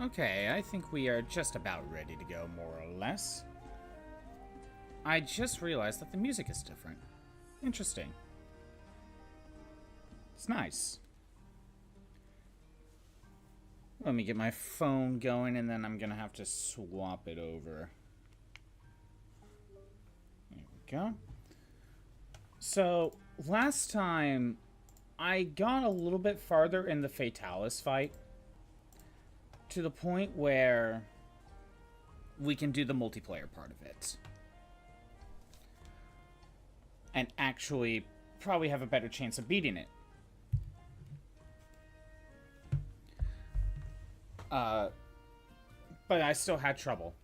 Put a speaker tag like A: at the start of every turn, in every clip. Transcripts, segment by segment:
A: Okay, I think we are just about ready to go, more or less. I just realized that the music is different. Interesting. It's nice. Let me get my phone going, and then I'm gonna have to swap it over. There we go. So, last time, I got a little bit farther in the Fatalis fight. To the point where we can do the multiplayer part of it. And actually probably have a better chance of beating it. But I still had trouble.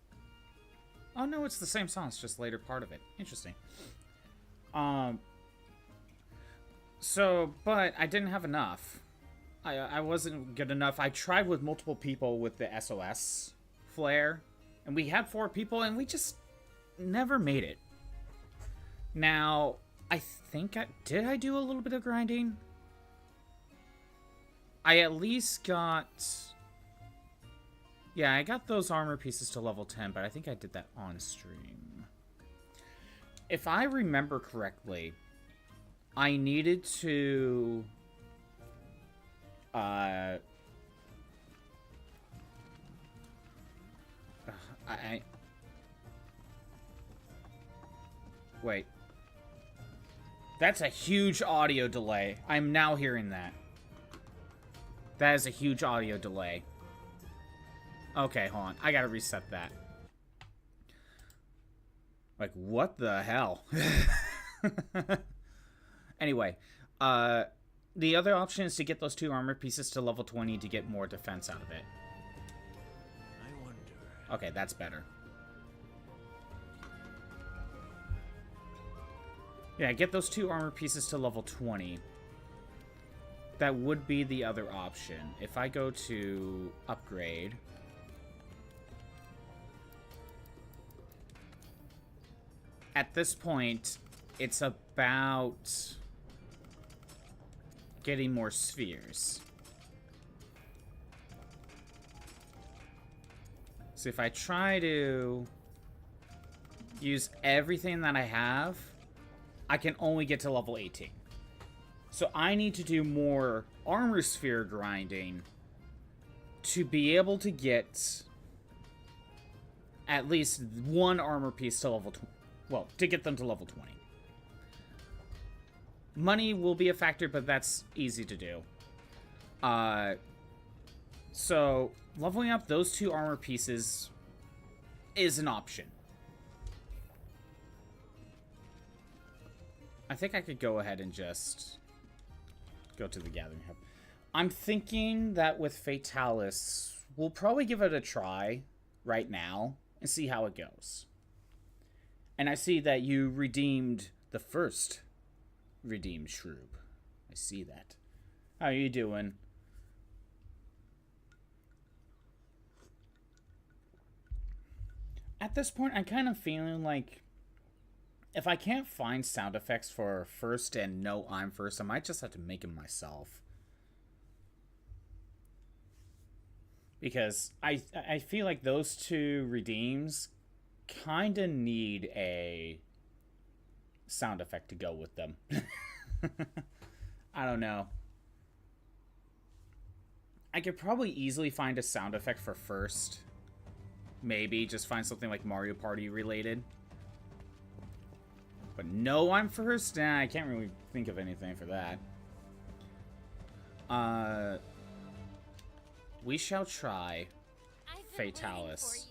A: Oh no, it's the same song, it's just later part of it. Interesting. But I didn't have enough. I wasn't good enough. I tried with multiple people with the SOS flare. And we had 4 people, and we just never made it. Now, I think did I do a little bit of grinding? I at least got... Yeah, I got those armor pieces to level 10, but I think I did that on stream. If I remember correctly, I needed to... Wait. That's a huge audio delay. I'm now hearing that. That is a huge audio delay. Okay, hold on. I gotta reset that. Like, what the hell? Anyway, the other option is to get those 2 armor pieces to level 20 to get more defense out of it.
B: I wonder.
A: Okay, that's better. Yeah, get those 2 armor pieces to level 20. That would be the other option. If I go to upgrade... At this point, it's about getting more spheres. So if I try to use everything that I have, I can only get to level 18. So I need to do more armor sphere grinding to be able to get at least 1 armor piece to level 20. Well, to get them to level 20. Money will be a factor, but that's easy to do. So, leveling up those 2 armor pieces is an option. I think I could go ahead and just go to the Gathering Hub. I'm thinking that with Fatalis, we'll probably give it a try right now and see how it goes. And I see that you redeemed the first redeemed Shroob. I see that. How are you doing? At this point, I'm kind of feeling like if I can't find sound effects for first and no I'm first, I might just have to make them myself. Because I feel like those 2 redeems kind of need a sound effect to go with them. I don't know. I could probably easily find a sound effect for first. Maybe just find something like Mario Party related. But no, I'm first? Nah, I can't really think of anything for that. We shall try Fatalis.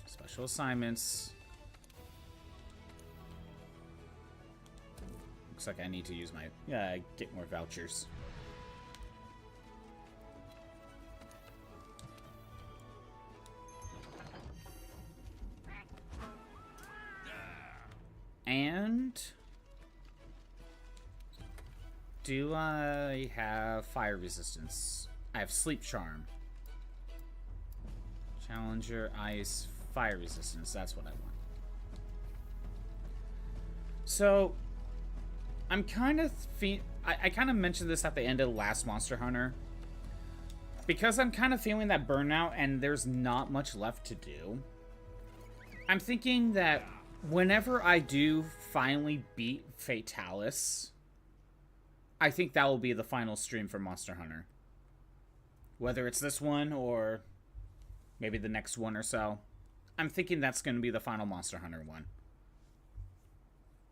A: Special assignments. Looks like I need to use my... get more vouchers. And... do I have fire resistance? I have sleep charm. Challenger, ice, fire resistance. That's what I want. So, I'm kind of I kind of mentioned this at the end of the last Monster Hunter. Because I'm kind of feeling that burnout and there's not much left to do. I'm thinking that whenever I do finally beat Fatalis, I think that will be the final stream for Monster Hunter. Whether it's this one or maybe the next one or so. I'm thinking that's going to be the final Monster Hunter one.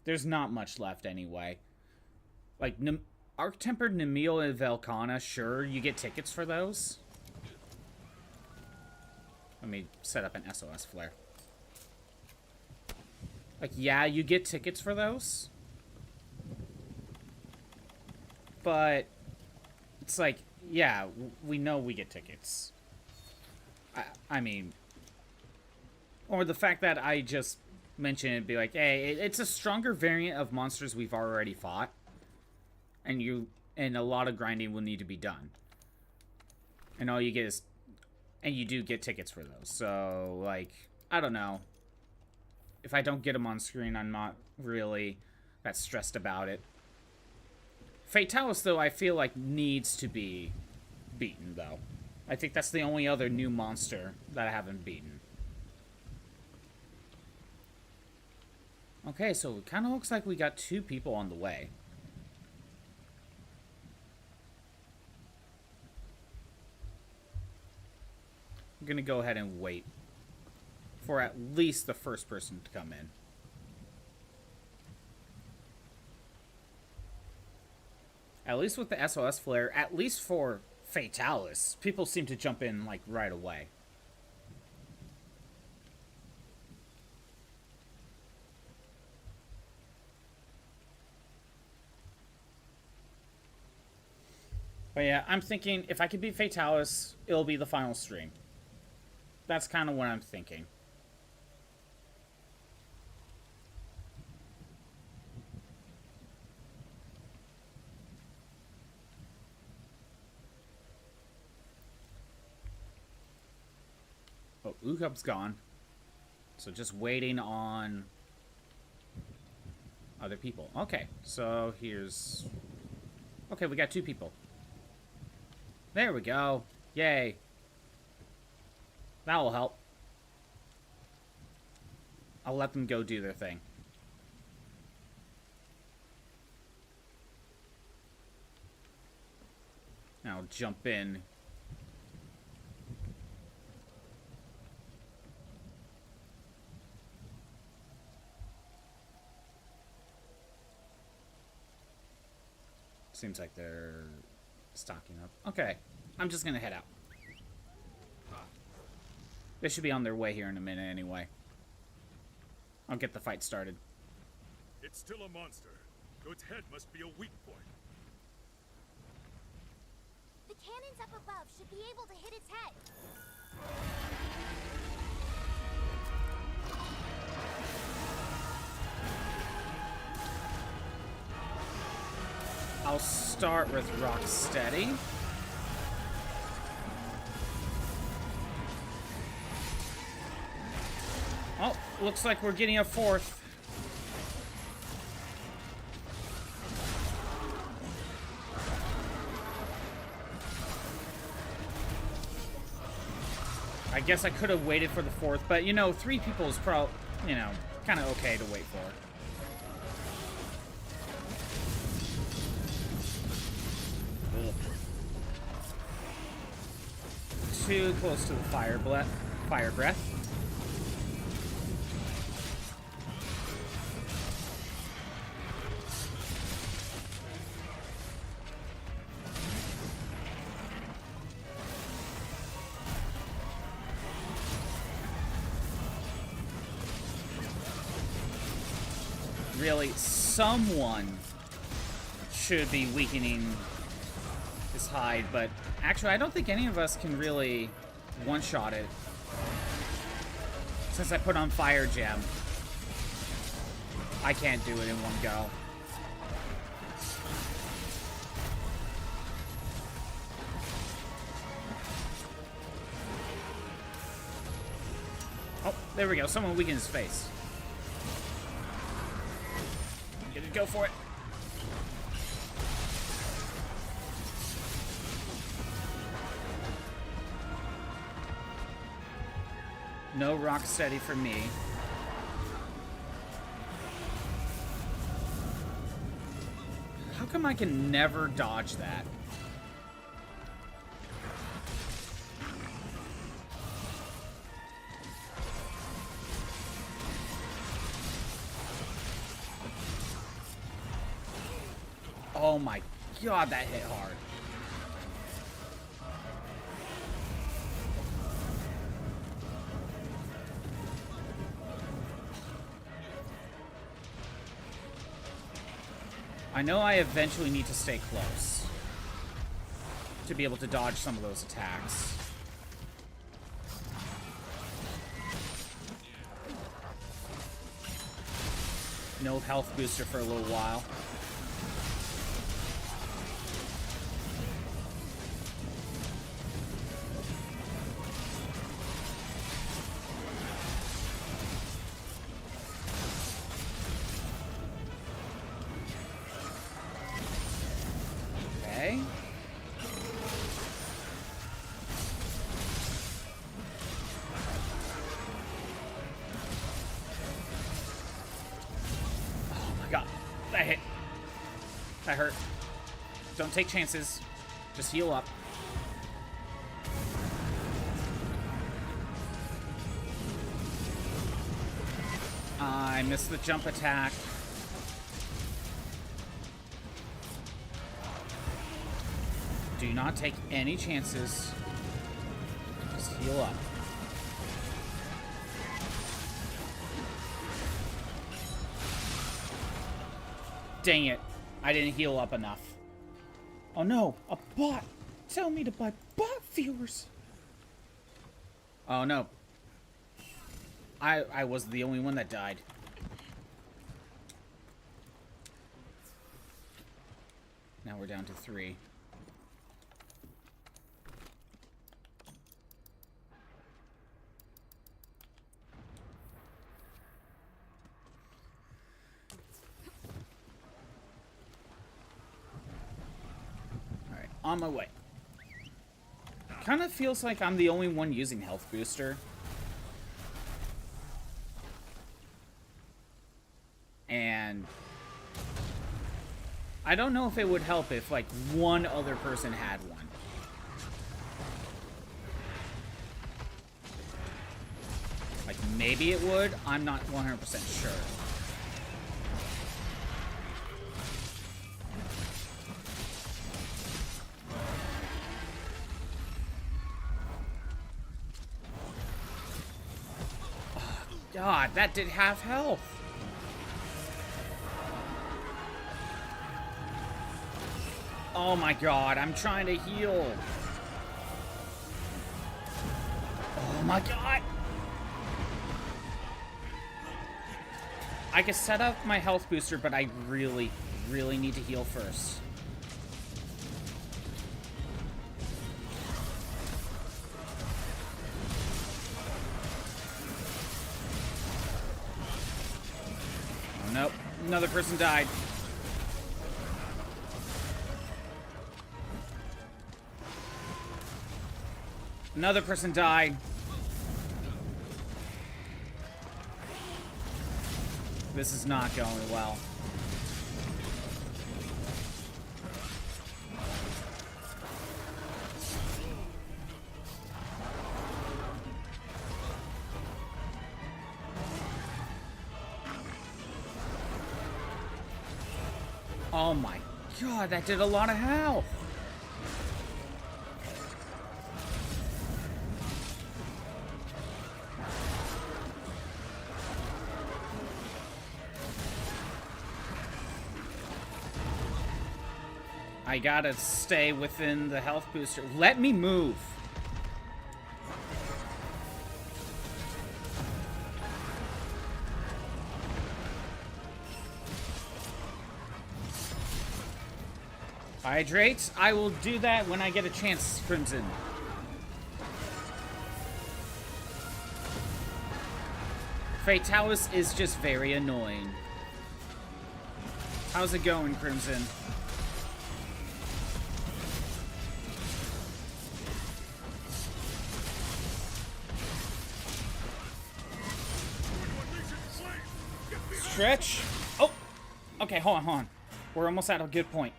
A: There's not much left anyway. Like, Tempered Namielle and Velkana, sure, you get tickets for those. Let me set up an SOS flare. Like, yeah, you get tickets for those. But it's like, yeah, we know we get tickets. I mean, or the fact that I just mentioned it, be like, hey, it's a stronger variant of monsters we've already fought. And a lot of grinding will need to be done. And all you get is, and you do get tickets for those. So, like, I don't know. If I don't get them on screen, I'm not really that stressed about it. Fatalis, though, I feel like needs to be beaten, though. I think that's the only other new monster that I haven't beaten. Okay, so it kind of looks like we got 2 people on the way. I'm gonna go ahead and wait for at least the first person to come in. At least with the SOS flare, at least for Fatalis, people seem to jump in, like, right away. But yeah, I'm thinking if I could beat Fatalis, it'll be the final stream. That's kind of what I'm thinking. Oh, Ukup's gone. So just waiting on other people. Okay, so here's... Okay, we got 2 people. There we go. Yay. That will help. I'll let them go do their thing. Now jump in. Seems like they're stocking up. Okay, I'm just gonna head out. They should be on their way here in a minute anyway. I'll get the fight started.
C: It's still a monster, so its head must be a weak point.
D: The cannons up above should be able to hit its head.
A: I'll start with Rocksteady. Oh, looks like we're getting a 4th. I guess I could have waited for the 4th, but, you know, 3 people is probably, you know, kind of okay to wait for. Too close to the fire breath. Really, someone should be weakening his hide, but actually I don't think any of us can really one-shot it since I put on Fire Gem. I can't do it in one go. Oh, there we go. Someone weakened his face. Get it, go for it. No rock steady for me. How come I can never dodge that? Oh my god, that hit hard. I know I eventually need to stay close to be able to dodge some of those attacks. No health booster for a little while. Okay. Oh my god. That hit. That hurt. Don't take chances. Just heal up. I missed the jump attack. Do not take any chances. Just heal up. Dang it. I didn't heal up enough. Oh no, a bot! Tell me to buy bot viewers! Oh no. I was the only one that died. Now we're down to 3. Alright, on my way. Kind of feels like I'm the only one using health booster. And I don't know if it would help if, like, one other person had one. Like, maybe it would. I'm not 100% sure. Oh, God, that did half health. Oh my god, I'm trying to heal. Oh my god. I can set up my health booster, but I really, really need to heal first. Oh, nope. Another person died. Another person died. This is not going well. Oh my god, that did a lot of health. I gotta stay within the health booster. Let me move. Hydrate. I will do that when I get a chance, Crimson. Fatalis is just very annoying. How's it going, Crimson? Stretch. Oh! Okay, hold on. We're almost at a good point.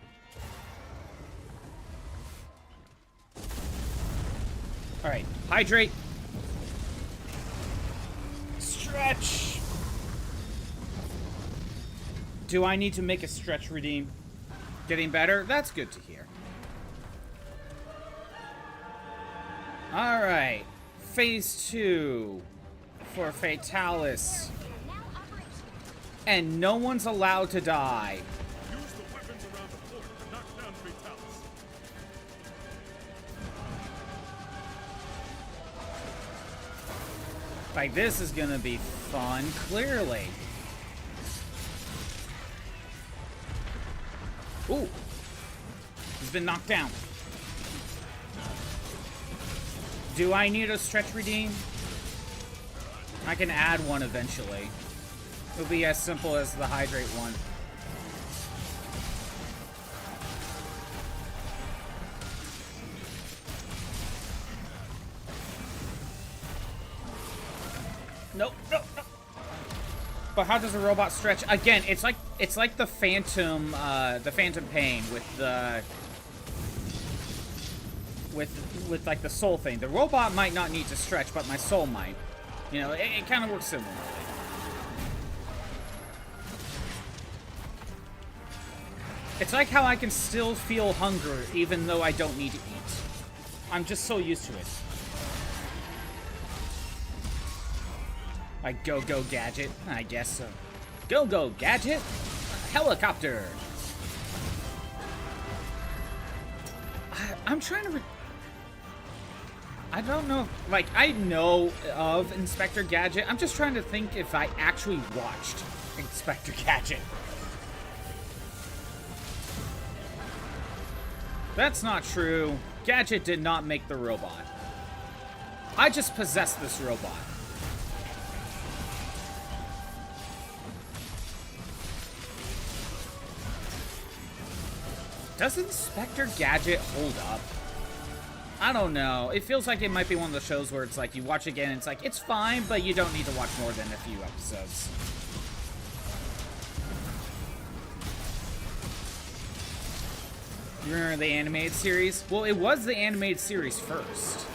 A: Alright, hydrate. Stretch! Do I need to make a stretch redeem? Getting better? That's good to hear. Alright. Phase 2 for Fatalis. And no one's allowed to die.
C: Use the weapons around the fort to knock down Fatalis.
A: Like, this is gonna be fun, clearly. Ooh. He's been knocked down. Do I need a stretch redeem? I can add one eventually. It'll be as simple as the hydrate one. Nope. But how does a robot stretch? Again, it's like the Phantom Pain with like the soul thing. The robot might not need to stretch, but my soul might. You know, it kind of works similarly. It's like how I can still feel hunger even though I don't need to eat. I'm just so used to it. Like go gadget? I guess so. Go gadget? Helicopter! I'm trying to... I don't know. Like, I know of Inspector Gadget. I'm just trying to think if I actually watched Inspector Gadget. That's not true. Gadget did not make the robot. I just possessed this robot. Does Inspector Gadget hold up? I don't know. It feels like it might be one of the shows where it's like you watch again and it's like, it's fine, but you don't need to watch more than a few episodes. You remember the animated series? Well, it was the animated series first.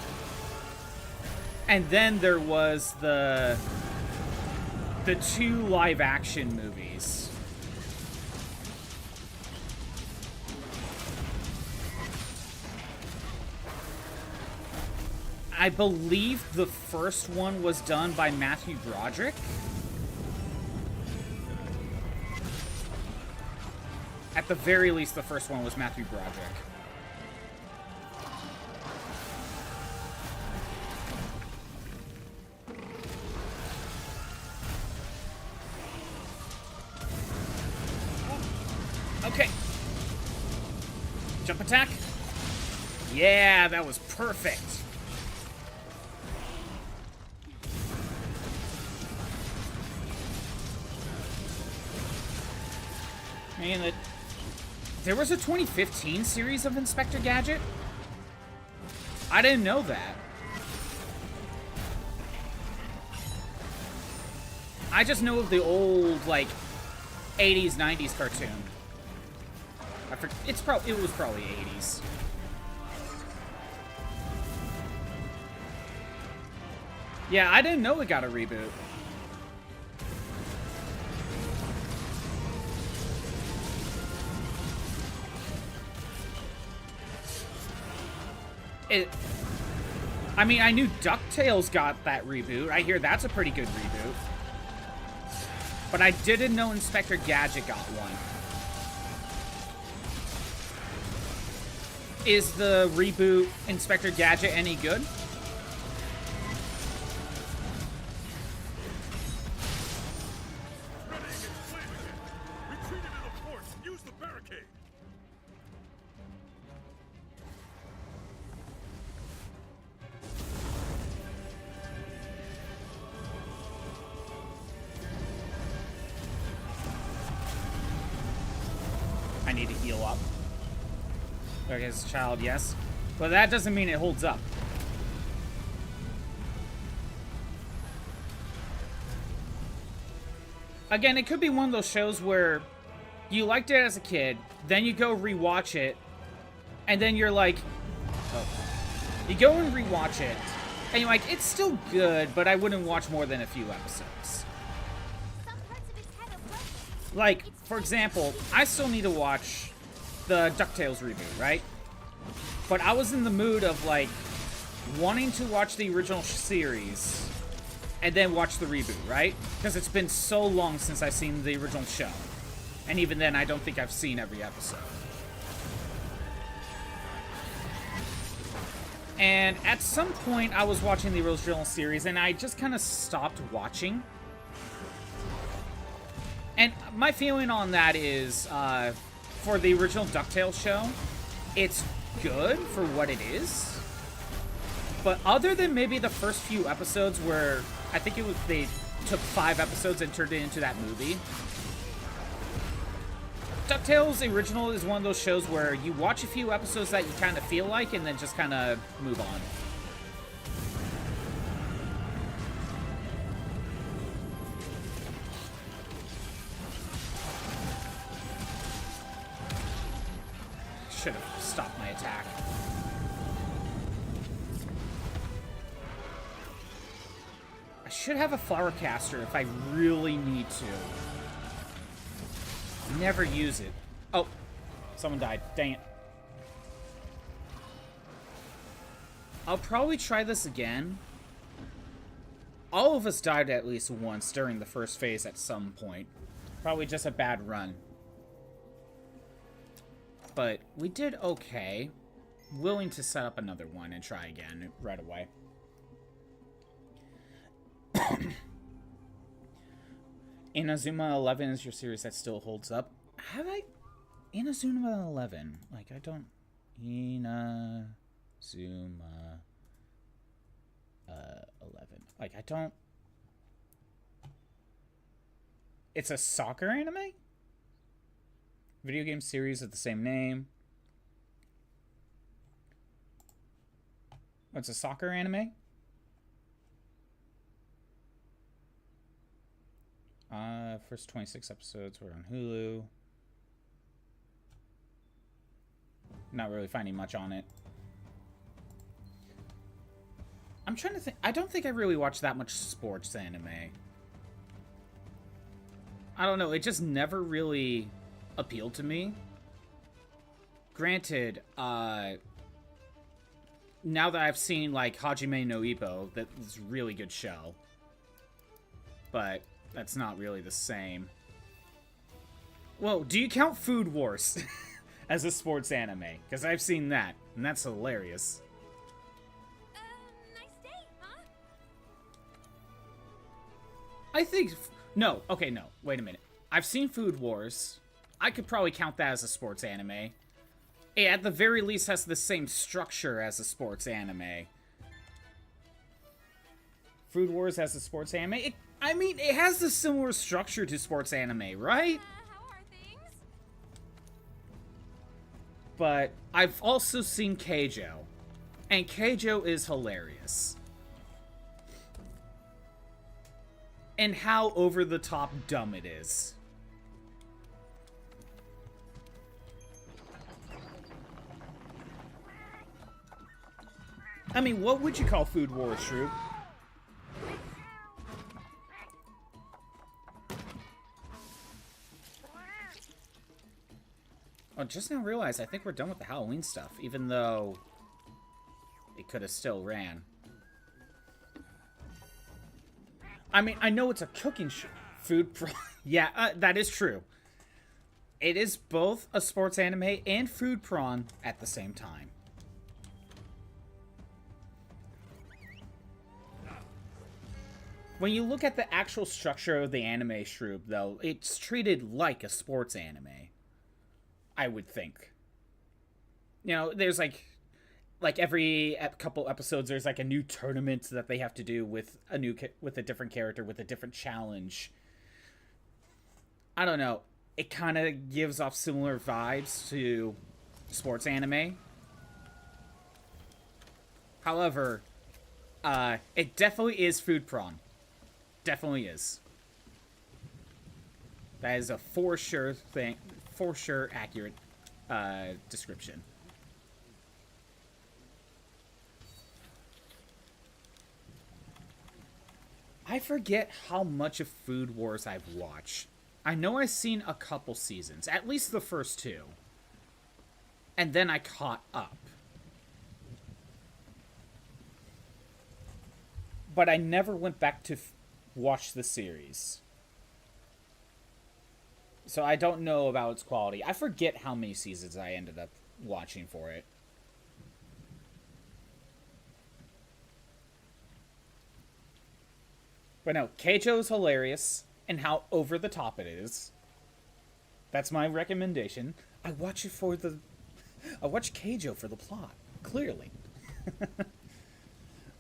A: And then there was the 2 live-action movies. I believe the first one was done by Matthew Broderick. At the very least, the first one was Matthew Broderick. Okay. Jump attack. Yeah, that was perfect. Man, there was a 2015 series of Inspector Gadget? I didn't know that. I just know of the old, like, 80s, 90s cartoon. It was probably 80s. Yeah, I didn't know it got a reboot. I mean, I knew DuckTales got that reboot. I hear that's a pretty good reboot. But I didn't know Inspector Gadget got one. Is the reboot Inspector Gadget any good? Okay, as a child, yes. But that doesn't mean it holds up. Again, it could be one of those shows where you liked it as a kid, then you go rewatch it, and then you're like, oh. You go and rewatch it, and you're like, it's still good, but I wouldn't watch more than a few episodes.
D: Some parts of his head are broken.
A: Like, for example, I still need to watch the DuckTales reboot, right? But I was in the mood of, like, wanting to watch the original series and then watch the reboot, right? Because it's been so long since I've seen the original show. And even then, I don't think I've seen every episode. And at some point, I was watching the original series, and I just kind of stopped watching. And my feeling on that is, for the original DuckTales show, it's good for what it is. But other than maybe the first few episodes where, I think it was, they took 5 episodes and turned it into that movie. DuckTales original is one of those shows where you watch a few episodes that you kind of feel like and then just kind of move on. Should have stopped my attack. I should have a flower caster if I really need to. Never use it. Oh, someone died. Dang it. I'll probably try this again. All of us died at least once during the first phase at some point. Probably just a bad run. But we did okay. Willing to set up another one and try again right away. Inazuma 11 is your series that still holds up. Have I? Inazuma 11. Like, I don't... Inazuma 11. Like, I don't... It's a soccer anime? Video game series of the same name. What's a soccer anime? First 26 episodes were on Hulu. Not really finding much on it. I'm trying to think. I don't think I really watched that much sports anime. I don't know. It just never really appealed to me. Granted, now that I've seen, like, Hajime no Ippo, that's a really good show. But that's not really the same. Well, do you count Food Wars as a sports anime? Because I've seen that, and that's hilarious.
D: Nice day, huh?
A: I think... No, okay, no. Wait a minute. I've seen Food Wars. I could probably count that as a sports anime. It, at the very least, has the same structure as a sports anime. Food Wars as a sports anime? I mean, it has a similar structure to sports anime, right?
D: How are things?
A: But I've also seen Keijo. And Keijo is hilarious. And how over-the-top dumb it is. I mean, what would you call Food Wars, Shrew? Oh, just now realized I think we're done with the Halloween stuff, even though it could have still ran. I mean, I know it's a cooking food pro... Yeah, that is true. It is both a sports anime and food prawn at the same time. When you look at the actual structure of the anime, Shroob, though, it's treated like a sports anime. I would think. You know, there's like every couple episodes, there's like a new tournament that they have to do with a different character, with a different challenge. I don't know. It kind of gives off similar vibes to sports anime. However, it definitely is food prawn. Definitely is. That is a for sure accurate description. I forget how much of Food Wars I've watched. I know I've seen a couple seasons, at least the first 2. And then I caught up. But I never went back to watch the series. So I don't know about its quality. I forget how many seasons I ended up watching for it. But no, Keijo is hilarious, and how over the top it is. That's my recommendation. I watch Keijo for the plot, clearly.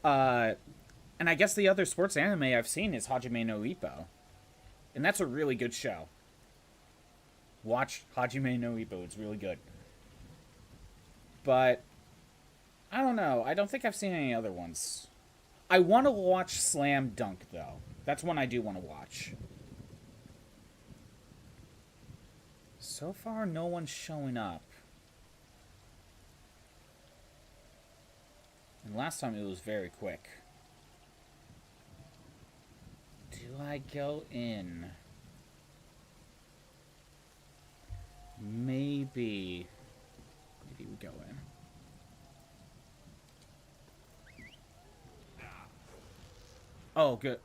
A: And I guess the other sports anime I've seen is Hajime no Ippo. And that's a really good show. Watch Hajime no Ippo, it's really good. But, I don't know, I don't think I've seen any other ones. I want to watch Slam Dunk, though. That's one I do want to watch. So far, no one's showing up. And last time it was very quick. Do I go in? Maybe we go in. Oh, good.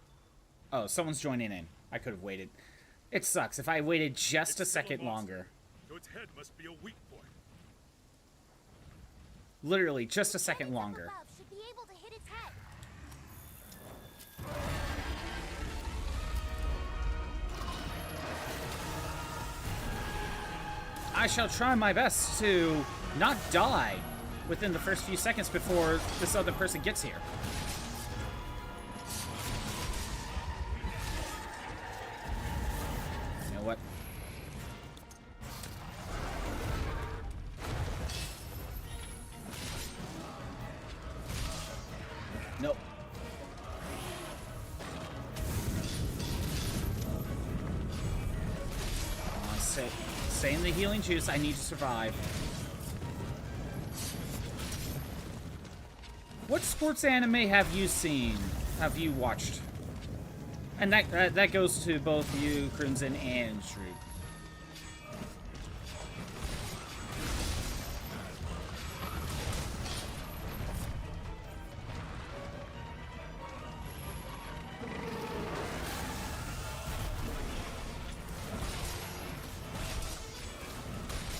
A: Oh, someone's joining in. I could have waited. It sucks. If I waited just a second longer.
C: So its head must be a weak point.
A: Literally, just a second longer.
D: Above should be able to hit its head.
A: I shall try my best to not die within the first few seconds before this other person gets here. You know what? Nope. Come on, stay in the healing juice. I need to survive. What sports anime have you seen? Have you watched? And that goes to both you, Crimson, and Shrew.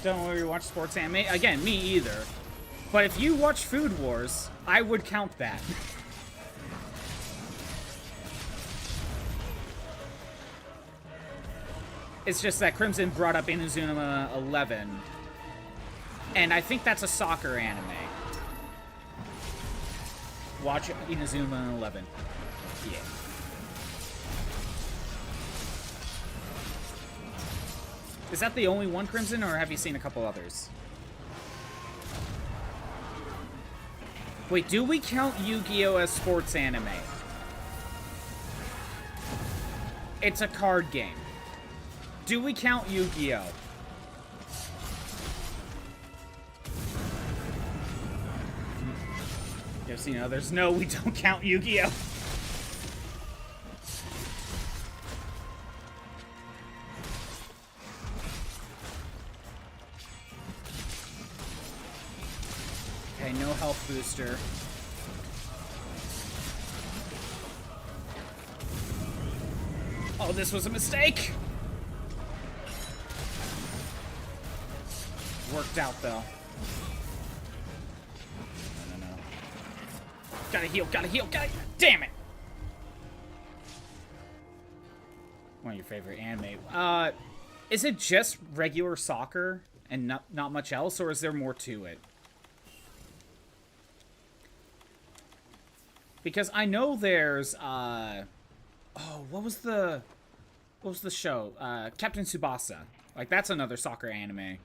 A: Don't really watch sports anime. Again, me either. But if you watch Food Wars, I would count that. It's just that Crimson brought up Inazuma 11. And I think that's a soccer anime. Watch Inazuma 11. Yeah. Is that the only one, Crimson, or have you seen a couple others? Wait, do we count Yu-Gi-Oh! As sports anime? It's a card game. Do we count Yu-Gi-Oh? You ever seen others? No, we don't count Yu-Gi-Oh! Okay, no health booster. Oh, this was a mistake! Worked out, though. No. Gotta heal, damn it! One of your favorite anime. Is it just regular soccer and not much else, or is there more to it? Because I know there's, oh, what was the show? Captain Tsubasa. Like, that's another soccer anime.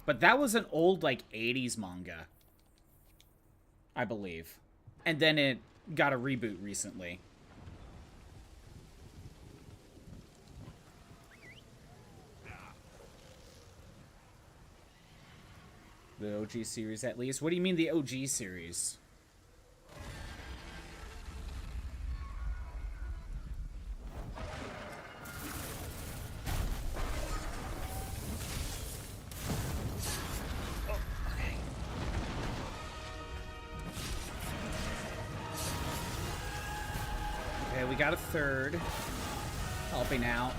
A: But that was an old, like, 80s manga. I believe. And then it got a reboot recently. The OG series, at least. What do you mean the OG series? Okay, we got a third. Helping out.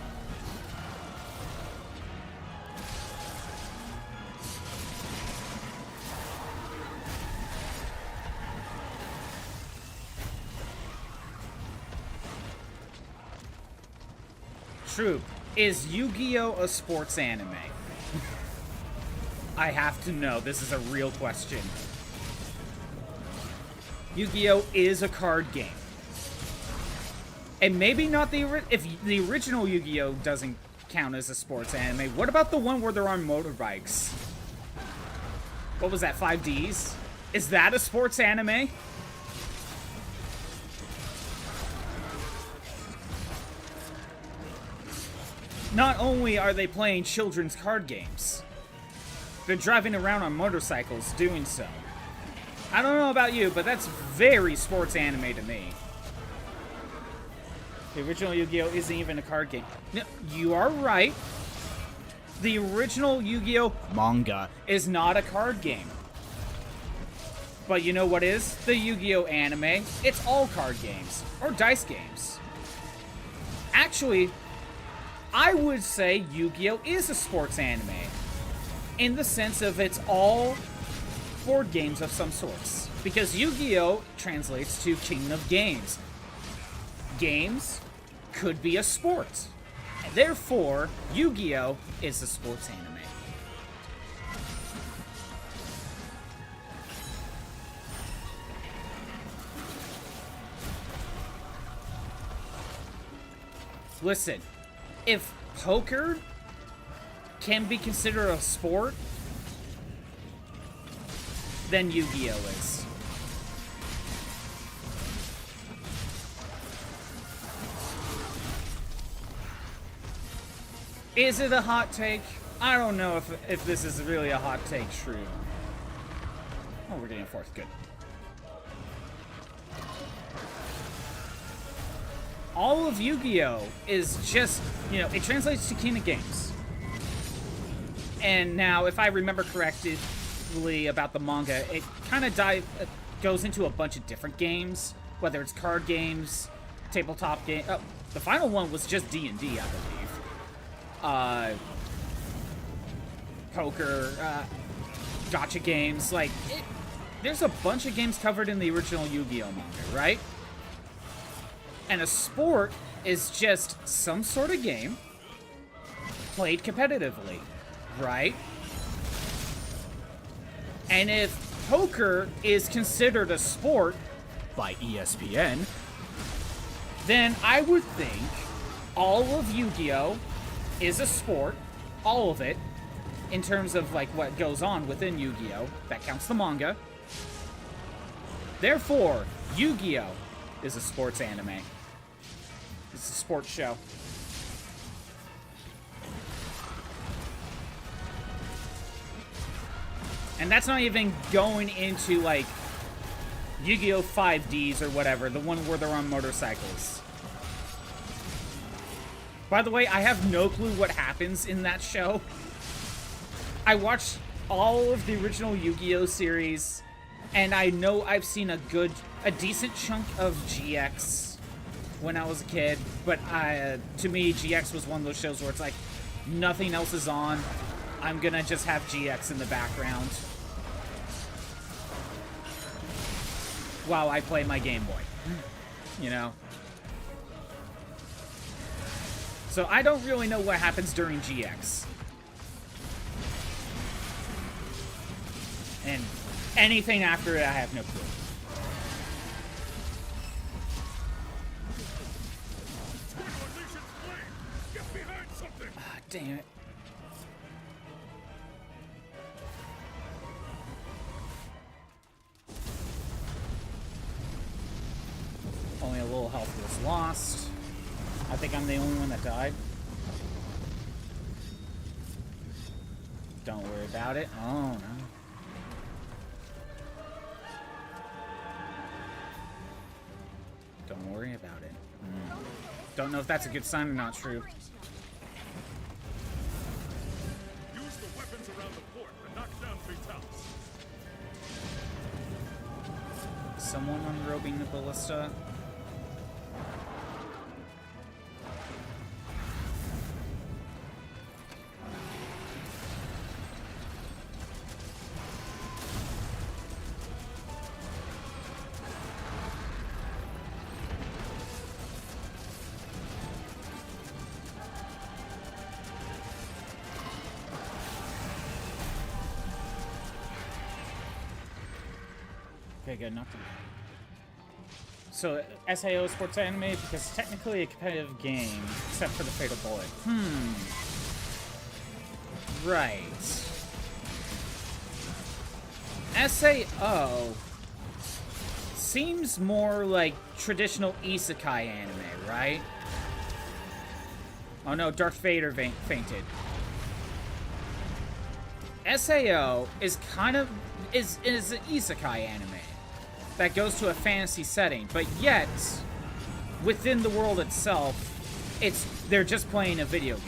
A: Troop, is Yu-Gi-Oh! A sports anime? I have to know. This is a real question. Yu-Gi-Oh! Is a card game. And maybe not if the original Yu-Gi-Oh! Doesn't count as a sports anime, what about the one where they're on motorbikes? What was that, 5Ds? Is that a sports anime? Not only are they playing children's card games, they're driving around on motorcycles doing so. I don't know about you, but that's very sports anime to me. The original Yu-Gi-Oh! Isn't even a card game. No, you are right. The original Yu-Gi-Oh! Manga is not a card game. But you know what is the Yu-Gi-Oh! Anime? It's all card games, or dice games. Actually, I would say Yu-Gi-Oh! Is a sports anime, in the sense of it's all board games of some sorts. Because Yu-Gi-Oh! Translates to King of Games. Games could be a sport. And therefore, Yu-Gi-Oh! Is a sports anime. Listen, if poker can be considered a sport, then Yu-Gi-Oh! Is. Is it a hot take? I don't know if this is really a hot take, true. Oh, we're getting a fourth. Good. All of Yu-Gi-Oh! Is just, you know, it translates to King of Games. And now, if I remember correctly about the manga, it kind of goes into a bunch of different games, whether it's card games, tabletop game. Oh, the final one was just D&D, I believe. Poker, gacha games, like, there's a bunch of games covered in the original Yu-Gi-Oh! Manga, right? And a sport is just some sort of game played competitively, right? And if poker is considered a sport by ESPN, then I would think all of Yu-Gi-Oh! Is a sport, all of it, in terms of like what goes on within Yu-Gi-Oh! That counts the manga. Therefore, Yu-Gi-Oh! Is a sports anime. It's a sports show. And that's not even going into like Yu-Gi-Oh! 5Ds or whatever, the one where they're on motorcycles. By the way, I have no clue what happens in that show. I watched all of the original Yu-Gi-Oh! Series, and I know I've seen a decent chunk of GX when I was a kid, but to me, GX was one of those shows where it's like, nothing else is on. I'm gonna just have GX in the background while I play my Game Boy, you know? So I don't really know what happens during GX. And anything after it, I have no clue. Ah, damn it. Only a little health was lost. I think I'm the only one that died. Don't worry about it. Oh, no. Don't know if that's a good sign or not, True.
C: Use the weapons around the port to knock down Fatalis.
A: Someone unrobing the ballista. Okay, good. Knocked him. So, SAO is sports anime because it's technically a competitive game, except for the fatal bullet. Right. SAO seems more like traditional isekai anime, right? Oh no, Darth Vader fainted. SAO is kind of is an isekai anime that goes to a fantasy setting, but yet within the world itself, they're just playing a video game.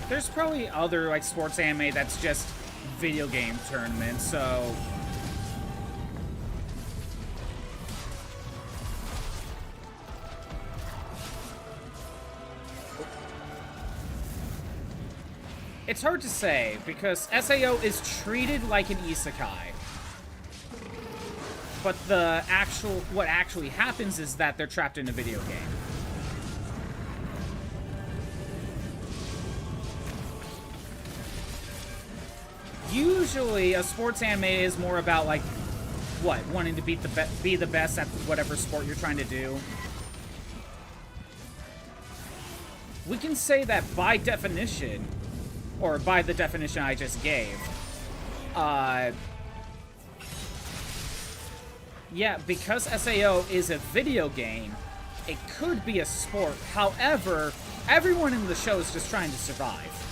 A: There's probably other, like, sports anime that's just video game tournaments, so... It's hard to say, because SAO is treated like an isekai. But what actually happens is that they're trapped in a video game. Usually, a sports anime is more about, like, what? Wanting to be the best at whatever sport you're trying to do. We can say that by definition, or by the definition I just gave, yeah, because SAO is a video game, it could be a sport. However, everyone in the show is just trying to survive.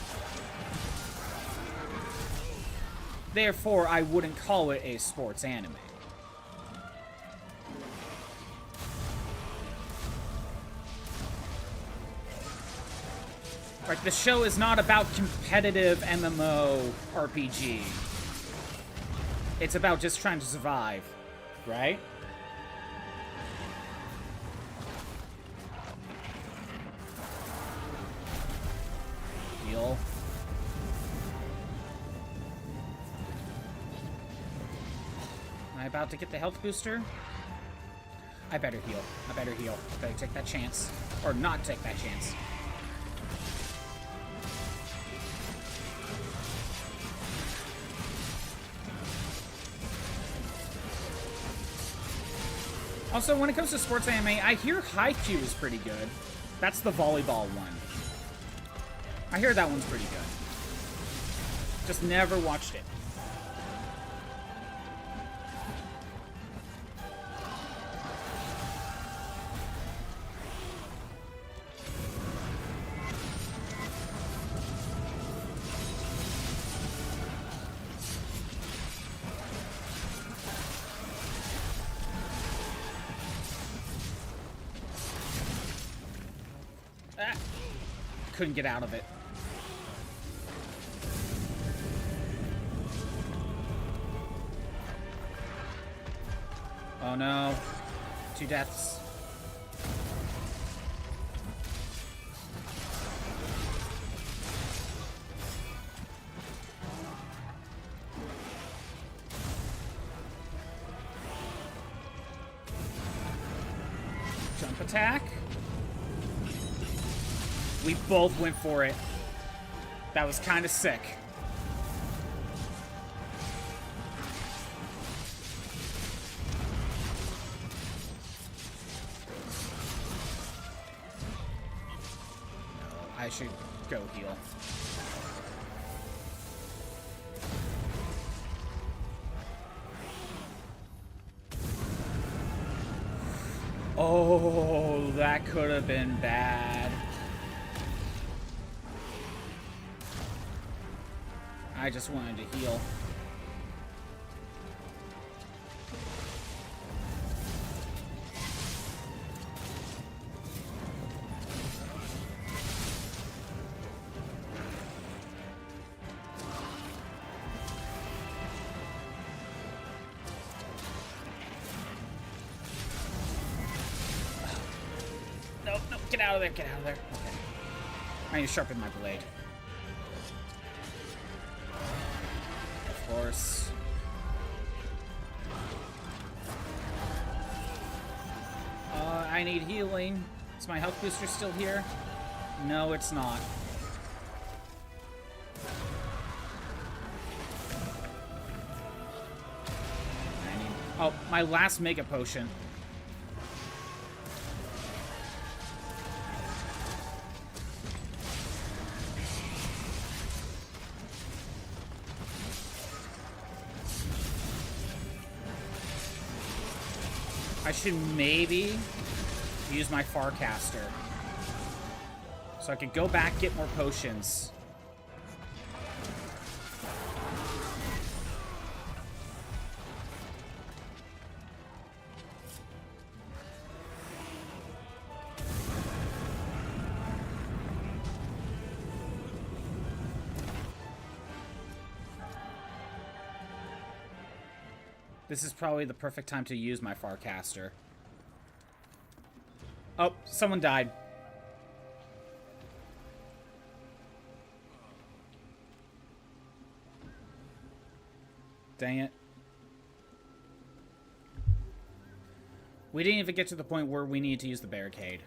A: Therefore, I wouldn't call it a sports anime. Like, the show is not about competitive MMO RPG. It's about just trying to survive, right? Heal. Am I about to get the health booster? I better heal. I better heal. I better take that chance. Or not take that chance. Also, when it comes to sports anime, I hear Haikyuu is pretty good. That's the volleyball one. I hear that one's pretty good. Just never watched it. Couldn't get out of it. Oh no. 2 deaths. Jump attack. We both went for it. That was kind of sick. I should go heal. Oh, that could have been bad. I just wanted to heal. No, get out of there, get out of there. Okay. I need to sharpen my blade. Of course. I need healing. Is my health booster still here? No, it's not. Oh, my last Mega Potion. I should maybe use my Farcaster. So I could go back, get more potions. This is probably the perfect time to use my Farcaster. Oh, someone died. Dang it. We didn't even get to the point where we need to use the barricade.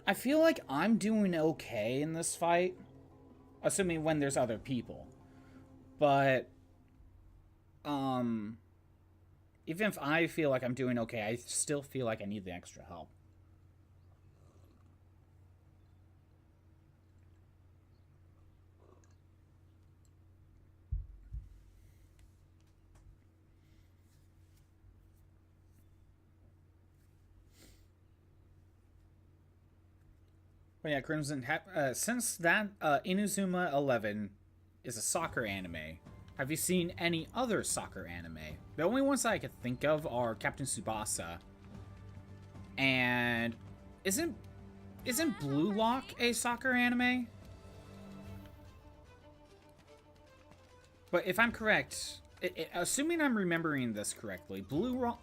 A: I feel like I'm doing okay in this fight. Assuming when there's other people. But, even if I feel like I'm doing okay, I still feel like I need the extra help. But yeah, Crimson, since that Inazuma 11 is a soccer anime, have you seen any other soccer anime? The only ones that I could think of are Captain Tsubasa. And isn't Blue Lock a soccer anime? But if I'm correct, assuming I'm remembering this correctly, Blue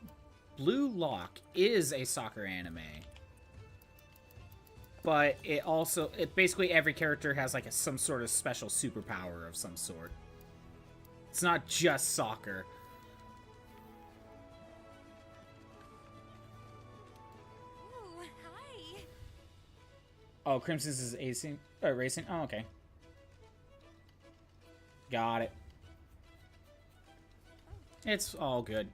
A: Lock is a soccer anime. But it basically every character has like some sort of special superpower of some sort. It's not just soccer.
D: Ooh, hi.
A: Oh, Crimson's is racing? Oh, okay. Got it. It's all good.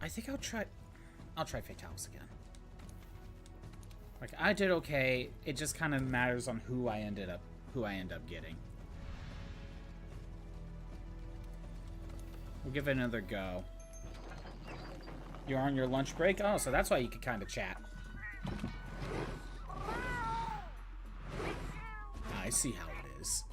A: I think I'll try Fatalis again. Like, I did okay. It just kind of matters on who I end up getting. We'll give it another go. You're on your lunch break? Oh, so that's why you could kind of chat. I see how it is.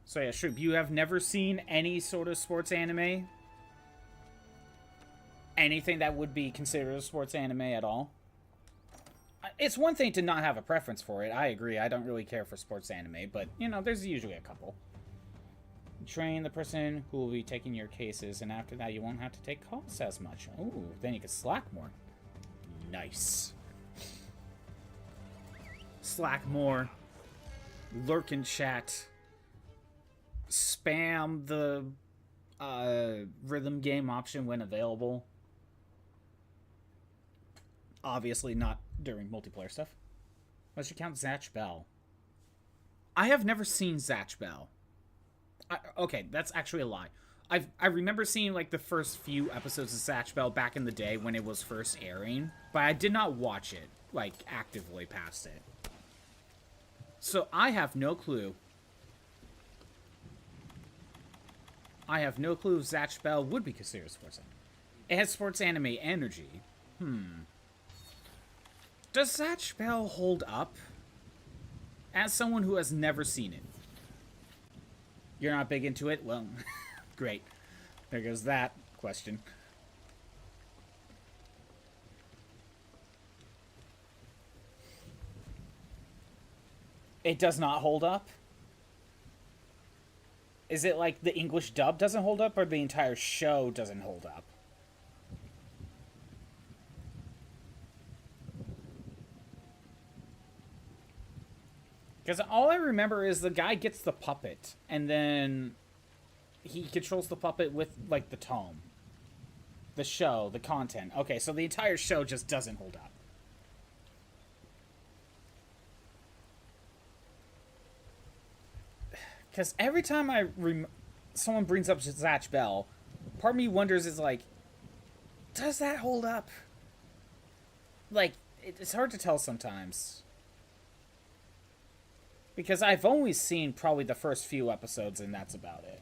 A: So yeah, Shroop, you have never seen any sort of sports anime? Anything that would be considered a sports anime at all? It's one thing to not have a preference for it. I agree. I don't really care for sports anime, but, you know, there's usually a couple. Train the person who will be taking your cases, and after that you won't have to take calls as much. Ooh, then you can slack more. Nice. Slack more. Lurk in chat. Spam the rhythm game option when available. Obviously not during multiplayer stuff. Let's count Zatch Bell. I have never seen Zatch Bell. Okay, that's actually a lie. I remember seeing like the first few episodes of Zatch Bell back in the day when it was first airing, but I did not watch it like actively past it. So I have no clue. I have no clue if Zatch Bell would be considered sports anime. It has sports anime energy. Does Zatch Bell hold up? As someone who has never seen it. You're not big into it? Well, great. There goes that question. It does not hold up? Is it like the English dub doesn't hold up, or the entire show doesn't hold up? Because all I remember is the guy gets the puppet, and then he controls the puppet with, like, the tome. The show, the content. Okay, so the entire show just doesn't hold up. Because every time someone brings up Zatch Bell, part of me wonders is, like, does that hold up? Like, it's hard to tell sometimes. Because I've only seen probably the first few episodes, and that's about it.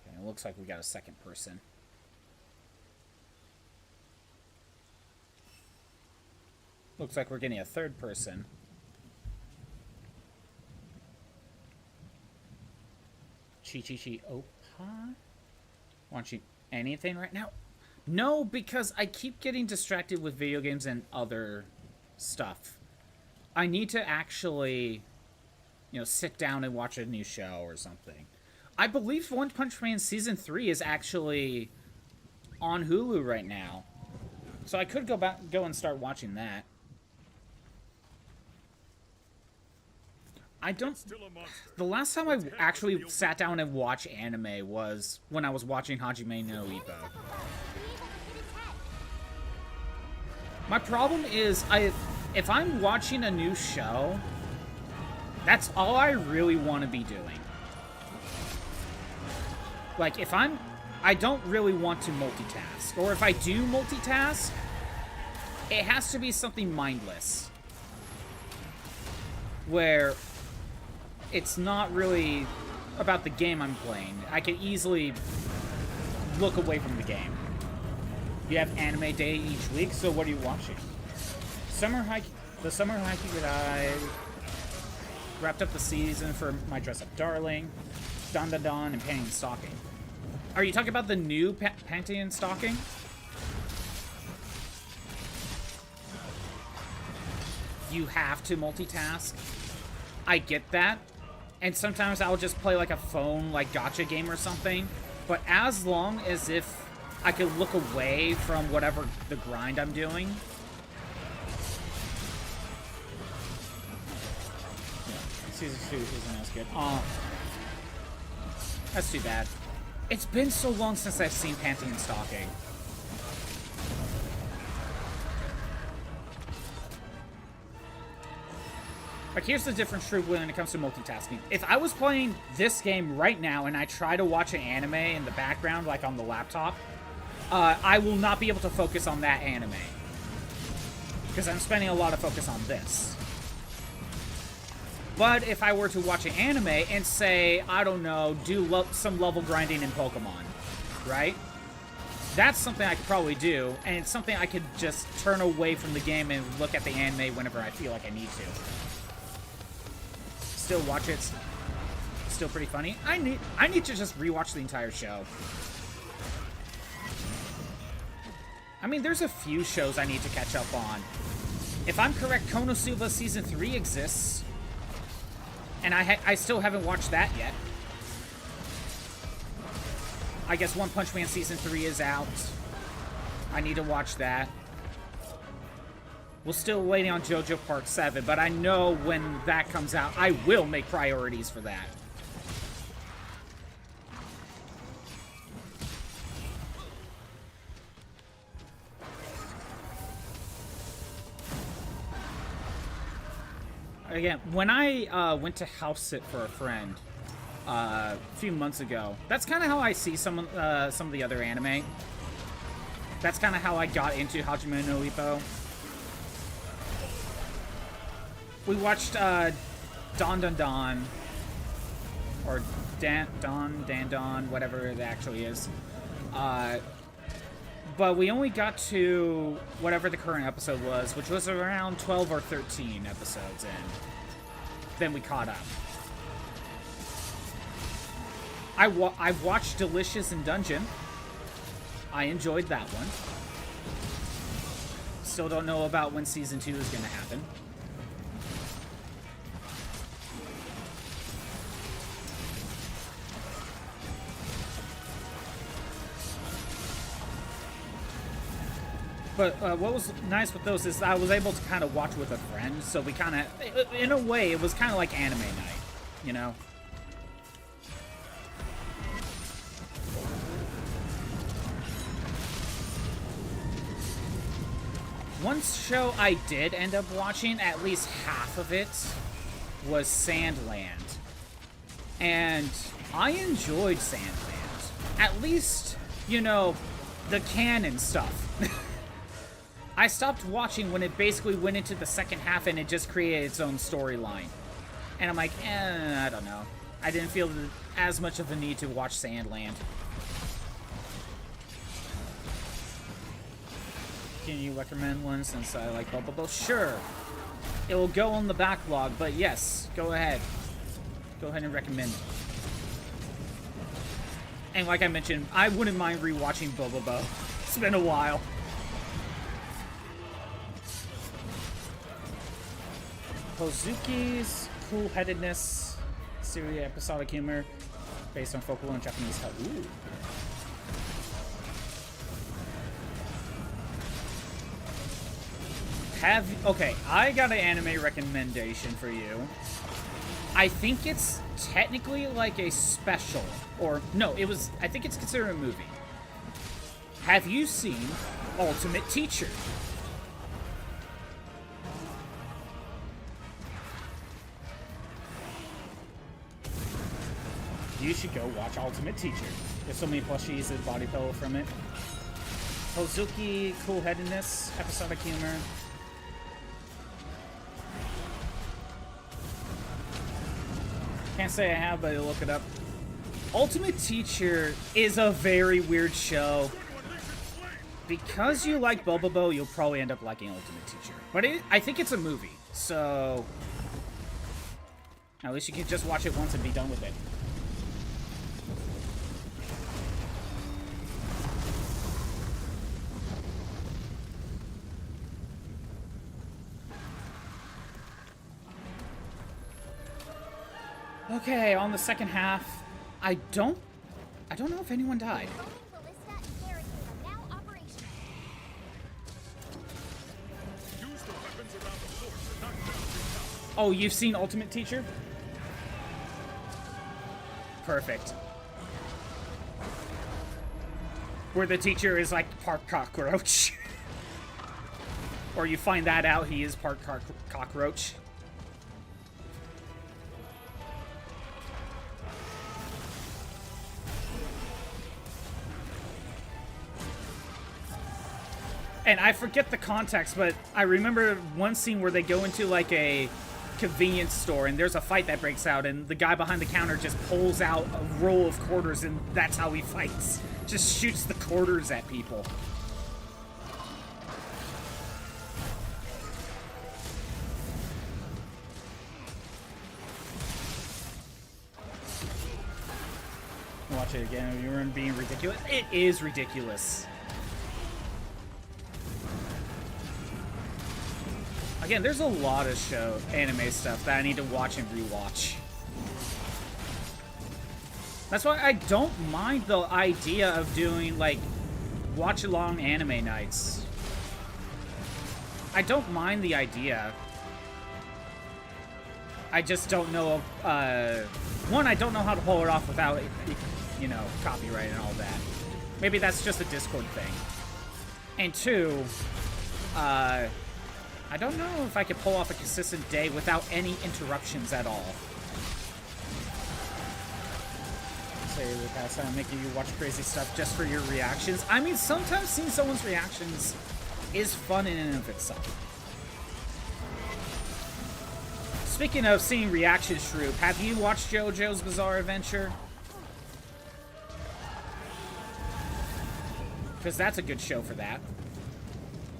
A: Okay, it looks like we got a second person. Looks like we're getting a third person. Chi. Opa? Want you anything right now? No, because I keep getting distracted with video games and other stuff. I need to actually, you know, sit down and watch a new show or something. I believe One Punch Man Season 3 is actually on Hulu right now. So I could go and start watching that. I don't... The last time I actually sat down and watched anime was when I was watching Hajime no Ippo. My problem is, if I'm watching a new show, that's all I really want to be doing. Like, I don't really want to multitask. Or if I do multitask, it has to be something mindless. Where it's not really about the game I'm playing. I can easily look away from the game. You have anime day each week, so what are you watching? The summer haiku that I wrapped up the season for My Dress Up Darling, Don, and Panty and Stocking. Are you talking about the new Panty and Stocking? You have to multitask. I get that. And sometimes I'll just play like a phone, like gacha game or something. But as long as if I could look away from whatever the grind I'm doing. Yeah, Season 2 isn't as good. That's too bad. It's been so long since I've seen Panty and Stocking. Like, here's the difference when it comes to multitasking. If I was playing this game right now and I try to watch an anime in the background, like on the laptop, I will not be able to focus on that anime. Because I'm spending a lot of focus on this. But if I were to watch an anime and say, I don't know, do some level grinding in Pokemon, right? That's something I could probably do, and it's something I could just turn away from the game and look at the anime whenever I feel like I need to. Still watch it. Still pretty funny. I need to just rewatch the entire show. I mean, there's a few shows I need to catch up on. If I'm correct, Konosuba Season 3 exists. And I still haven't watched that yet. I guess One Punch Man Season 3 is out. I need to watch that. We're still waiting on JoJo Part 7, but I know when that comes out, I will make priorities for that. Again, when I went to house sit for a friend a few months ago. That's kind of how I see some of the other anime. That's kind of how I got into Hajime no Ippo. We watched Don Don Don, or Dan Don, whatever it actually is. But we only got to whatever the current episode was, which was around 12 or 13 episodes in. Then we caught up. I've watched Delicious in Dungeon. I enjoyed that one. Still don't know about when Season 2 is going to happen. But what was nice with those is I was able to kind of watch with a friend, so we kind of, in a way, it was kind of like anime night, you know? One show I did end up watching, at least half of it, was Sandland. And I enjoyed Sandland. At least, you know, the canon stuff. I stopped watching when it basically went into the second half and it just created its own storyline. And I'm like, I don't know. I didn't feel as much of a need to watch Sandland. Can you recommend one since I like Bubble? Sure. It will go on the backlog, but yes, go ahead. Go ahead and recommend it. And like I mentioned, I wouldn't mind rewatching Bobobo. It's been a while. Hozuki's cool-headedness, serious episodic humor, based on folklore and Japanese style. Ooh. Okay, I got an anime recommendation for you. I think it's technically like a special, or no, I think it's considered a movie. Have you seen Ultimate Teacher? You should go watch Ultimate Teacher. There's so many plushies and body pillow from it. Hozuki, cool-headedness, episodic humor. Can't say I have, but I'll look it up. Ultimate Teacher is a very weird show. Because you like Bobobo, you'll probably end up liking Ultimate Teacher. But I think it's a movie, so at least you can just watch it once and be done with it. Okay, on the second half, I don't know if anyone died. Oh, you've seen Ultimate Teacher? Perfect. Where the teacher is like part cockroach. Or you find that out he is part cockroach. And I forget the context, but I remember one scene where they go into like a convenience store and there's a fight that breaks out and the guy behind the counter just pulls out a roll of quarters and that's how he fights. Just shoots the quarters at people. Watch it again. You were being ridiculous. It is ridiculous. Again, there's a lot of anime stuff that I need to watch and rewatch. That's why I don't mind the idea of doing, like, watch-along anime nights. I don't mind the idea. I just don't know, one, I don't know how to pull it off without, you know, copyright and all that. Maybe that's just a Discord thing. And two, I don't know if I could pull off a consistent day without any interruptions at all. say the past time making you watch crazy stuff just for your reactions. I mean, sometimes seeing someone's reactions is fun in and of itself. Speaking of seeing reactions, Shroop, have you watched JoJo's Bizarre Adventure? Because that's a good show for that.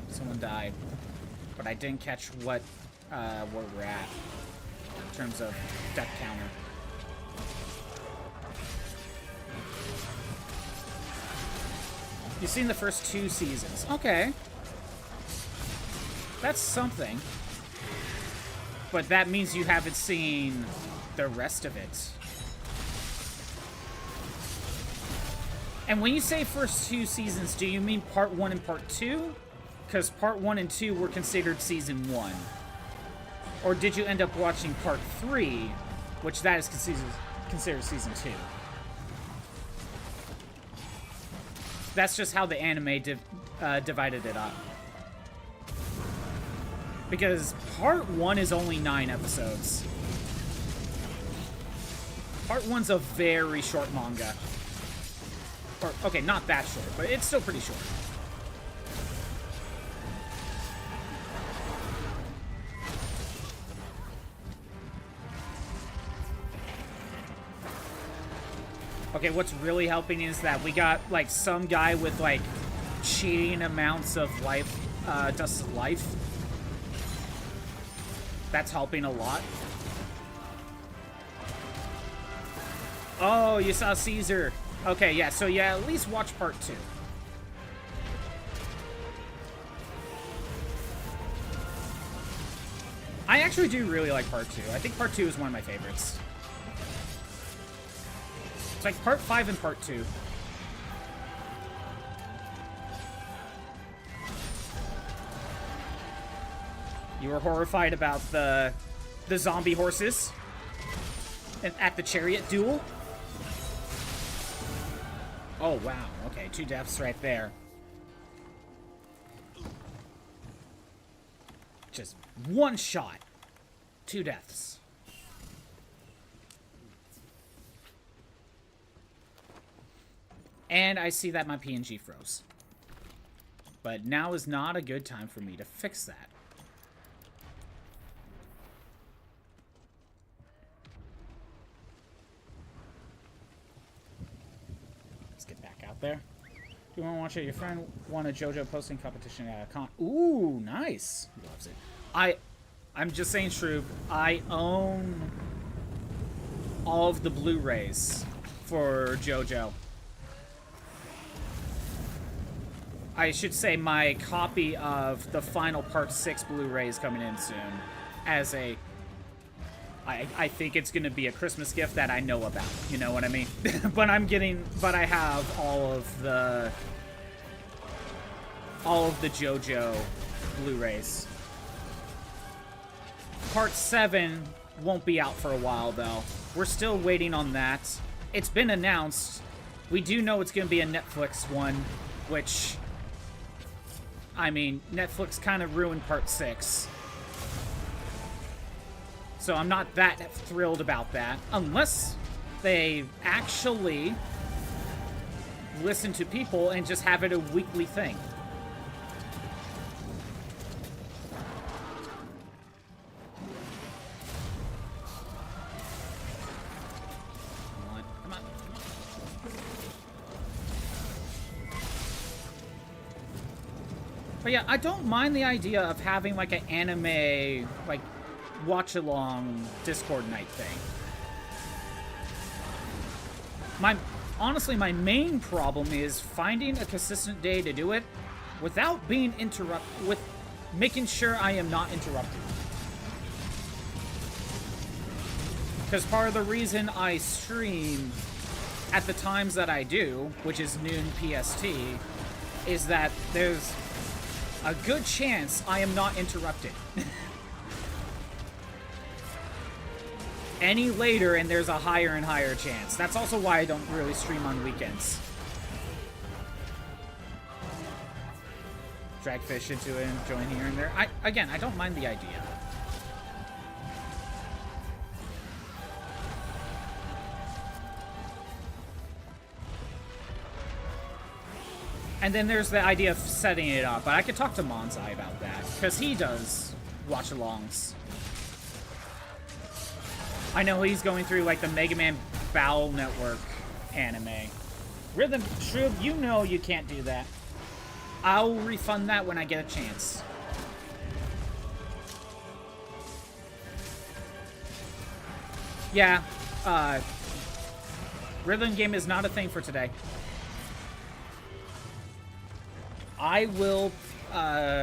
A: Someone died. But I didn't catch what where we're at in terms of death counter. You've seen the first 2 seasons. Okay. That's something. But that means you haven't seen the rest of it. And when you say first 2 seasons, do you mean part 1 and part 2? Because part 1 and 2 were considered season 1. Or did you end up watching part 3, which that is considered season 2? That's just how the anime divided it up. Because part 1 is only 9 episodes. Part 1's a very short manga. Or, okay, not that short, but it's still pretty short. Okay, what's really helping is that we got, like, some guy with, like, cheating amounts of life, dust of life. That's helping a lot. Oh, you saw Caesar. Okay, yeah, so yeah, at least watch part 2. I actually do really like part 2. I think part 2 is one of my favorites. It's like part 5 and part 2. You were horrified about the zombie horses at the chariot duel? Oh, wow. Okay, 2 deaths right there. Just 1 shot. 2 deaths. And I see that my PNG froze. But now is not a good time for me to fix that. Get back out there. Do you want to watch it? Your friend won a JoJo posting competition at a con. Ooh, nice. He loves it. I'm just saying, Shroop, I own all of the Blu-rays for JoJo. I should say my copy of the final Part 6 Blu-ray is coming in soon as a... I think it's going to be a Christmas gift that I know about. You know what I mean? But I have all of the JoJo Blu-rays. Part 7 won't be out for a while, though. We're still waiting on that. It's been announced. We do know it's going to be a Netflix one, which, I mean, Netflix kind of ruined Part 6. So I'm not that thrilled about that, unless they actually listen to people and just have it a weekly thing. Come on. But yeah, I don't mind the idea of having like an anime, like, watch-along Discord night thing. Honestly, my main problem is finding a consistent day to do it without being interrupted, with making sure I am not interrupted. Because part of the reason I stream at the times that I do, which is noon PST, is that there's a good chance I am not interrupted. Any later, and there's a higher and higher chance. That's also why I don't really stream on weekends. Drag fish into it and join here and there. Again, I don't mind the idea. And then there's the idea of setting it up, but I could talk to Monzai about that, because he does watch-alongs. I know he's going through, like, the Mega Man Battle Network anime. Rhythm, Shrub, you know you can't do that. I'll refund that when I get a chance. Yeah, rhythm game is not a thing for today. I will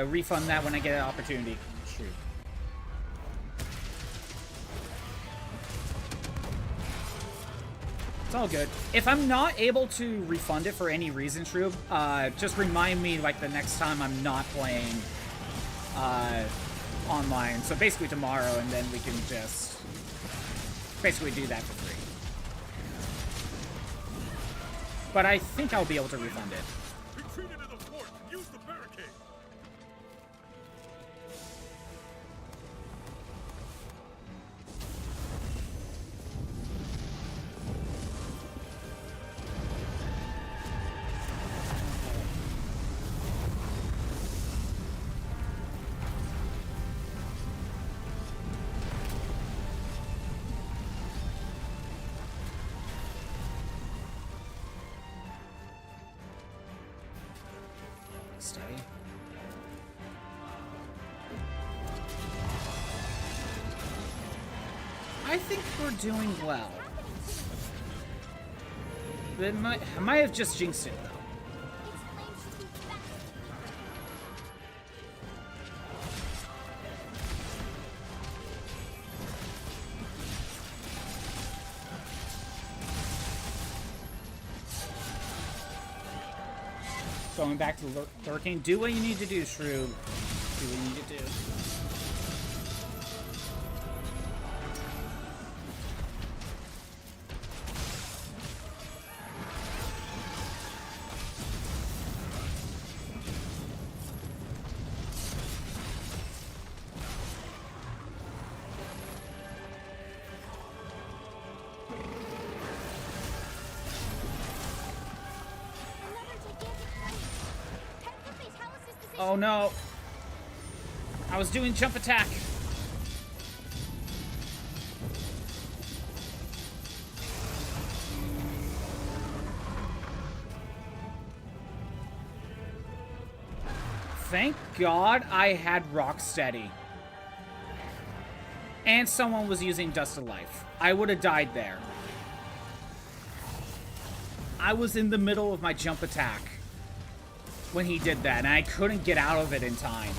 A: refund that when I get an opportunity. Sure. It's all good. If I'm not able to refund it for any reason, Shroob, just remind me like the next time I'm not playing online. So basically tomorrow, and then we can just basically do that for free. But I think I'll be able to refund it.
C: Retreat into the fort and use the barricade.
A: Steady. I think we're doing well. I might have just jinxed it, though.
D: Its flame should be fast.
A: Going back to lurking. Do what you need to do, Shrew. Do what you need to do. Oh no! I was doing jump attack! Thank God I had Rocksteady. And someone was using Dust of Life. I would have died there. I was in the middle of my jump attack when he did that, and I couldn't get out of it in time.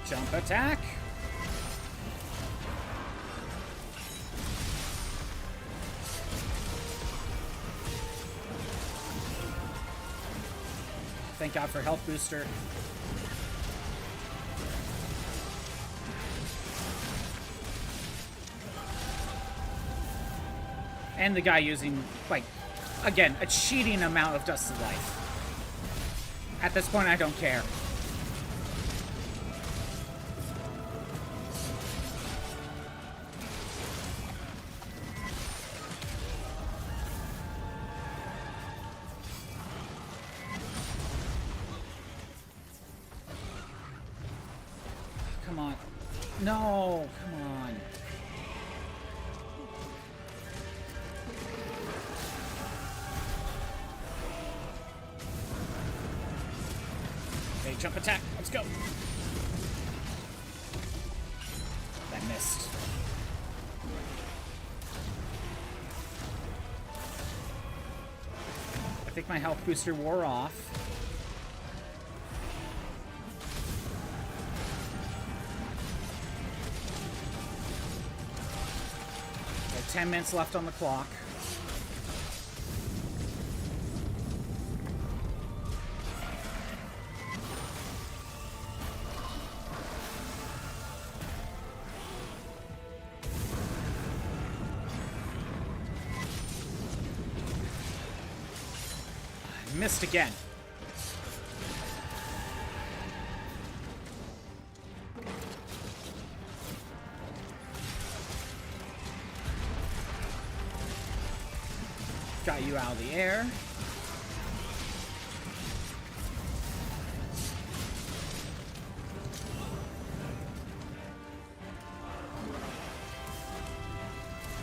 A: Jump attack. Thank God for health booster. And the guy using, like, again, a cheating amount of Dust of Life. At this point, I don't care. Come on. No, come on. Okay, jump attack. Let's go. That missed. I think my health booster wore off. Okay, 10 minutes left on the clock. missed again. Got you out of the air.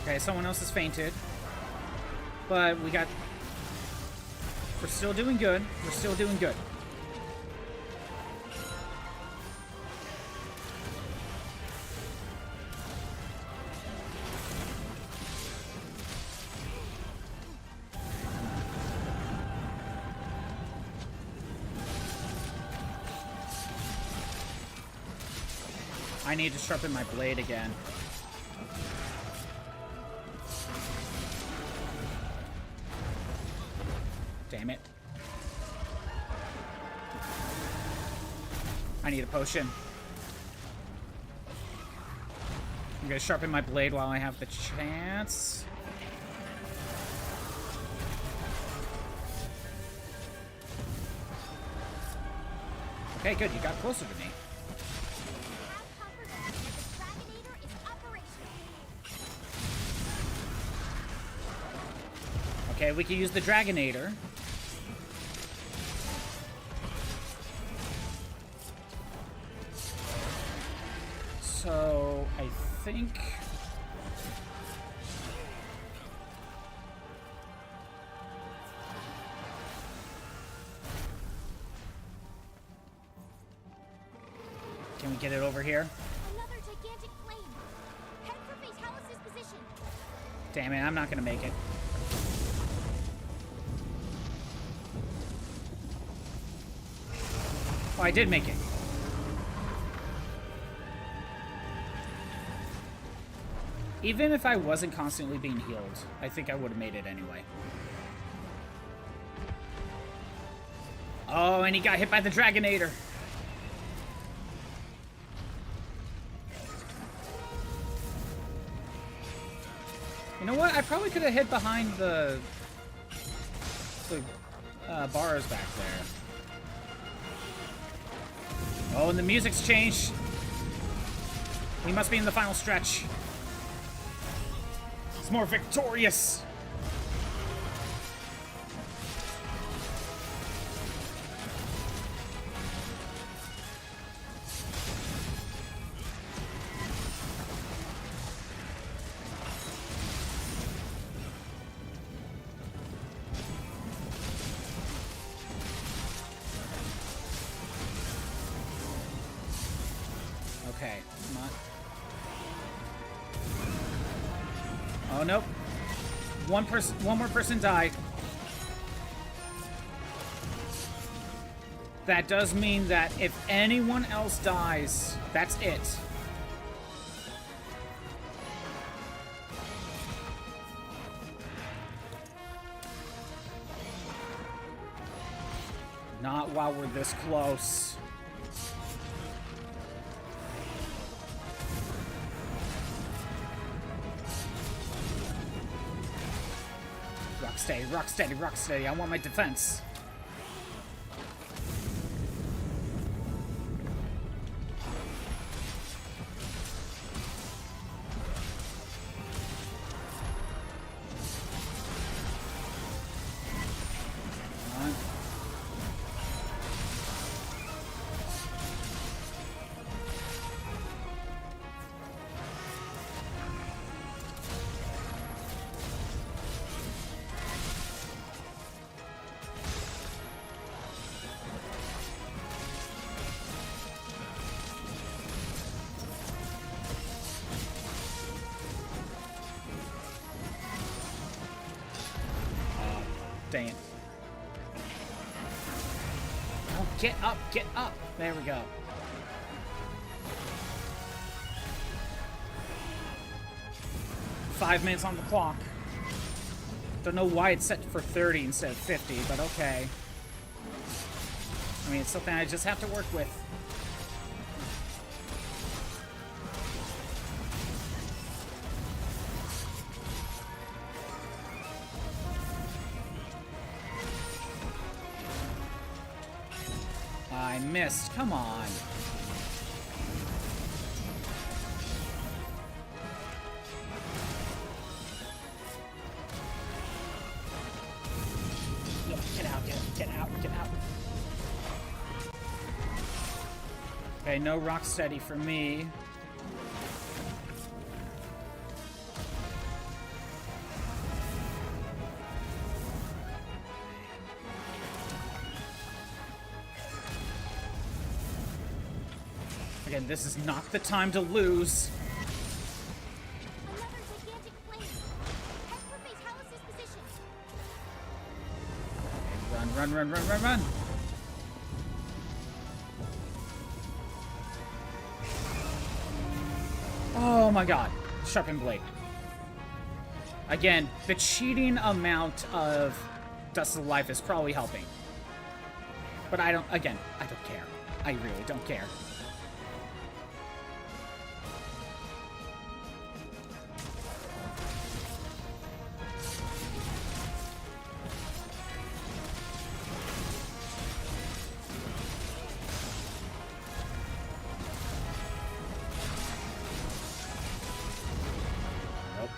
A: Okay, someone else has fainted. But we're still doing good. We're still doing good. I need to sharpen my blade again. Damn it. I need a potion. I'm gonna sharpen my blade while I have the chance. Okay, good. You got closer to me. Okay, we can use the Dragonator. So, I think... Can we get it over here?
D: Another gigantic flame. Head for Fatalis' position.
A: Damn it, I'm not gonna make it. Oh, I did make it. Even if I wasn't constantly being healed, I think I would have made it anyway. Oh, and he got hit by the Dragonator. You know what? I probably could have hid behind the bars back there. Oh, and the music's changed. We must be in the final stretch. It's more victorious. Okay, come on. Oh, nope. One more person died. That does mean that if anyone else dies, that's it. Not while we're this close. Rock steady, rock steady, rock steady. I want my defense. Dang it. Oh, get up, get up. There we go. Five minutes on the clock. Don't know why it's set for 30 instead of 50, but okay. I mean, it's something I just have to work with. missed. Come on. Get out, get out, get out. Okay, no rock steady for me. Again, this is not the time to lose.
D: Another gigantic flame. Head for Fatalis' position.
A: Run, run, run, run, run, run. Oh my god. Sharpened blade. Again, the cheating amount of Dust of Life is probably helping. But I don't care. I really don't care.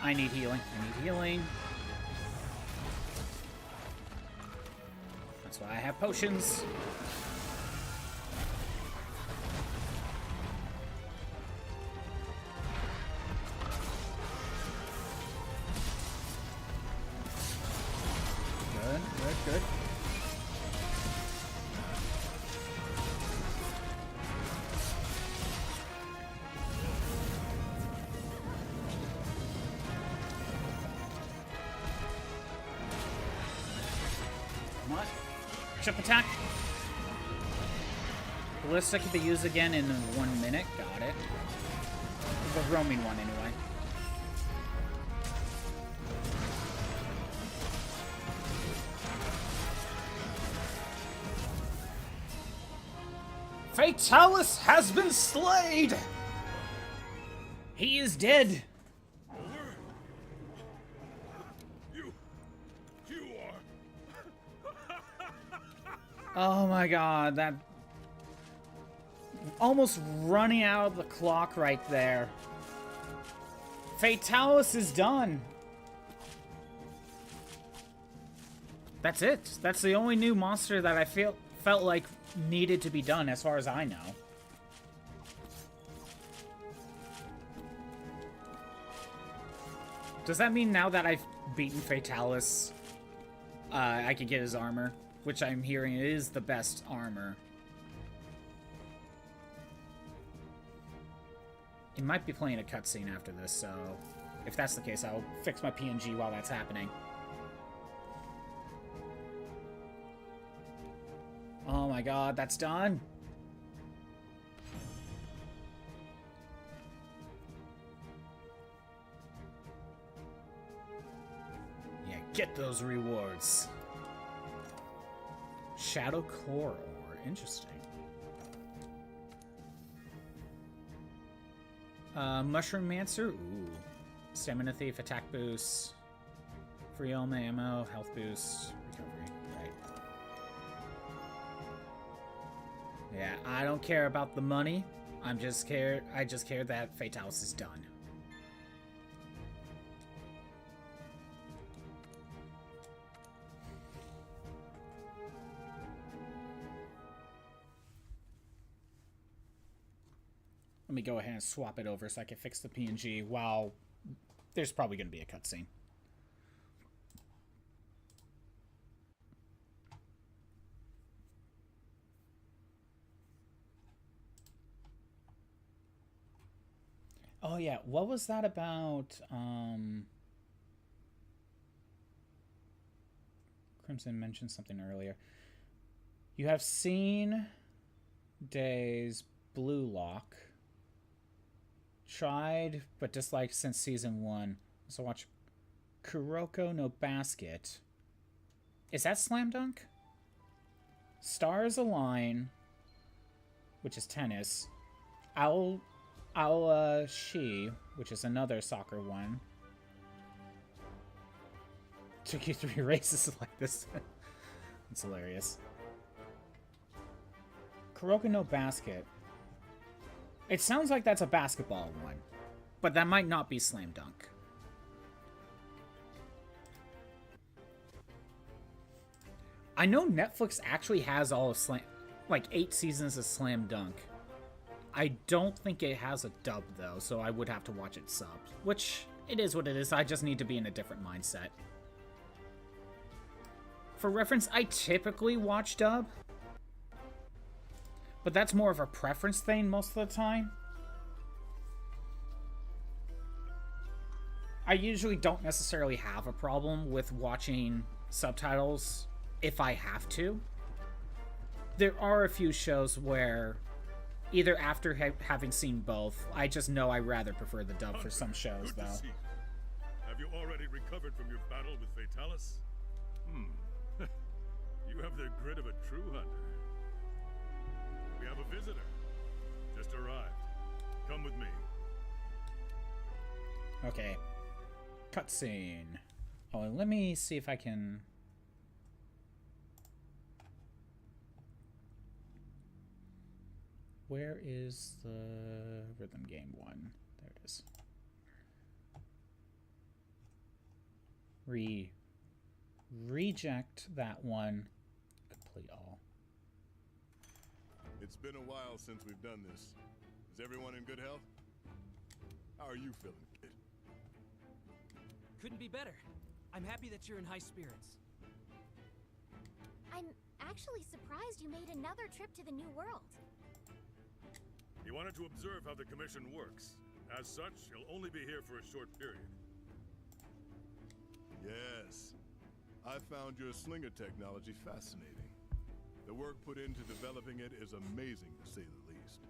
A: I need healing. I need healing. That's why I have potions. Good, good, good. What? Chip attack. Ballista can be used again in 1 minute. Got it. The roaming one, anyway. Fatalis has been slayed! He is dead!
C: You are.
A: Oh my god, that... Almost running out of the clock right there. Fatalis is done. That's it. That's the only new monster that I felt like needed to be done, as far as I know. Does that mean now that I've beaten Fatalis, I can get his armor? Which I'm hearing is the best armor. He might be playing a cutscene after this, so if that's the case, I'll fix my PNG while that's happening. Oh my god, that's done. Yeah, get those rewards. Shadow Core Ore, interesting. Mushroom Mancer, ooh. Stamina Thief, attack boost. Free ammo, health boost, recovery, right. Yeah, I don't care about the money. I just care that Fatalis is done. Let me go ahead and swap it over so I can fix the PNG while there's probably going to be a cutscene. Oh yeah, what was that about? Crimson mentioned something earlier. You have seen Day's Blue Lock. Tried, but disliked since season 1. So watch Kuroko no Basket. Is that Slam Dunk? Stars Align, which is tennis. Owl She, which is another soccer one. Took you 3 races like this. It's hilarious. Kuroka no Basket. It sounds like that's a basketball one, but that might not be Slam Dunk. I know Netflix actually has all of like 8 seasons of Slam Dunk. I don't think it has a dub though, so I would have to watch it subbed, which it is what it is. I just need to be in a different mindset. For reference, I typically watch dub, but that's more of a preference thing most of the time. I usually don't necessarily have a problem with watching subtitles if I have to. There are a few shows where, either after having seen both, I just know I rather prefer the dub for some shows,
C: Good
A: though.
C: to see you. Have you already recovered from your battle with Fatalis? You have the grit of a true hunter. We have a visitor. Just arrived. Come with me.
A: Okay. Cutscene. Oh, and let me see if I can... Where is the rhythm game one? There it is. Reject that one. Complete all.
E: It's been a while since we've done this. Is everyone in good health? How are you feeling, kid?
F: Couldn't be better. I'm happy that you're in high spirits.
D: I'm actually surprised you made another trip to the New World.
C: He wanted to observe how the commission works. As such, he'll only be here for a short period.
E: Yes. I found your slinger technology fascinating. The work put into developing it is amazing, to say the least.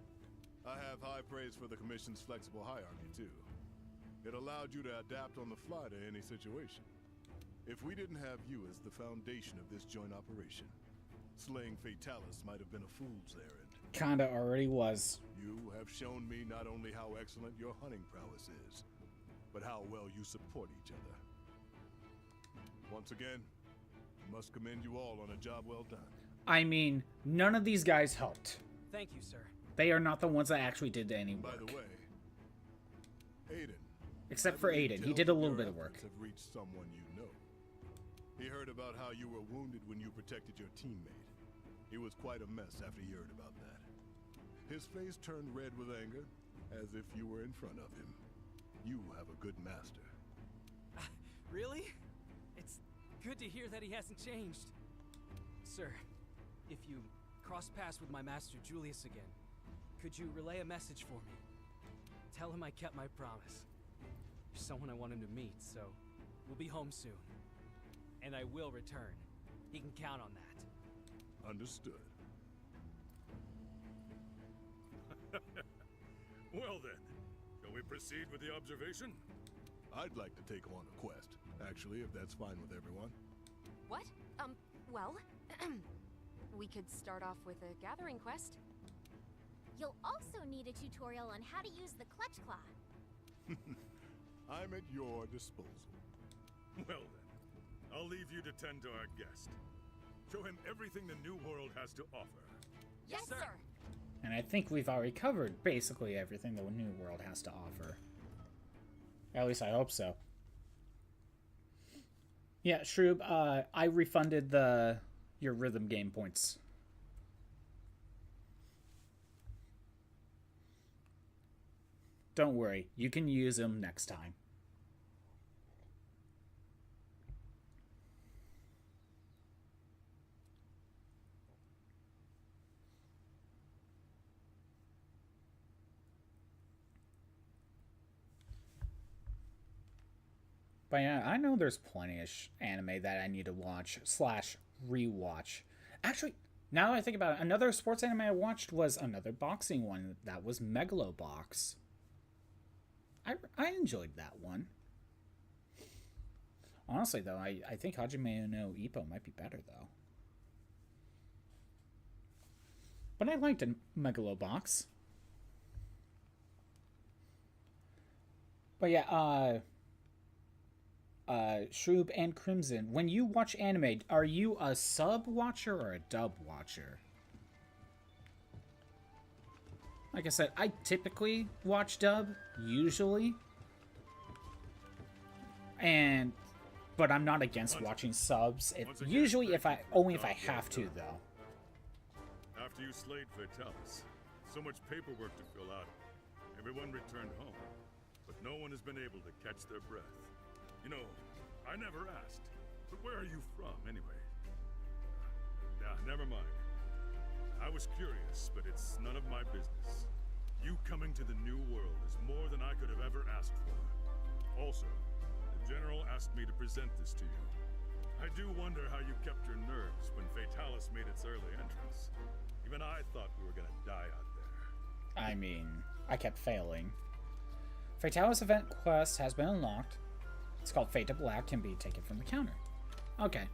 E: I have high praise for the Commission's flexible hierarchy, too. It allowed you to adapt on the fly to any situation. If we didn't have you as the foundation of this joint operation, slaying Fatalis might have been a fool's errand.
A: Kinda already was.
E: You have shown me not only how excellent your hunting prowess is, but how well you support each other. Once again, I must commend you all on a job well done.
A: I mean, none of these guys helped.
F: Thank you, sir.
A: They are not the ones that actually did any
E: By
A: work.
E: the way, Aiden.
A: Except for Aiden. He did a little bit of work.
E: Have reached someone you know. He heard about how you were wounded when you protected your teammate. He was quite a mess after he heard about that. His face turned red with anger, as if you were in front of him. You have a good master.
F: Really? It's good to hear that he hasn't changed. Sir, if you cross paths with my master Julius again, could you relay a message for me? Tell him I kept my promise. You're someone I want him to meet, so we'll be home soon. And I will return. He can count on that.
E: Understood.
C: Well then, shall we proceed with the observation?
E: I'd like to take on a quest, actually, if that's fine with everyone.
G: What? Well, we could start off with a gathering quest.
D: You'll also need a tutorial on how to use the clutch claw.
E: I'm at your disposal.
C: Well then, I'll leave you to tend to our guest. Show him everything the New World has to offer.
G: Yes, sir.
A: And I think we've already covered basically everything the New World has to offer. At least I hope so. Yeah, Shroob, I refunded your rhythm game points. Don't worry, you can use them next time. But yeah, I know there's plenty of anime that I need to watch / rewatch. Actually, now that I think about it, another sports anime I watched was another boxing one. That was Megalobox. I enjoyed that one. Honestly, though, I think Hajime no Ippo might be better, though. But I liked Megalobox. But yeah, Shroob and Crimson, when you watch anime, are you a sub watcher or a dub watcher? Like I said, I typically watch dub, usually. But I'm not against watching subs. Usually only if I have to, though.
C: After you slayed Fatalis, so much paperwork to fill out. Everyone returned home, but no one has been able to catch their breath. You know, I never asked, but where are you from, anyway? Nah, never mind. I was curious, but it's none of my business. You coming to the New World is more than I could have ever asked for. Also, the General asked me to present this to you. I do wonder how you kept your nerves when Fatalis made its early entrance. Even I thought we were gonna die out there.
A: I mean, I kept failing. Fatalis event quest has been unlocked. It's called Fate to Black, can be taken from the counter. Okay.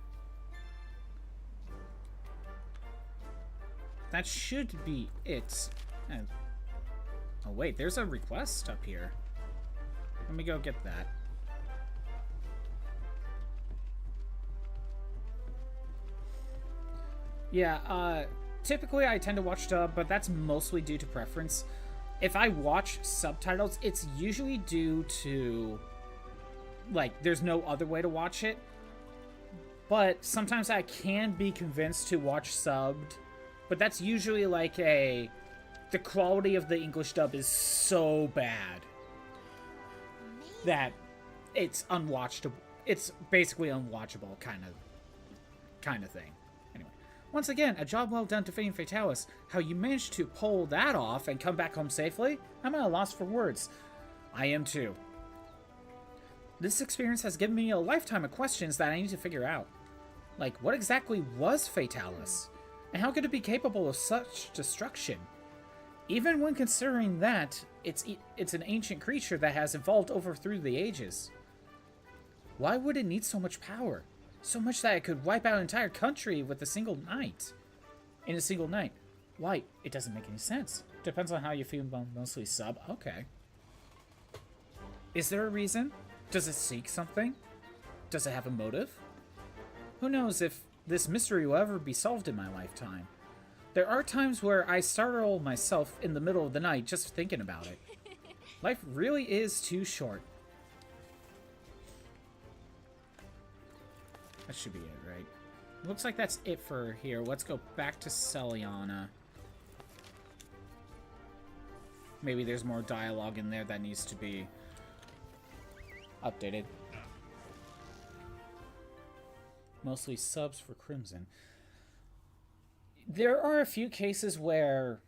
A: That should be it. Oh wait, there's a request up here. Let me go get that. Yeah, typically I tend to watch dub, but that's mostly due to preference. If I watch subtitles, it's usually due to, like, there's no other way to watch it. But sometimes I can be convinced to watch subbed, but that's usually like the quality of the English dub is so bad that it's unwatchable. It's basically unwatchable kind of thing. Anyway, once again, a job well done defeating Fatalis. How you managed to pull that off and come back home safely? I'm at a loss for words. I am too. This experience has given me a lifetime of questions that I need to figure out. Like, what exactly was Fatalis? And how could it be capable of such destruction? Even when considering that, it's an ancient creature that has evolved over through the ages. Why would it need so much power? So much that it could wipe out an entire country with a single night. In a single night. Why? It doesn't make any sense. Depends on how you feel about mostly sub. Okay. Is there a reason? Does it seek something? Does it have a motive? Who knows if this mystery will ever be solved in my lifetime. There are times where I startle myself in the middle of the night just thinking about it. Life really is too short. That should be it, right? Looks like that's it for here. Let's go back to Celiana. Maybe there's more dialogue in there that needs to be updated. Mostly subs for Crimson. There are a few cases where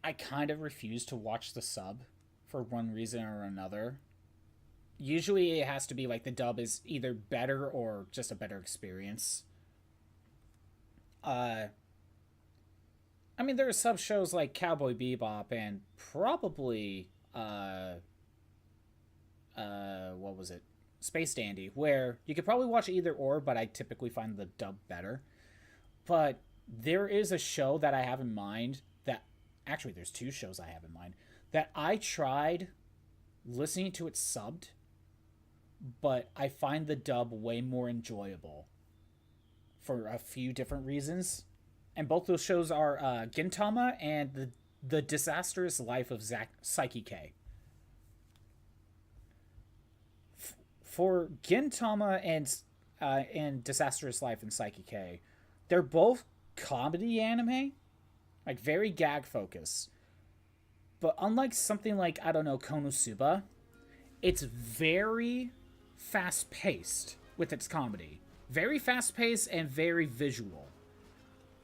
A: I kind of refuse to watch the sub for one reason or another. Usually it has to be like the dub is either better or just a better experience. I mean, there are sub shows like Cowboy Bebop and probably, what was it? Space Dandy, where you could probably watch either or, but I typically find the dub better. But there is a show that I have in mind that, actually there's two shows I have in mind, that I tried listening to it subbed, but I find the dub way more enjoyable for a few different reasons. And both those shows are Gintama and the Disastrous Life of Psyche K. For Gintama and Disastrous Life and Psyche K, they're both comedy anime, like very gag focused. But unlike something like, I don't know, Konosuba, it's very fast paced with its comedy. Very fast paced and very visual.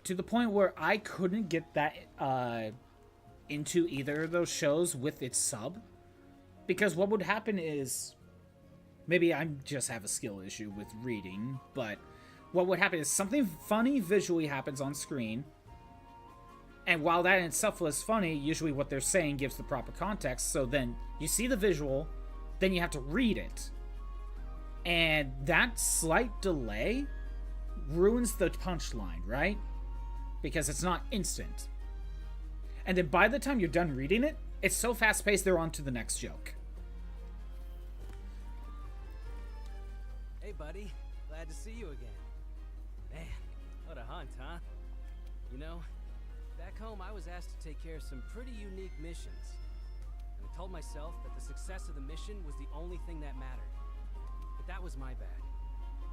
A: To the point where I couldn't get that into either of those shows with its sub. Because what would happen is, maybe I just have a skill issue with reading, but what would happen is something funny visually happens on screen, and while that in itself was funny, usually what they're saying gives the proper context, so then you see the visual, then you have to read it. And that slight delay ruins the punchline, right? Because it's not instant. And then by the time you're done reading it, it's so fast-paced they're on to the next joke.
F: Hey, buddy. Glad to see you again. Man, what a hunt, huh? You know, Back home, I was asked to take care of some pretty unique missions. And I told myself that the success of the mission was the only thing that mattered. But that was my bad.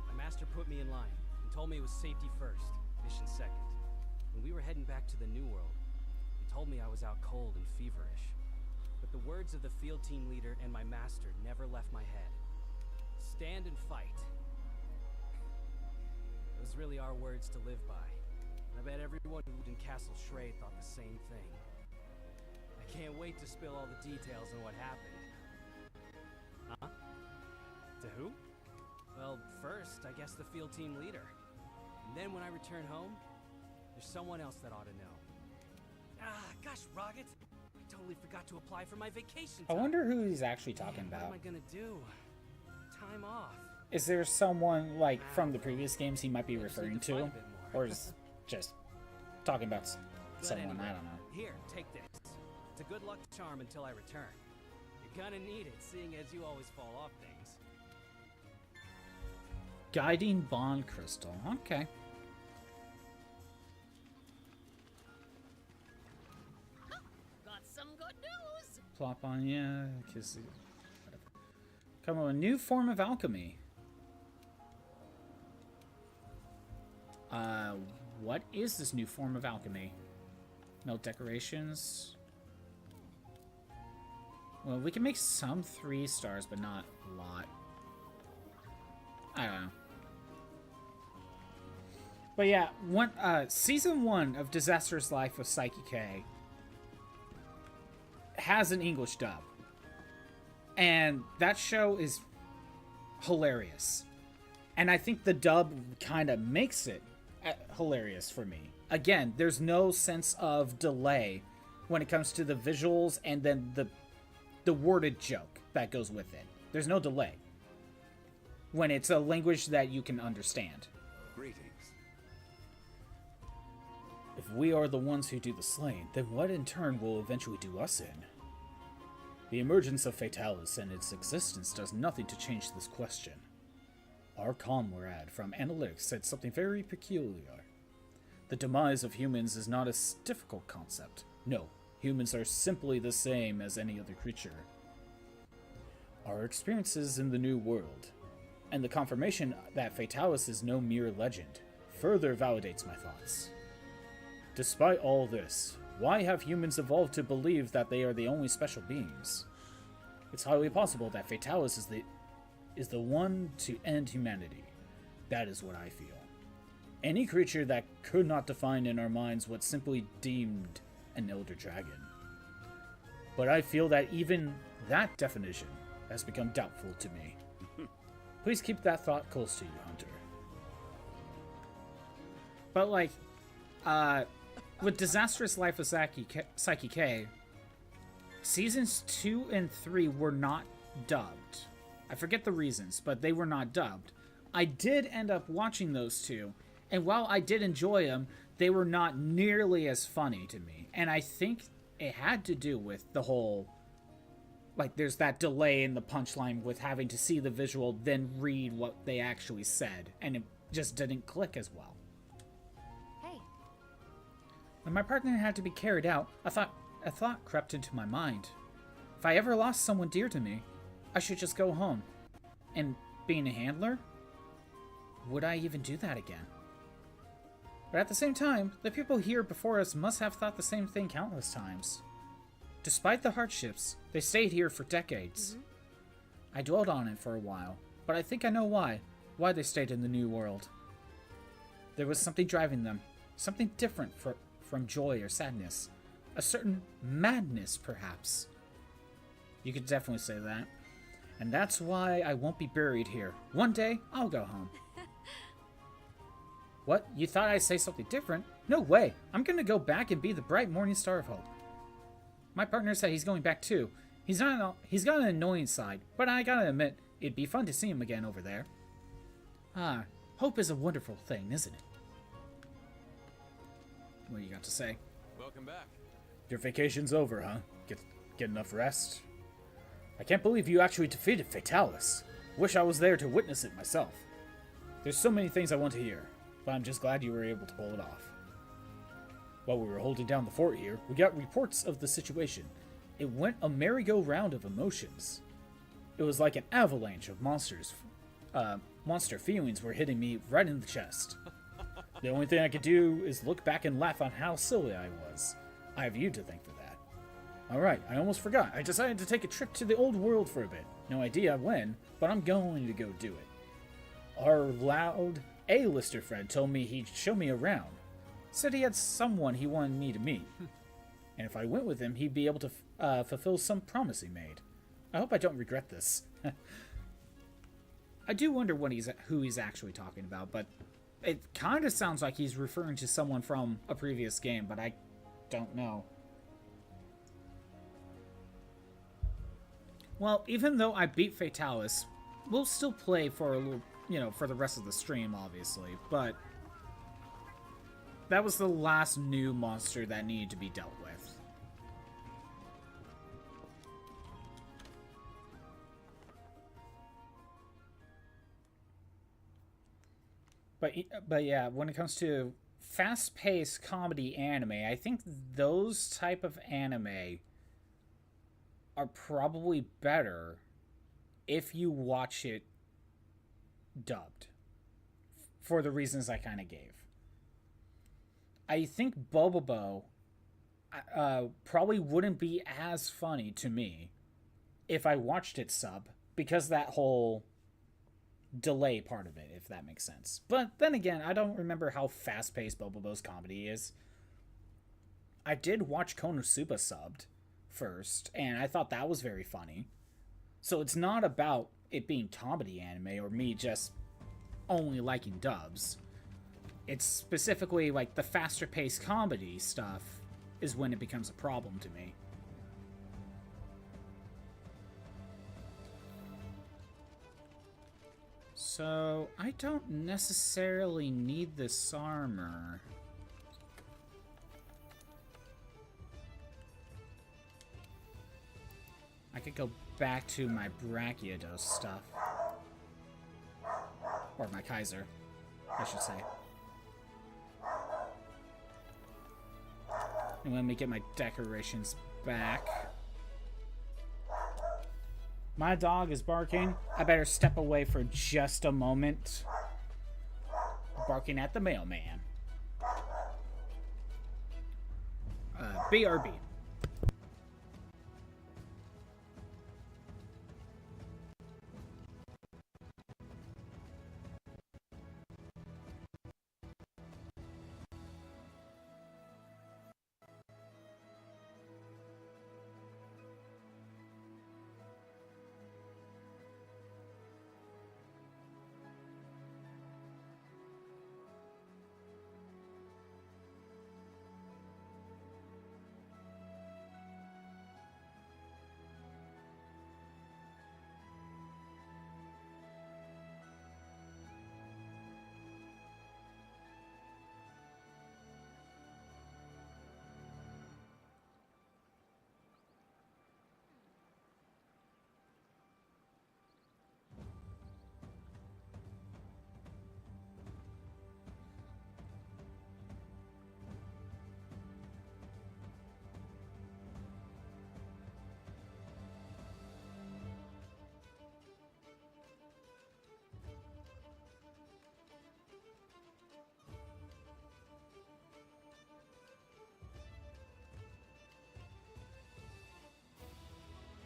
F: My master put me in line and told me it was safety first, mission second. When we were heading back to the New World, he told me I was out cold and feverish. But the words of the field team leader and my master never left my head. Stand and fight. Those really are words to live by. And I bet everyone who lived in Castle Shrey thought the same thing. I can't wait to spill all the details on what happened. Huh? To who? Well, first, I guess the field team leader. And then when I return home, there's someone else that ought to know. Ah, gosh, Rocket. I totally forgot to apply for my vacation
A: I
F: time.
A: wonder who he's actually talking
F: Man,
A: about.
F: what am I gonna do? Time off.
A: Is there someone, like, from the previous games he might be
F: I just need
A: referring
F: to find
A: to?
F: a bit more.
A: Or is just talking about
F: But
A: someone,
F: anyway,
A: I don't know.
F: Here, take this. It's a good luck charm until I return. You're gonna need it, seeing as you always fall off things.
A: Guiding Bond Crystal. Okay.
D: Got some good news.
A: Plop on, yeah. Kiss it. Whatever. Come on, a new form of alchemy. What is this new form of alchemy? Melt decorations. Well, we can make some 3 stars, but not a lot. I don't know. But yeah, season 1 of Disastrous Life of Psyche K has an English dub. And that show is hilarious. And I think the dub kind of makes it hilarious for me. Again, there's no sense of delay when it comes to the visuals and then the worded joke that goes with it. There's no delay when it's a language that you can understand.
B: Greetings.
A: If we are the ones who do the slaying, then what in turn will eventually do us in? The emergence of Fatalis and its existence does nothing to change this question. Our comrade from Analytics said something very peculiar. The demise of humans is not a difficult concept. No, humans are simply the same as any other creature. Our experiences in the New World, and the confirmation that Fatalis is no mere legend, further validates my thoughts. Despite all this, why have humans evolved to believe that they are the only special beings? It's highly possible that Fatalis is the one to end humanity. That is what I feel. Any creature that could not define in our minds what's simply deemed an elder dragon. But I feel that even that definition has become doubtful to me. Please keep that thought close to you, Hunter. But like, with Disastrous Life of Psyche K, seasons 2 and 3 were not dubbed. I forget the reasons, but they were not dubbed. I did end up watching those 2, and while I did enjoy them, they were not nearly as funny to me. And I think it had to do with the whole, like, there's that delay in the punchline with having to see the visual, then read what they actually said, and it just didn't click as well.
G: Hey,
A: When my partner had to be carried out, a thought crept into my mind. If I ever lost someone dear to me, I should just go home. And being a handler? Would I even do that again? But at the same time, the people here before us must have thought the same thing countless times. Despite the hardships, they stayed here for decades. I dwelled on it for a while, but I think I know why they stayed in the New World. There was something driving them, something different from joy or sadness. A certain madness, perhaps. You could definitely say that. And that's why I won't be buried here. One day, I'll go home. What? You thought I'd say something different? No way! I'm gonna go back and be the bright morning star of hope. My partner said he's going back too. He's got an annoying side, but I gotta admit, it'd be fun to see him again over there. Ah, hope is a wonderful thing, isn't it? What do you got to say?
B: Welcome back.
A: Your vacation's over, huh? Get enough rest? I can't believe you actually defeated Fatalis. Wish I was there to witness it myself. There's so many things I want to hear, but I'm just glad you were able to pull it off. While we were holding down the fort here, we got reports of the situation. It went a merry-go-round of emotions. It was like an avalanche of monsters. Monster feelings were hitting me right in the chest. The only thing I could do is look back and laugh on how silly I was. I have you to thank for that. Alright, I almost forgot. I decided to take a trip to the old world for a bit. No idea when, but I'm going to go do it. Our loud A-lister friend told me he'd show me around. Said he had someone he wanted me to meet. And if I went with him, he'd be able to fulfill some promise he made. I hope I don't regret this. I do wonder who he's actually talking about, but it kind of sounds like he's referring to someone from a previous game, but I don't know. Well, even though I beat Fatalis, we'll still play for a little, for the rest of the stream, obviously, but that was the last new monster that needed to be dealt with. But yeah, when it comes to fast-paced comedy anime, I think those type of anime are probably better if you watch it dubbed, for the reasons I kind of gave. I think Bobobo probably wouldn't be as funny to me if I watched it sub, because that whole delay part of it, if that makes sense. But then again, I don't remember how fast-paced Bobobo's comedy is. I did watch Konosuba subbed first, and I thought that was very funny. So it's not about it being comedy anime or me just only liking dubs. It's specifically like the faster-paced comedy stuff is when it becomes a problem to me. So, I don't necessarily need this armor. I could go back to my Brachiodos stuff. Or my Kaiser, I should say. And let me get my decorations back. My dog is barking. I better step away for just a moment. Barking at the mailman. BRB.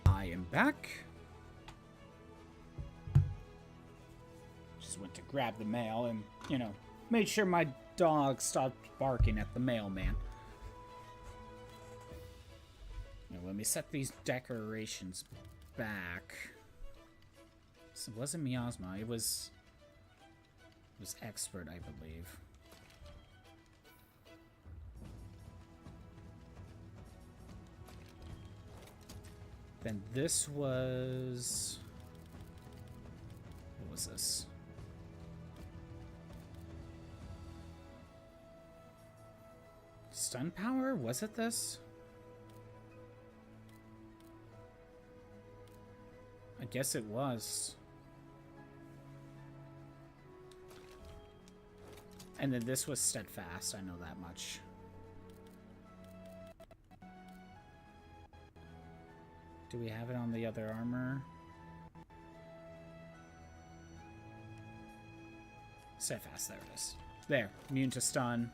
A: I am back. Just went to grab the mail and, made sure my dog stopped barking at the mailman. Now, let me set these decorations back. So it wasn't Miasma, it was Expert, I believe. Then this was... What was this? Stun power? Was it this? I guess it was. And then this was Steadfast, I know that much. Do we have it on the other armor? Steadfast, there it is. There, immune to stun.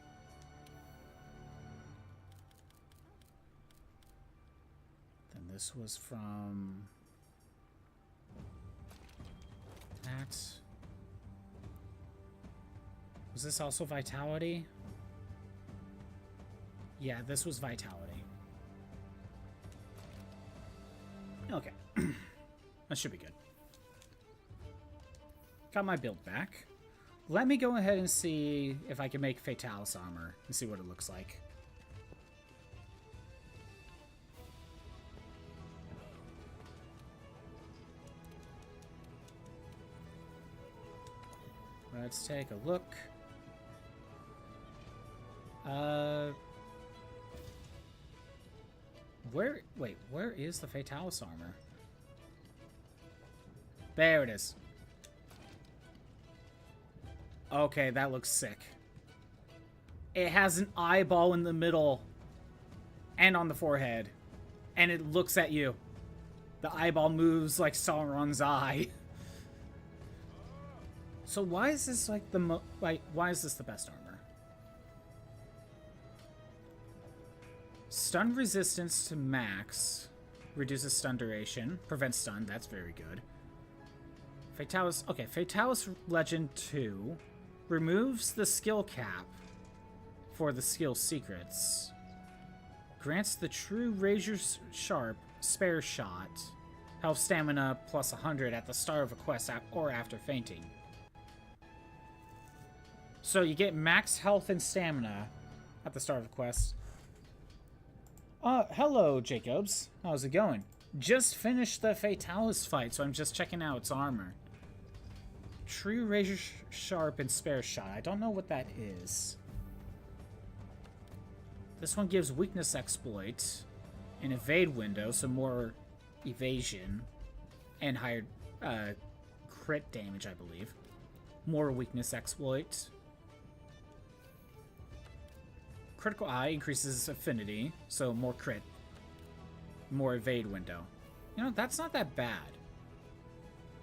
A: Then this was from... that. Was this also Vitality? Yeah, this was Vitality. Okay. That should be good. Got my build back. Let me go ahead and see if I can make Fatalis armor and see what it looks like. Let's take a look. Where is the Fatalis armor? There it is. Okay, that looks sick. It has an eyeball in the middle and on the forehead, and it looks at you. The eyeball moves like Sauron's eye. So why is this like why is this the best armor? Stun resistance to max, reduces stun duration, prevents stun, that's very good. Fatalis, okay, Fatalis Legend 2 removes the skill cap for the skill secrets. Grants the true razor sharp spare shot, health stamina plus 100 at the start of a quest or after fainting. So you get max health and stamina at the start of a quest. Hello, Jacobs. How's it going? Just finished the Fatalis fight, so I'm just checking out its armor. True razor sharp and spare shot. I don't know what that is. This one gives weakness exploit, an evade window, so more evasion, and higher crit damage, I believe. More weakness exploit. Critical Eye increases affinity, so more crit. More evade window. You know, that's not that bad.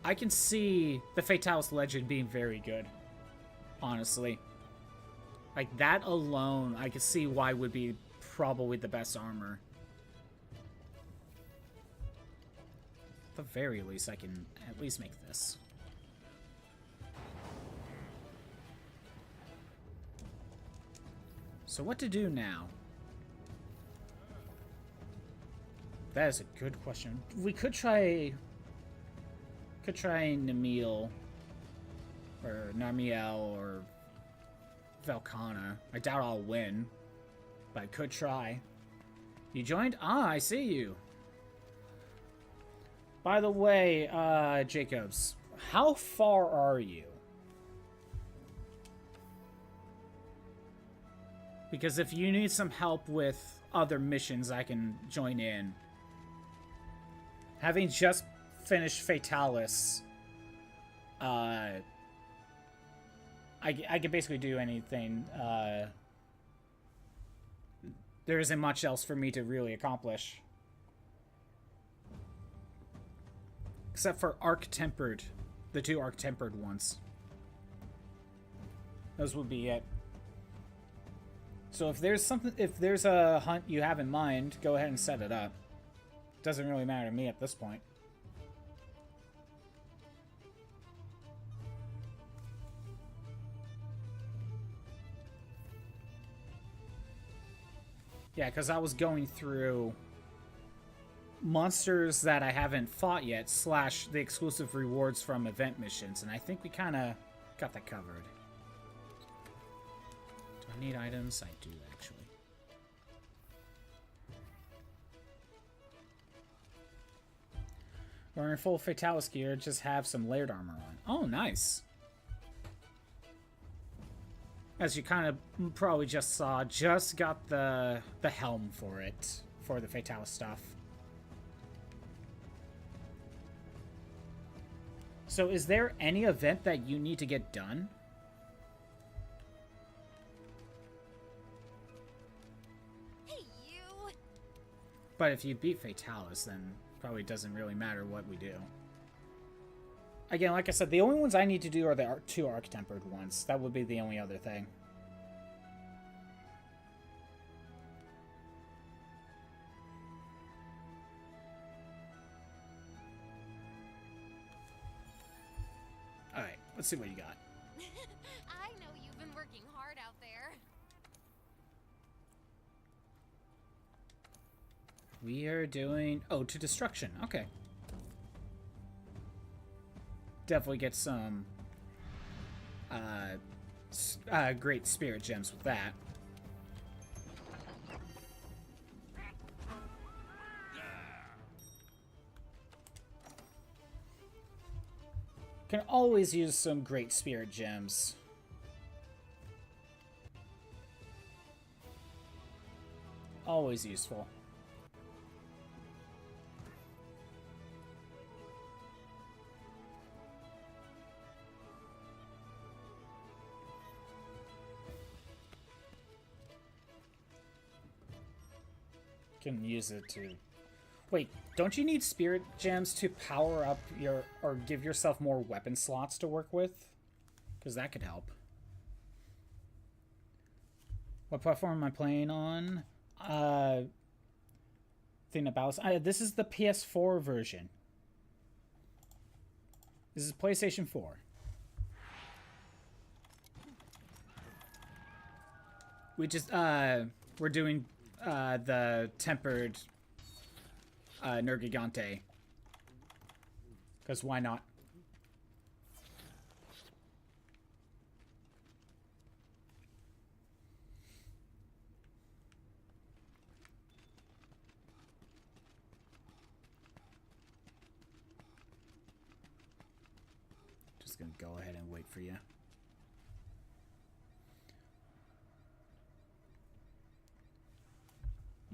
A: I can see the Fatalis Legend being very good. Honestly. Like, that alone, I can see why would be probably the best armor. At the very least, I can at least make this. So what to do now? That is a good question. We could try Namielle or Namielle or Velkana. I doubt I'll win, but I could try. You joined? Ah, I see you. By the way, Jacobs, how far are you? Because if you need some help with other missions, I can join in. Having just finished Fatalis, I can basically do anything. There isn't much else for me to really accomplish. Except for Tempered, the 2 Tempered ones. Those would be it. So if there's a hunt you have in mind, go ahead and set it up. Doesn't really matter to me at this point. Yeah, because I was going through monsters that I haven't fought yet, / the exclusive rewards from event missions, and I think we kind of got that covered. Do I need items? I do, actually. We're in full Fatalis gear, just have some layered armor on. Oh, nice. As you kind of probably just saw, just got the helm for it, for the Fatalis stuff. So is there any event that you need to get done?
D: Hey, you!
A: But if you beat Fatalis, then probably doesn't really matter what we do. Again, like I said, the only ones I need to do are the 2 Arc-Tempered ones. That would be the only other thing. Alright, let's see what you got.
D: I know you've been working hard out there.
A: We are doing... Oh, to destruction. Okay. Definitely get some great spirit gems with that. Can always use some great spirit gems. Always useful. Can use it to... Wait, don't you need spirit gems to power up your... or give yourself more weapon slots to work with? Because that could help. What platform am I playing on? Thing about... this is the PS4 version. This is PlayStation 4. We just, we're doing... the Tempered Nergigante. Because why not? Just gonna go ahead and wait for you.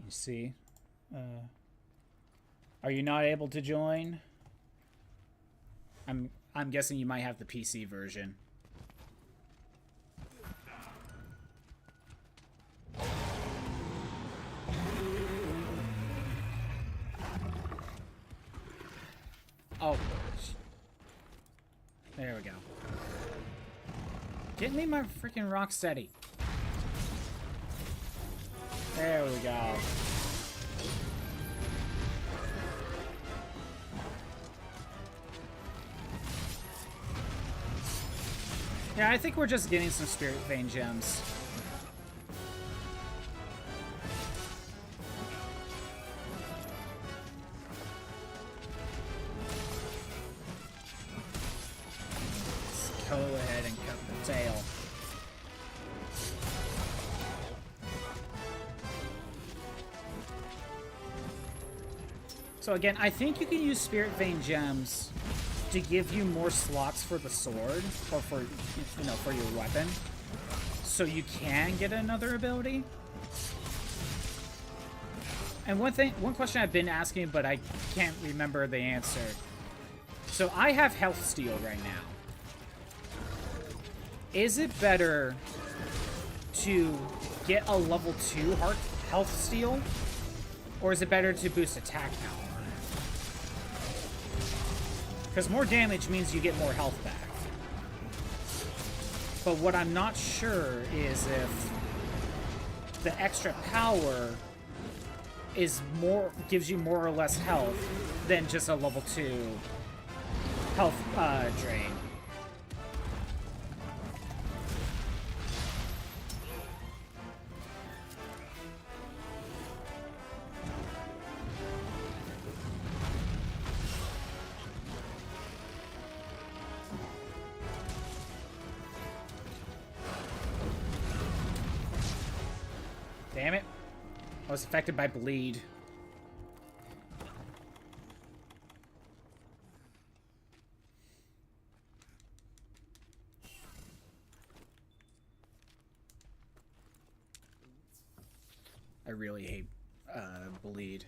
A: You see, are you not able to join? I'm guessing you might have the PC version. Oh, there we go. Get me my freaking rock steady. There we go. Yeah, I think we're just getting some Spirit Vein gems. Let's go ahead and cut the tail. So again, I think you can use Spirit Vein gems to give you more slots for the sword, or for, you know, for your weapon, so you can get another ability. And one question I've been asking, but I can't remember the answer. So I have health steal right now. Is it better to get a level 2 health steal, or is it better to boost attack power? Because more damage means you get more health back. But what I'm not sure is if the extra power is gives you more or less health than just a level 2 health drain. Damn it. I was affected by bleed. I really hate bleed.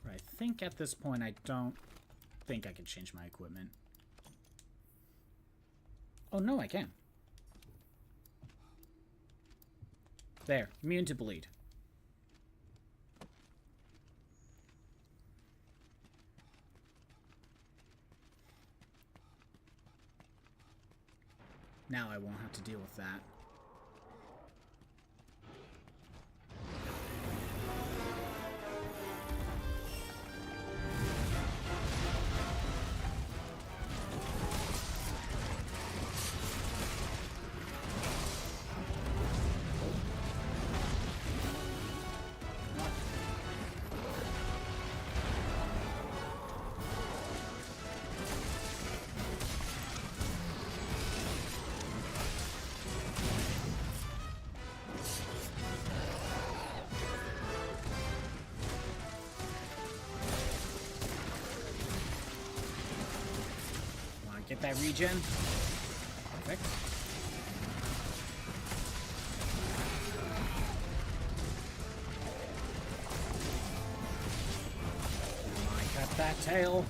A: I think at this point I don't think I can change my equipment. Oh no, I can. There, immune to bleed. Now I won't have to deal with that. Get that regen. Perfect. I got that tail.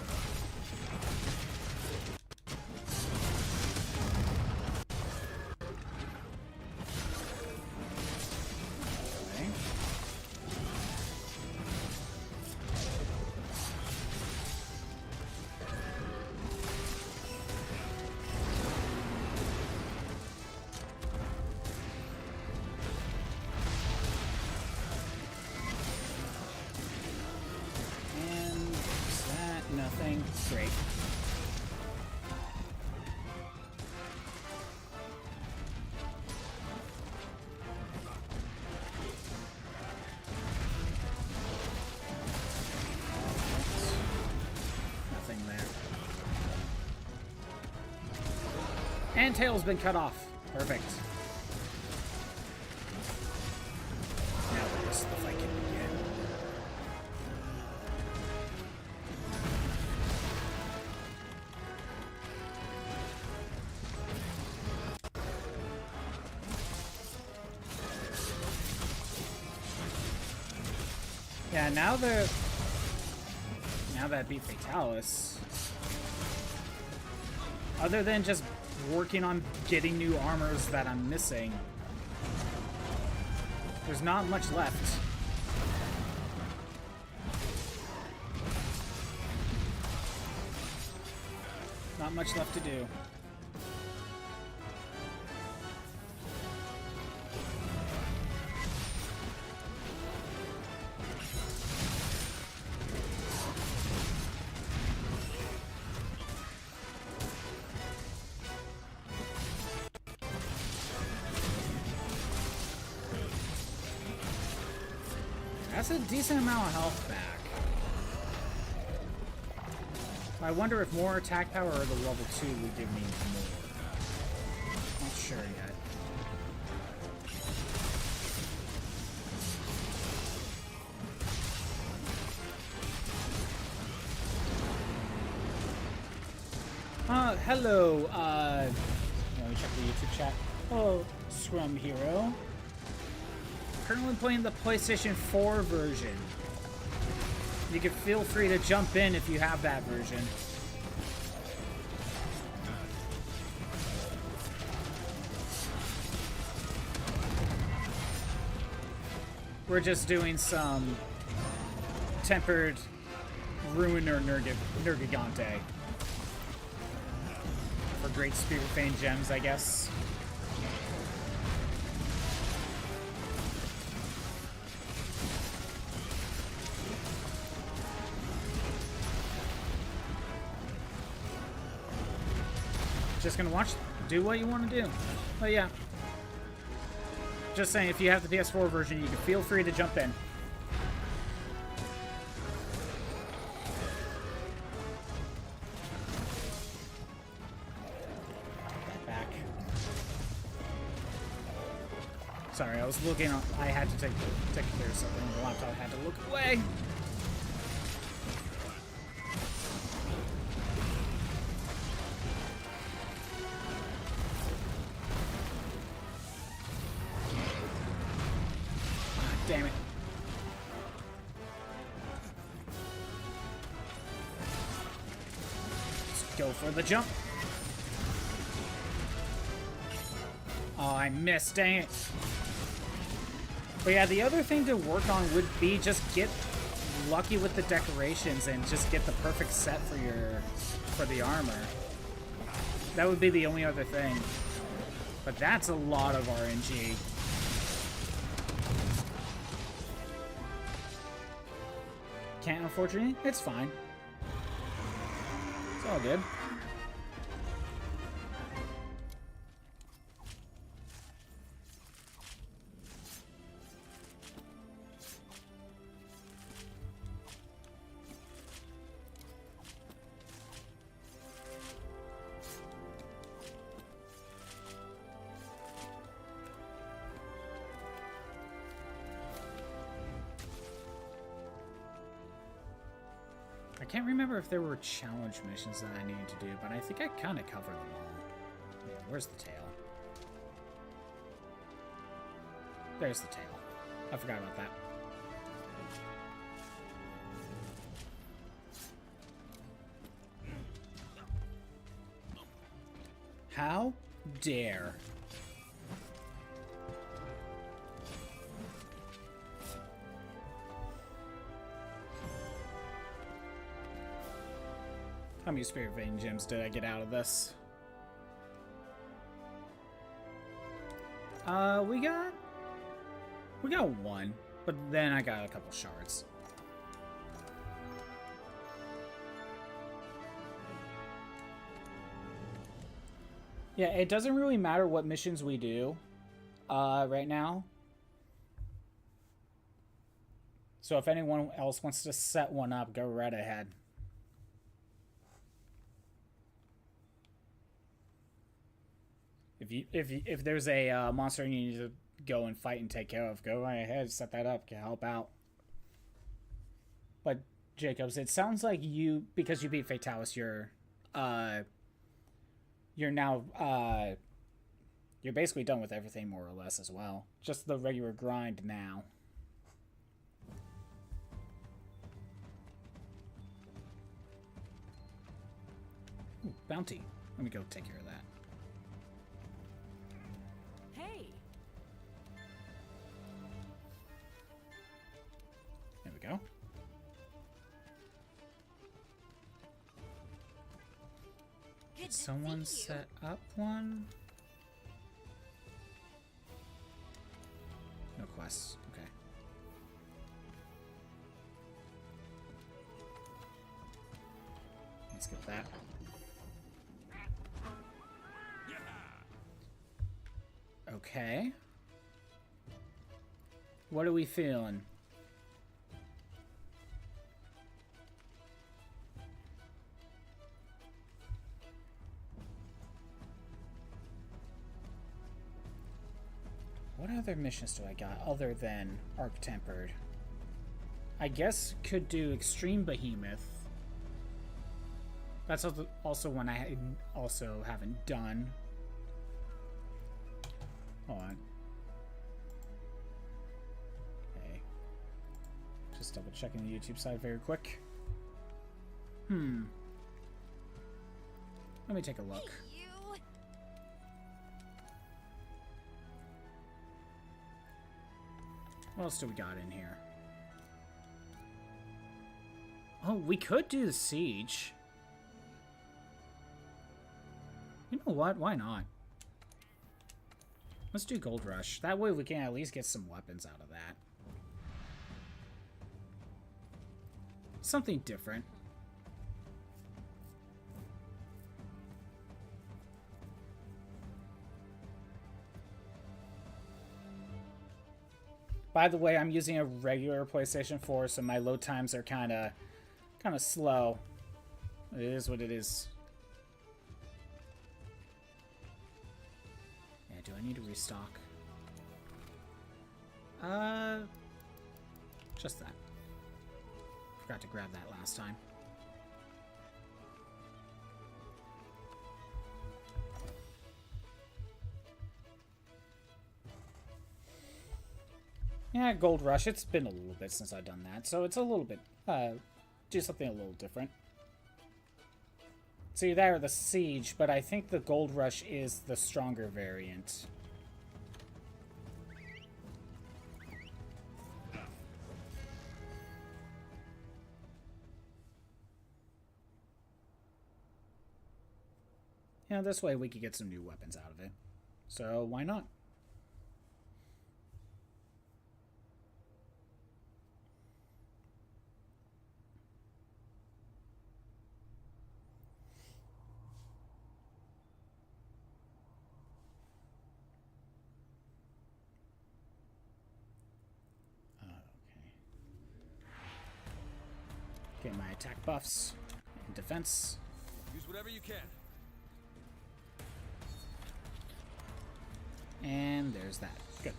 A: Okay. Nothing. Great. Nothing there. And tail's been cut off. Perfect. Now the fight can begin. Yeah, now that I beat Fatalis, other than just working on getting new armors that I'm missing, there's not much left. Not much left to do. That's a decent amount of health back. I wonder if more attack power or the level 2 would give me more. Not sure yet. Hello, let me check the YouTube chat. Oh, Scrum Hero. Currently playing the PlayStation 4 version. You can feel free to jump in if you have that version. We're just doing some Tempered Ruiner Nergigante. For Great Spirit Fane gems, I guess. Just gonna do what you want to do. But yeah. Just saying, if you have the PS4 version, you can feel free to jump in. Back. Sorry, I was looking. I had to take care of something. The laptop had to look away. Damn it. Let's go for the jump. Oh, I missed, dang it. But yeah, the other thing to work on would be just get lucky with the decorations and just get the perfect set for the armor. That would be the only other thing. But that's a lot of RNG. Can't, unfortunately. It's fine. It's all good. I can't remember if there were challenge missions that I needed to do, but I think I kind of covered them all. Yeah, where's the tail? There's the tail. I forgot about that. How dare... How many Spirit Vein Gems did I get out of this? We got one, but then I got a couple shards. Yeah, it doesn't really matter what missions we do right now. So if anyone else wants to set one up, go right ahead. If there's a monster you need to go and fight and take care of, go right ahead, set that up, can help out. But Jacobs, it sounds like you, because you beat Fatalis, you're now you're basically done with everything more or less as well. Just the regular grind now. Ooh, bounty. Let me go take care of that. There we go. Did someone set up one? No quests. Okay. Let's get that. Okay. What are we feeling? What other missions do I got other than Arc Tempered? I guess could do Extreme Behemoth. That's also one I also haven't done. Hold on. Okay. Just double checking the YouTube side very quick. Let me take a look. What else do we got in here? Oh, we could do the siege. You know what? Why not? Let's do Gold Rush. That way we can at least get some weapons out of that. Something different. By the way, I'm using a regular PlayStation 4, so my load times are kind of slow. It is what it is. Yeah, do I need to restock? Just that. Forgot to grab that last time. Yeah, Gold Rush. It's been a little bit since I've done that, so it's a little bit, do something a little different. It's either that or the Siege, but I think the Gold Rush is the stronger variant. Yeah, this way we could get some new weapons out of it. So why not? Get my attack buffs and defense.
B: Use whatever you can.
A: And there's that. Good.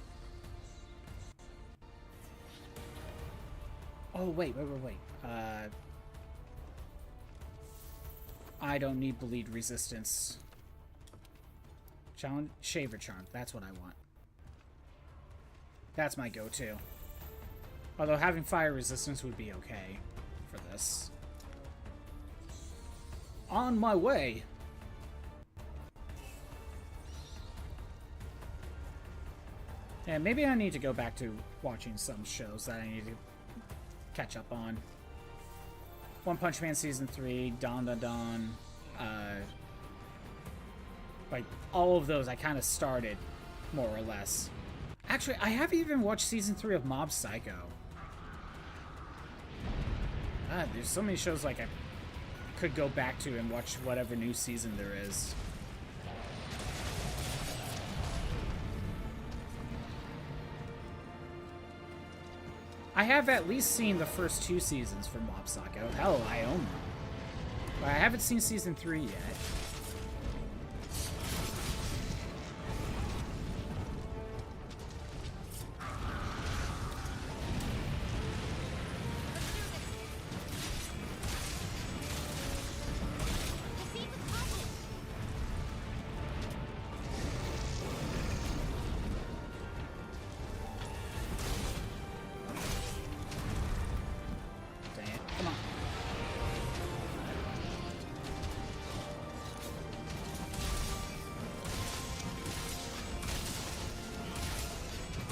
A: Oh, wait. I don't need bleed resistance. Challenge Shaver Charm. That's what I want. That's my go-to. Although having fire resistance would be okay for this. On my way. Yeah, maybe I need to go back to watching some shows that I need to catch up on. One Punch Man Season 3, Dawn Da Dawn, like, all of those I kind of started, more or less. Actually, I haven't even watched Season 3 of Mob Psycho. God, there's so many shows like I could go back to and watch whatever new season there is. I have at least seen the first 2 seasons for Mob Psycho. Hell, I own them. But I haven't seen Season 3 yet.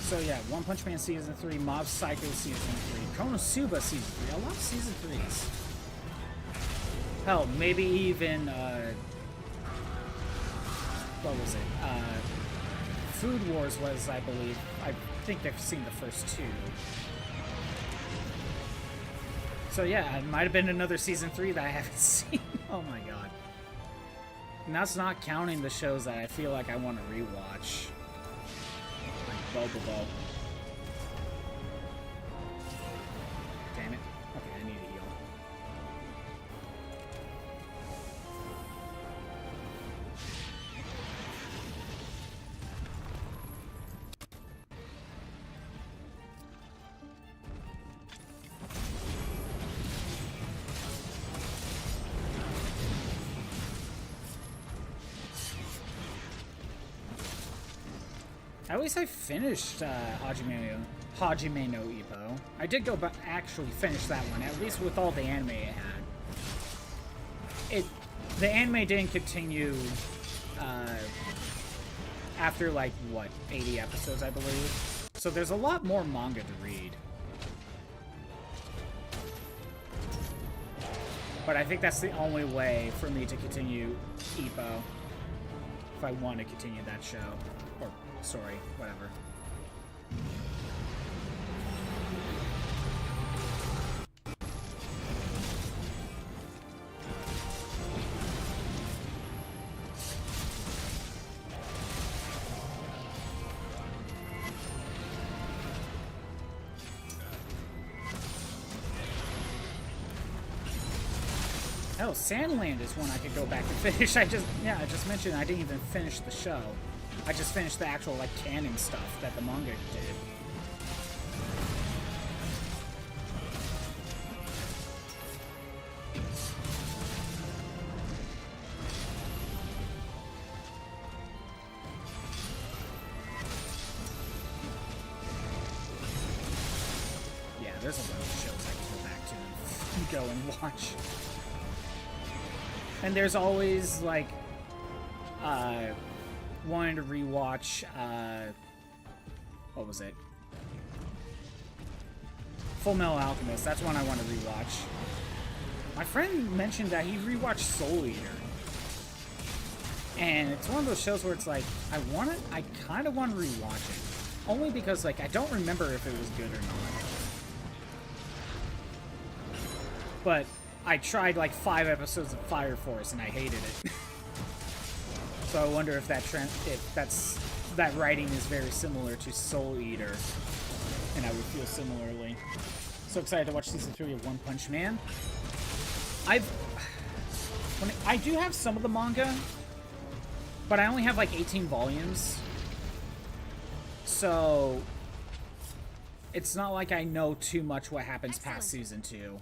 A: So yeah, One Punch Man Season 3, Mob Psycho Season 3, Konosuba Season 3. I love Season 3s. Hell, maybe even, what was it? Food Wars was, I believe. I think I've seen the first 2. So yeah, it might have been another Season 3 that I haven't seen. Oh my god. And that's not counting the shows that I feel like I want to rewatch. Bobobo. Damn it. Okay, I need to heal. At least I finished Hajime no Ippo. I did go back actually finish that one, at least with all the anime it had. The anime didn't continue after like what, 80 episodes I believe. So there's a lot more manga to read. But I think that's the only way for me to continue Ippo if I want to continue that show. Or story, whatever. Oh, Sandland is one I could go back and finish. I just mentioned I didn't even finish the show. I just finished the actual, like, canon stuff that the manga did. Yeah, there's a lot of shows I can go back to and go and watch. And there's always, like, wanting to rewatch, what was it? Full Metal Alchemist. That's one I want to rewatch. My friend mentioned that he rewatched Soul Eater. And it's one of those shows where it's like, I kind of want to rewatch it. Only because, like, I don't remember if it was good or not. But I tried, like, 5 episodes of Fire Force, and I hated it. So I wonder if that writing is very similar to Soul Eater. And I would feel similarly. So excited to watch season 3 of One Punch Man. I do have some of the manga, but I only have like 18 volumes. So it's not like I know too much what happens past season 2.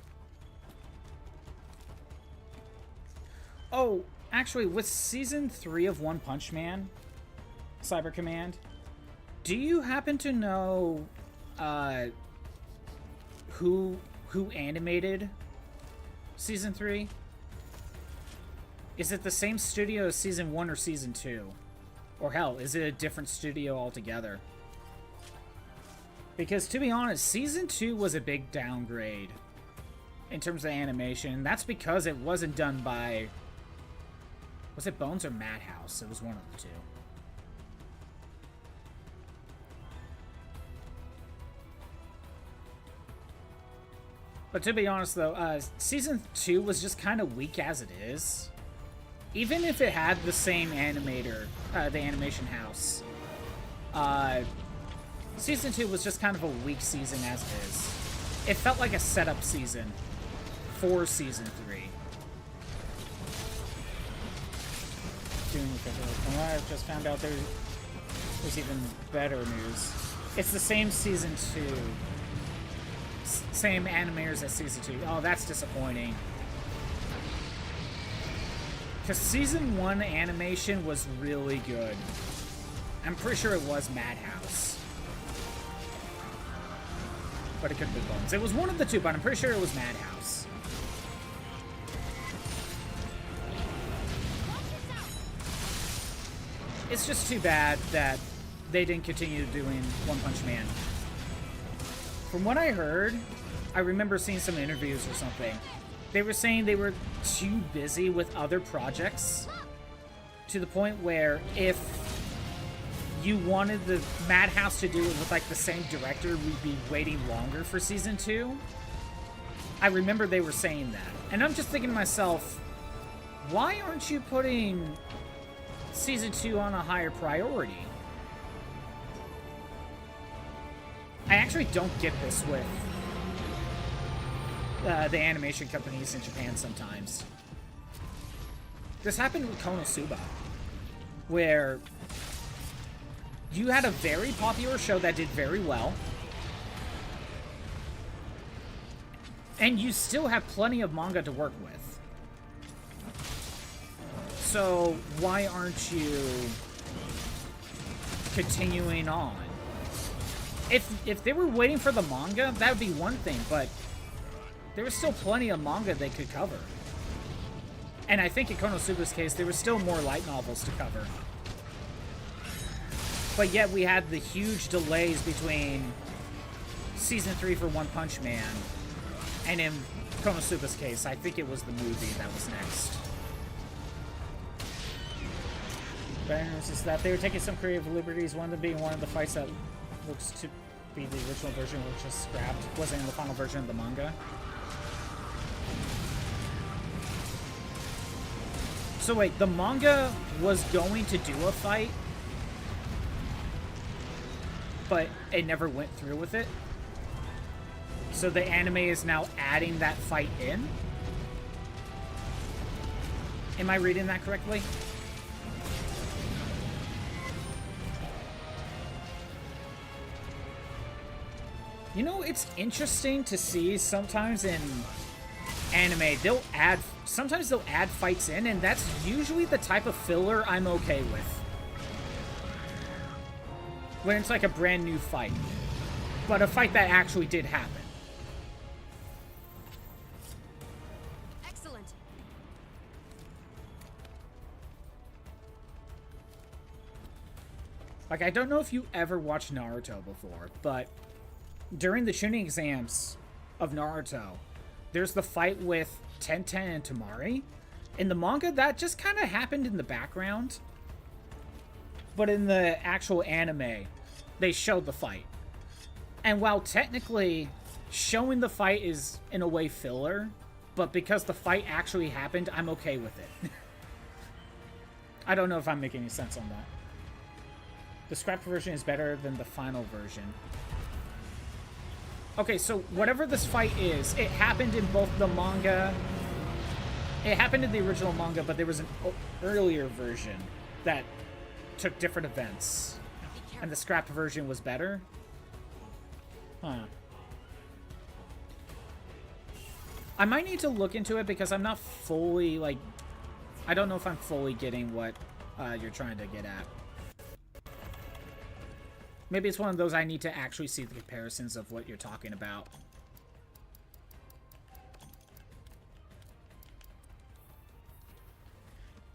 A: Oh, actually, with season 3 of One Punch Man, Cyber Command, do you happen to know who animated season 3? Is it the same studio as season 1 or season 2? Or hell, is it a different studio altogether? Because to be honest, season 2 was a big downgrade in terms of animation. That's because it wasn't done by... Was it Bones or Madhouse? It was one of the two. But to be honest, though, season 2 was just kind of weak as it is. Even if it had the same animator, the animation house, season 2 was just kind of a weak season as it is. It felt like a setup season for season 3. I've just found out there's even better news. It's the same season 2. Same animators as season 2. Oh, that's disappointing. Because season 1 animation was really good. I'm pretty sure it was Madhouse. But it could have been Bones. It was one of the two, but I'm pretty sure it was Madhouse. It's just too bad that they didn't continue doing One Punch Man. From what I heard, I remember seeing some interviews or something. They were saying they were too busy with other projects to the point where if you wanted the Madhouse to do it with like the same director, we'd be waiting longer for season 2. I remember they were saying that. And I'm just thinking to myself, why aren't you putting season 2 on a higher priority? I actually don't get this with the animation companies in Japan sometimes. This happened with Konosuba, where you had a very popular show that did very well, and you still have plenty of manga to work with. So why aren't you continuing on? If they were waiting for the manga, that would be one thing, but there was still plenty of manga they could cover. And I think in Konosuba's case, there was still more light novels to cover. But yet we had the huge delays between season 3 for One Punch Man, and in Konosuba's case, I think it was the movie that was next. Better news is that they were taking some creative liberties, one of them being one of the fights that looks to be the original version, which was scrapped. Wasn't in the final version of the manga. So wait, the manga was going to do a fight, but it never went through with it. So the anime is now adding that fight in? Am I reading that correctly? You know, it's interesting to see sometimes in anime, sometimes they'll add fights in, and that's usually the type of filler I'm okay with. When it's like a brand new fight. But a fight that actually did happen.
G: Excellent.
A: Like, I don't know if you ever watched Naruto before, but during the Chunin exams of Naruto, there's the fight with Tenten and Tamari, In the manga, that just kind of happened in the background. But in the actual anime, they showed the fight. And while technically showing the fight is, in a way, filler, but because the fight actually happened, I'm okay with it. I don't know if I'm making any sense on that. The scrapped version is better than the final version. Okay, so whatever this fight is, it happened in both the manga. It happened in the original manga, but there was an earlier version that took different events. And the scrapped version was better? Huh. I might need to look into it because I'm not fully, like... I don't know if I'm fully getting what you're trying to get at. Maybe it's one of those I need to actually see the comparisons of what you're talking about.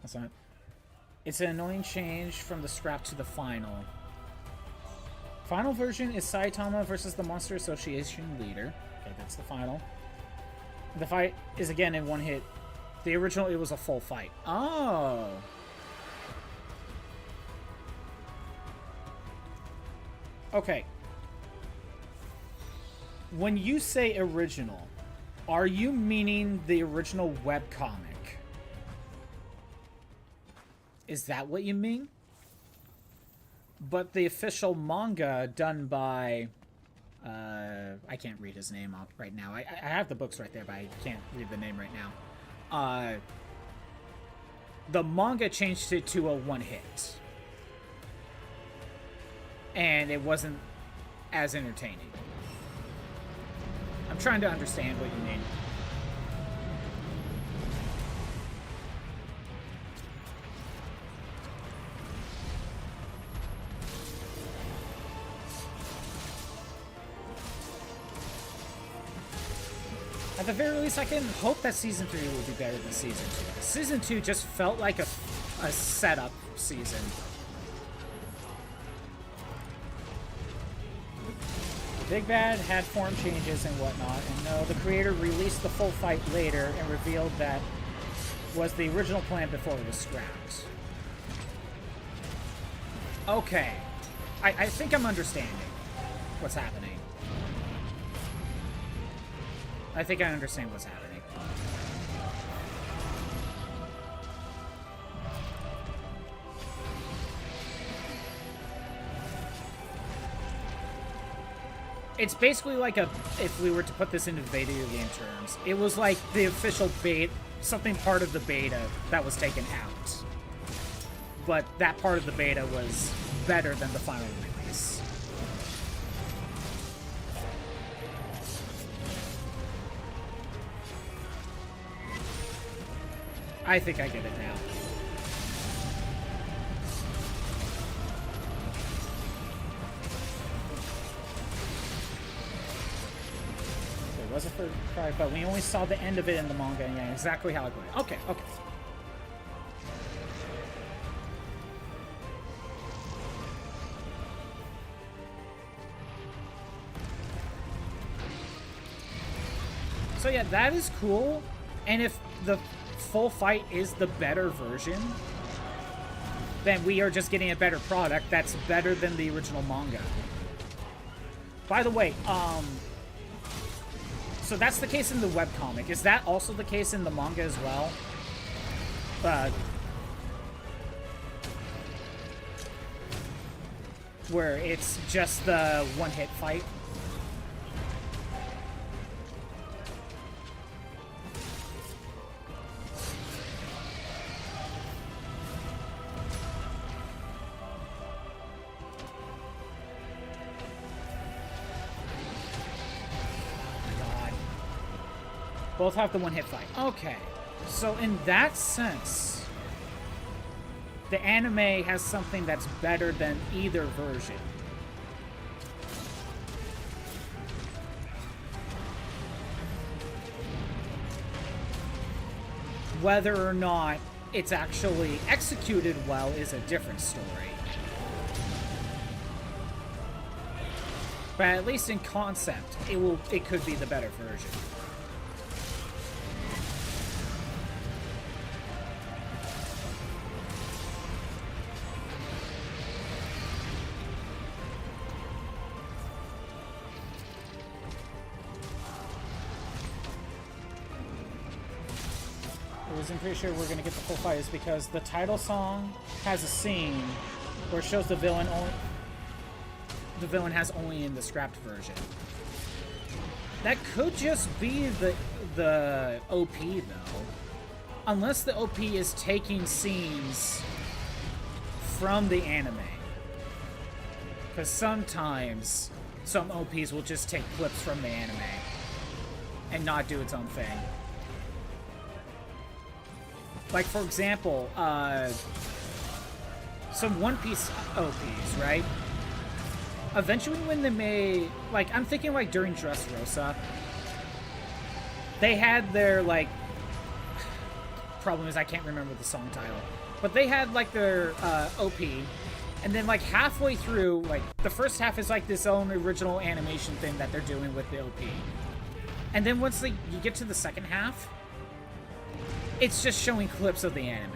A: That's not... It's an annoying change from the scrap to the final. Final version is Saitama versus the Monster Association leader. Okay, that's the final. The fight is again in one hit. The original, it was a full fight. Oh. Okay. When you say original, are you meaning the original webcomic? Is that what you mean? But the official manga done by... I can't read his name out right now. I have the books right there, but I can't read the name right now. The manga changed it to a one-hit. And it wasn't as entertaining. I'm trying to understand what you mean. At the very least, I can hope that Season 3 will be better than Season 2. Season 2 just felt like a setup season. The Big Bad had form changes and whatnot, and no, the creator released the full fight later and revealed that was the original plan before it was scrapped. Okay. I think I'm understanding what's happening. I think I understand what's happening. It's basically like if we were to put this into video game terms, it was like the official beta, something part of the beta that was taken out. But that part of the beta was better than the final release. I think I get it now. There was a third part, but we only saw the end of it in the manga. Yeah, exactly how I put it. Okay, okay. So yeah, that is cool. And if the full fight is the better version, then we are just getting a better product that's better than the original manga. By the way, so that's the case in the webcomic. Is that also the case in the manga as well? Where it's just the one-hit fight? Both have the one-hit fight. Okay. So in that sense, the anime has something that's better than either version. Whether or not it's actually executed well is a different story. But at least in concept, it could be the better version. reason I'm pretty sure we're gonna get the full fight is because the title song has a scene where it shows the villain has only in the scrapped version. That could just be the OP though. Unless the OP is taking scenes from the anime. Because sometimes some OPs will just take clips from the anime and not do its own thing. Like, for example, some One Piece OPs, right? Eventually when they made, like, I'm thinking like during Dressrosa, they had their, like, problem is I can't remember the song title, but they had like their OP, and then like halfway through, like the first half is like this own original animation thing that they're doing with the OP, and then once you get to the second half, it's just showing clips of the anime,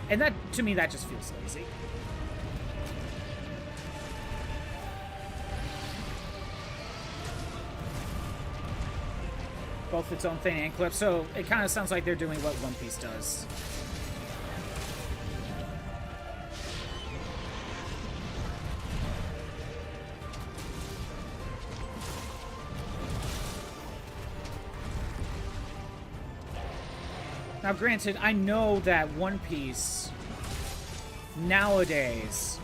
A: and that, to me, that just feels lazy. Both its own thing and clips, so it kind of sounds like they're doing what One Piece does. Now, granted, I know that One Piece nowadays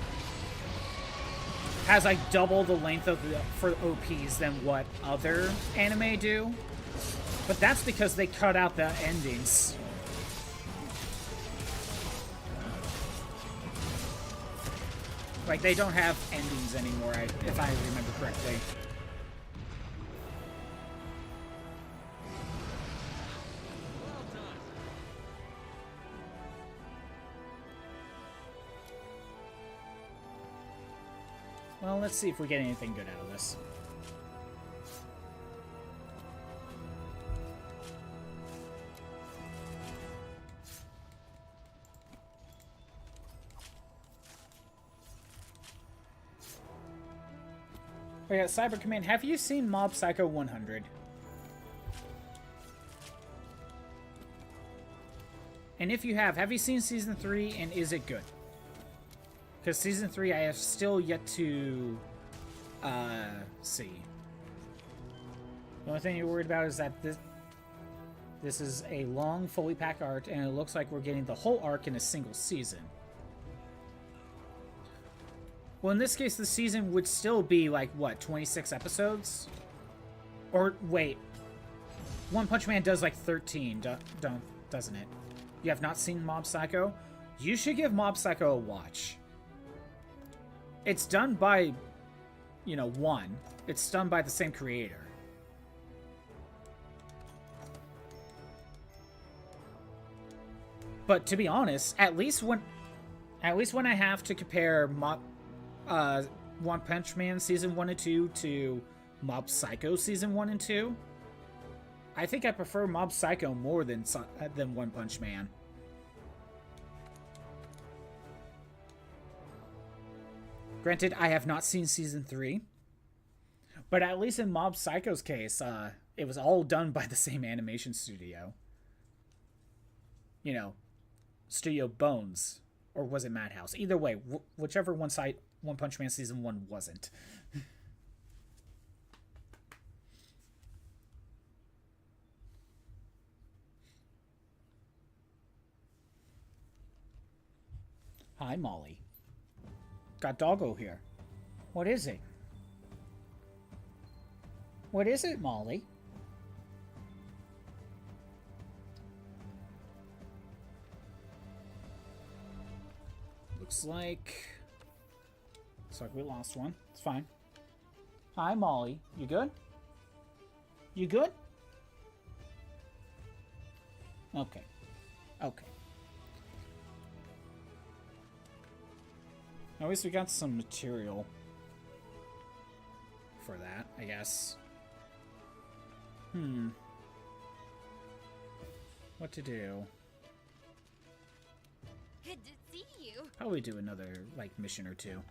A: has like double the length of for OPs than what other anime do. But that's because they cut out the endings. Like, they don't have endings anymore, if I remember correctly. Well, let's see if we get anything good out of this. We got Cyber Command. Have you seen Mob Psycho 100? And if you have you seen Season 3, and is it good? Because Season 3 I have still yet to see. The only thing you're worried about is that this is a long, fully packed arc, and it looks like we're getting the whole arc in a single season. Well, in this case, the season would still be, like, what, 26 episodes? Or, wait. One Punch Man does, like, 13, doesn't it? You have not seen Mob Psycho? You should give Mob Psycho a watch. It's done by, you know, one. It's done by the same creator. But, to be honest, at least when I have to compare One Punch Man Season 1 and 2 to Mob Psycho Season 1 and 2, I think I prefer Mob Psycho more than One Punch Man. Granted, I have not seen Season 3, but at least in Mob Psycho's case, it was all done by the same animation studio. You know, Studio Bones, or was it Madhouse? Either way, whichever One Punch Man Season 1 wasn't. Hi, Molly. Got Doggo here. What is it? What is it, Molly? Looks like we lost one. It's fine. Hi, Molly. You good? You good? Okay. Okay. At least we got some material for that, I guess. What to do?
G: Good to see you.
A: Probably do another, like, mission or two.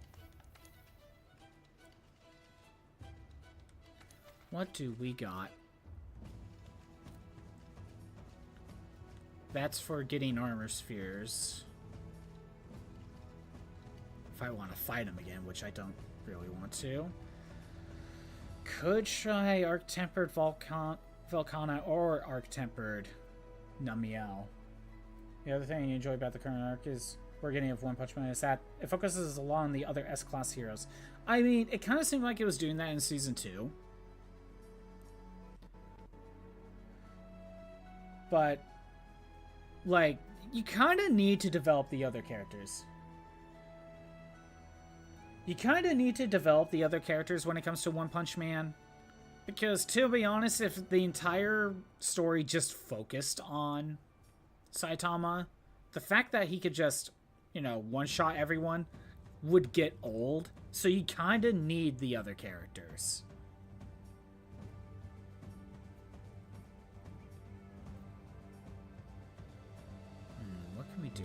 A: What do we got? That's for getting armor spheres. If I want to fight him again, which I don't really want to. Could try Tempered Velkana or Tempered Namielle. The other thing you enjoy about the current arc is we're getting of One Punch Man is that it focuses a lot on the other S-class heroes. I mean, it kind of seemed like it was doing that in Season 2. But, like, you kind of need to develop the other characters. You kind of need to develop the other characters when it comes to One Punch Man. Because, to be honest, if the entire story just focused on Saitama, the fact that he could just, you know, one-shot everyone would get old. So you kind of need the other characters. What can we do?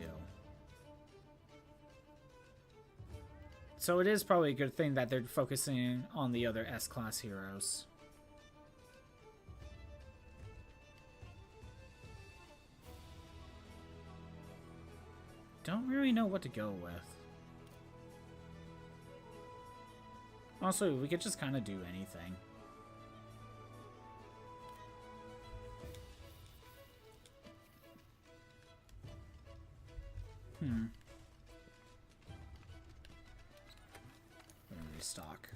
A: So it is probably a good thing that they're focusing on the other S-class heroes. Don't really know what to go with. Also, we could just kind of do anything. Restock.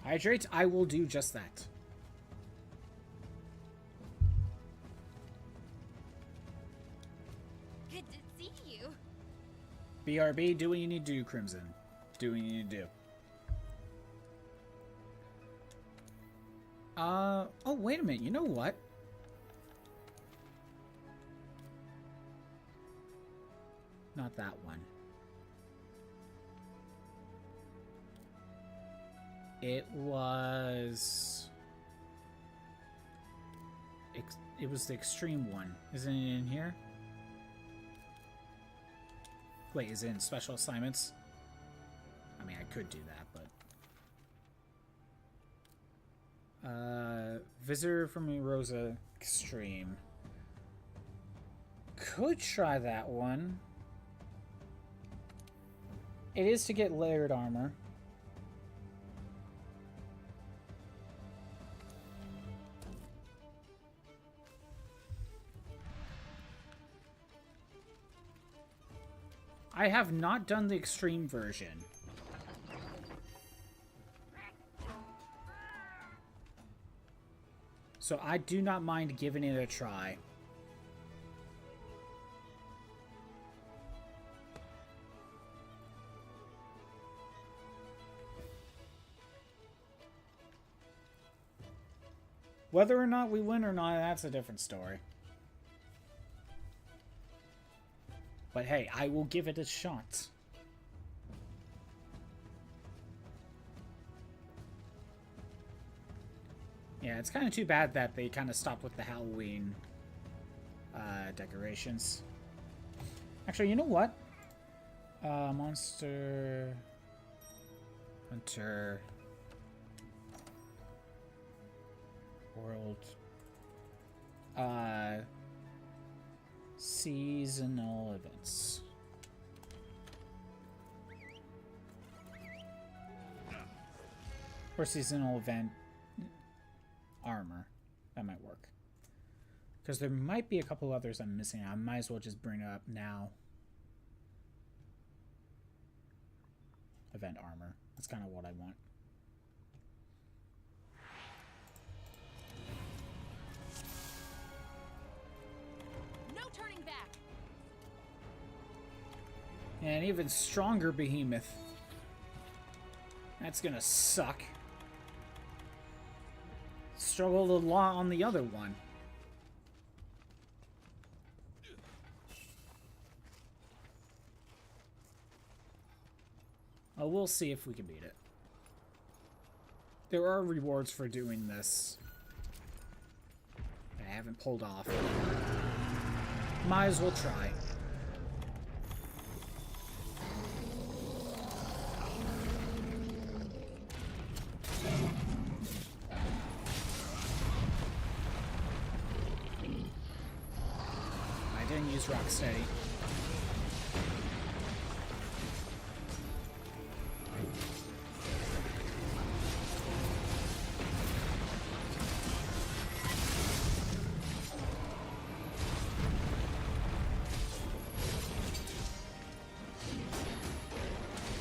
A: Hydrate, I will do just that.
D: Good to see you.
A: BRB, do what you need to do, Crimson. Do what you need to do. Oh, wait a minute. You know what? Not that one. It was... It was the extreme one. Isn't it in here? Wait, is it in special assignments? I mean, I could do that, but... Visitor from Rosa Extreme. Could try that one. It is to get layered armor. I have not done the extreme version. So I do not mind giving it a try. Whether or not we win or not, that's a different story. But hey, I will give it a shot. Yeah, it's kind of too bad that they kind of stopped with the Halloween decorations. Actually, you know what? Monster Hunter World seasonal events. Or seasonal event armor. That might work. Because there might be a couple others I'm missing. I might as well just bring it up now. Event armor. That's kind of what I want.
G: No turning back.
A: And even stronger Behemoth. That's gonna suck. Struggled a lot on the other one. Oh, we'll see if we can beat it. There are rewards for doing this that I haven't pulled off. Might as well try. didn't use Rocksteady.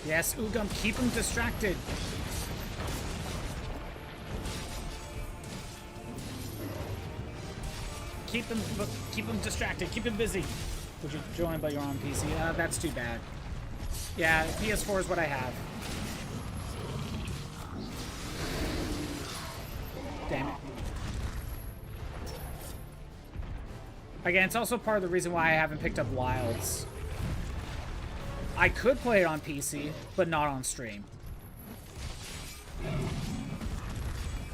A: Yes, Ugam, keep him distracted. Keep him distracted. Keep him busy. Would you join, but you're on PC? That's too bad. Yeah, PS4 is what I have. Damn it. Again, it's also part of the reason why I haven't picked up Wilds. I could play it on PC, but not on stream.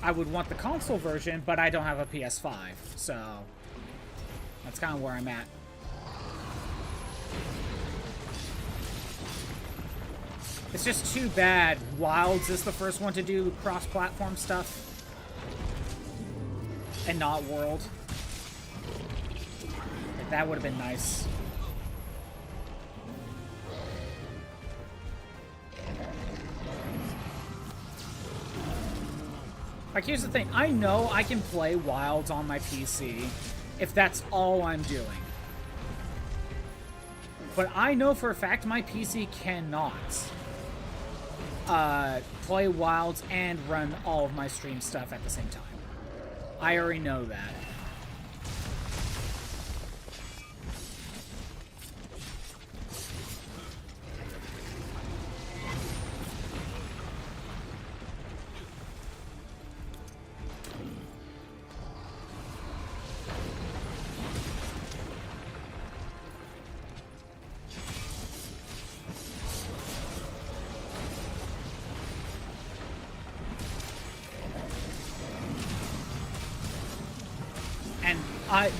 A: I would want the console version, but I don't have a PS5, so that's kind of where I'm at. It's just too bad Wilds is the first one to do cross-platform stuff, and not World. Like, that would have been nice. Like, here's the thing. I know I can play Wilds on my PC if that's all I'm doing. But I know for a fact my PC cannot play Wilds and run all of my stream stuff at the same time. I already know that.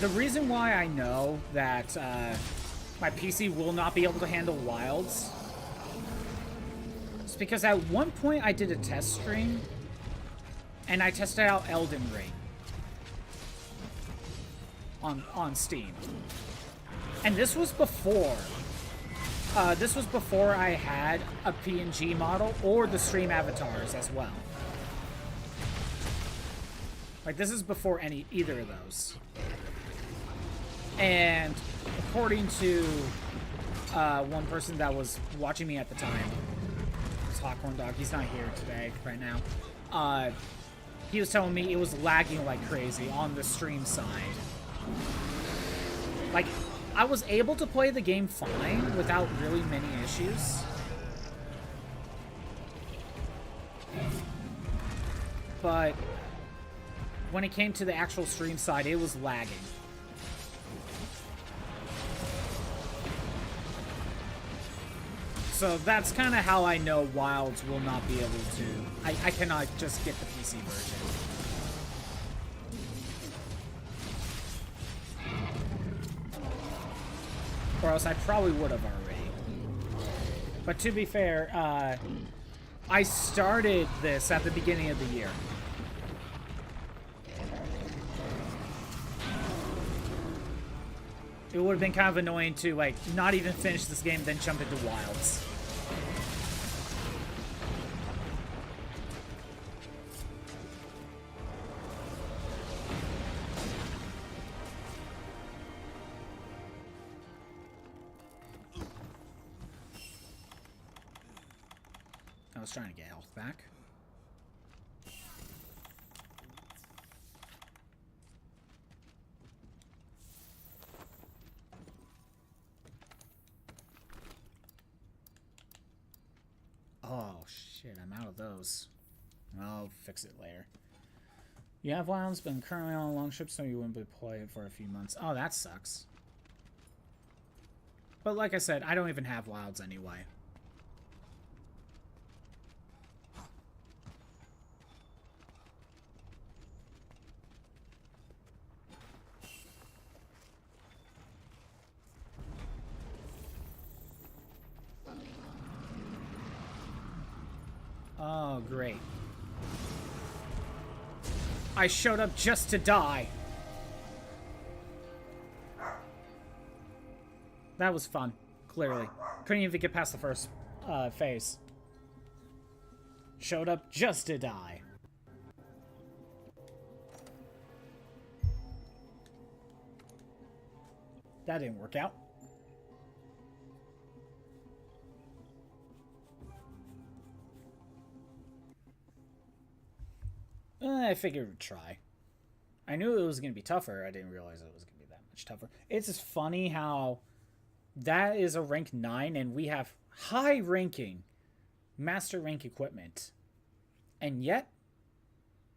A: The reason why I know that my PC will not be able to handle Wilds is because at one point I did a test stream and I tested out Elden Ring on Steam. And this was before I had a PNG model or the stream avatars as well. Like, this is before either of those. And according to one person that was watching me at the time, it's Hawkhorn Dog, he's not here today, right now, he was telling me it was lagging like crazy on the stream side. Like, I was able to play the game fine without really many issues. But when it came to the actual stream side, it was lagging. So that's kind of how I know Wilds will not be able to... I cannot just get the PC version. Or else I probably would have already. But to be fair, I started this at the beginning of the year. It would have been kind of annoying to, like, not even finish this game, then jump into Wilds. I was trying to get health back. Oh, shit, I'm out of those. I'll fix it later. You have Wilds, been currently on a long trip, so you wouldn't be playing for a few months. Oh, that sucks. But like I said, I don't even have Wilds anyway. Oh, great. I showed up just to die. That was fun, clearly. Couldn't even get past the first phase. Showed up just to die. That didn't work out. I figured we'd try. I knew it was going to be tougher. I didn't realize it was going to be that much tougher. It's just funny how that is a rank 9 and we have high ranking master rank equipment. And yet,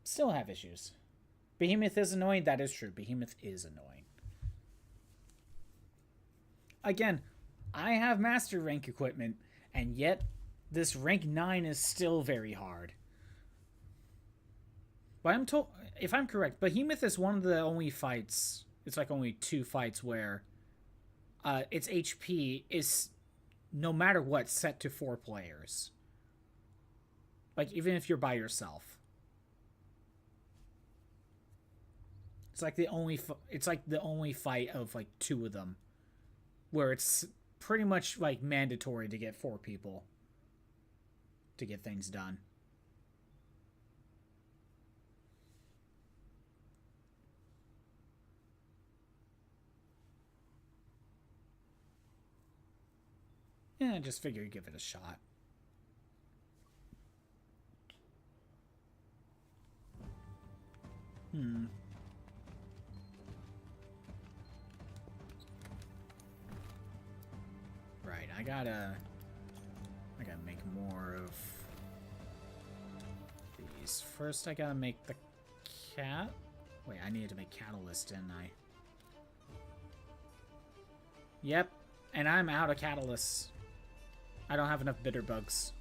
A: still have issues. Behemoth is annoying. That is true. Behemoth is annoying. Again, I have master rank equipment, and yet this rank 9 is still very hard. But I'm told, if I'm correct, Behemoth is one of the only fights, it's like only 2 fights where its HP is, no matter what, set to 4 players. Like, even if you're by yourself. It's like the only fight of like 2 of them where it's pretty much like mandatory to get 4 people to get things done. Yeah, I just figured give it a shot. Right, I gotta make more of these. First, I gotta make the cat. Wait, I needed to make catalyst, didn't I? Yep, and I'm out of catalyst. I don't have enough bitter bugs.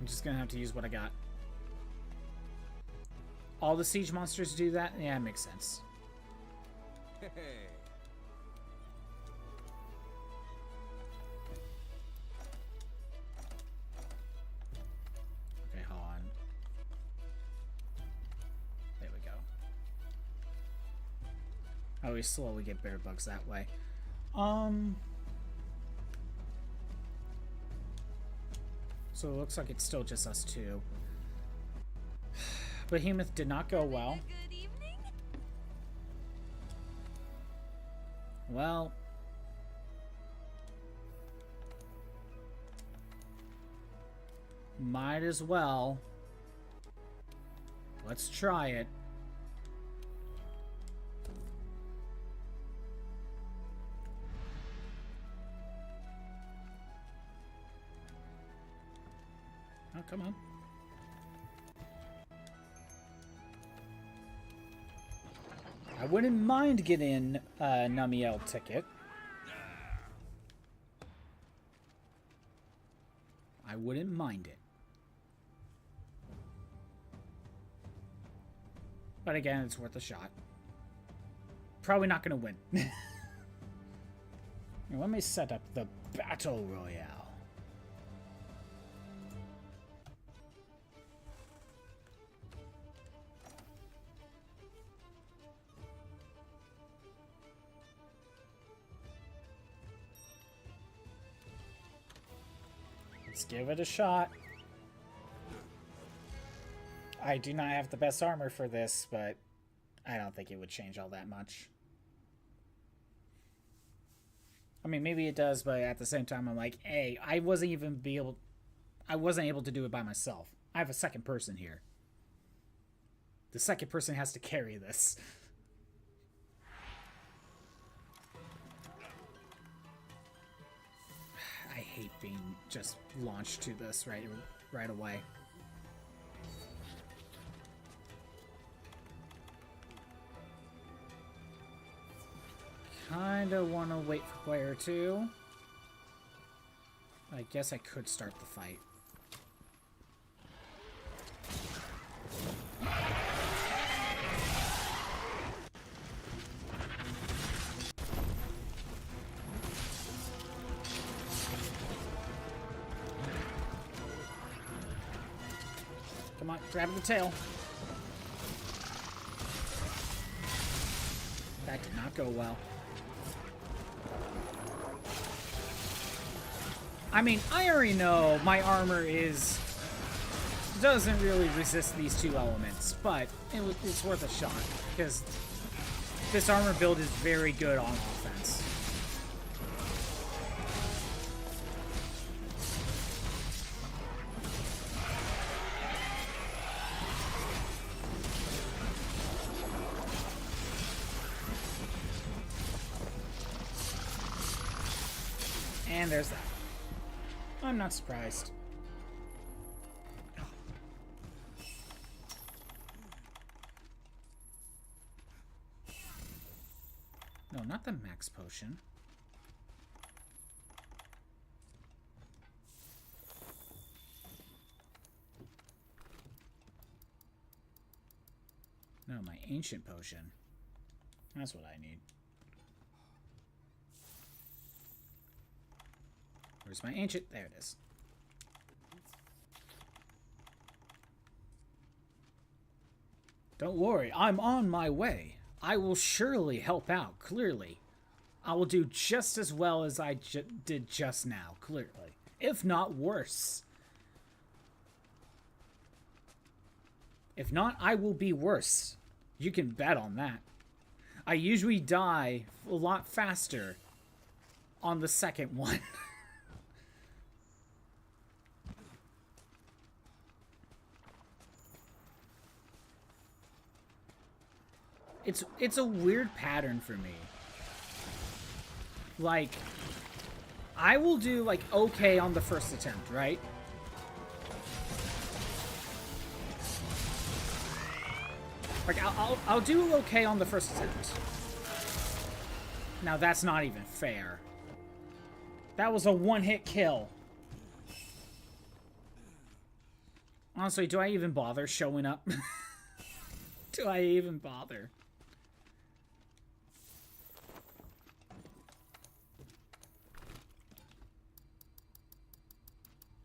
A: I'm just gonna have to use what I got. All the siege monsters do that? Yeah, it makes sense.
B: Hey.
A: Okay, hold on. There we go. I always slowly get bitter bugs that way. So it looks like it's still just us 2. Behemoth did not go well.
D: Good evening.
A: Well, might as well. Let's try it. Oh, come on. I wouldn't mind getting a Namielle ticket. I wouldn't mind it. But again, it's worth a shot. Probably not going to win. Now, let me set up the Battle Royale. Let's give it a shot. I do not have the best armor for this, but I don't think it would change all that much. I mean, maybe it does, but at the same time, I'm like, hey, I wasn't able to do it by myself. I have a second person here. The second person has to carry this. I hate being just launched to this right away. Kinda wanna wait for player 2. I guess I could start the fight. Come on, grab the tail. That did not go well. I mean, I already know my armor doesn't really resist these two elements, but it's worth a shot, because this armor build is very good on offense. And there's that. I'm not surprised. No, not the max potion. No, my ancient potion. That's what I need. Where's my ancient? There it is. Don't worry, I'm on my way. I will surely help out, clearly. I will do just as well as I did just now, clearly. If not worse. If not, I will be worse. You can bet on that. I usually die a lot faster on the second one. It's a weird pattern for me. Like, I will do, like, okay on the first attempt, right? Like, I'll do okay on the first attempt. Now, that's not even fair. That was a one-hit kill. Honestly, do I even bother showing up? Do I even bother?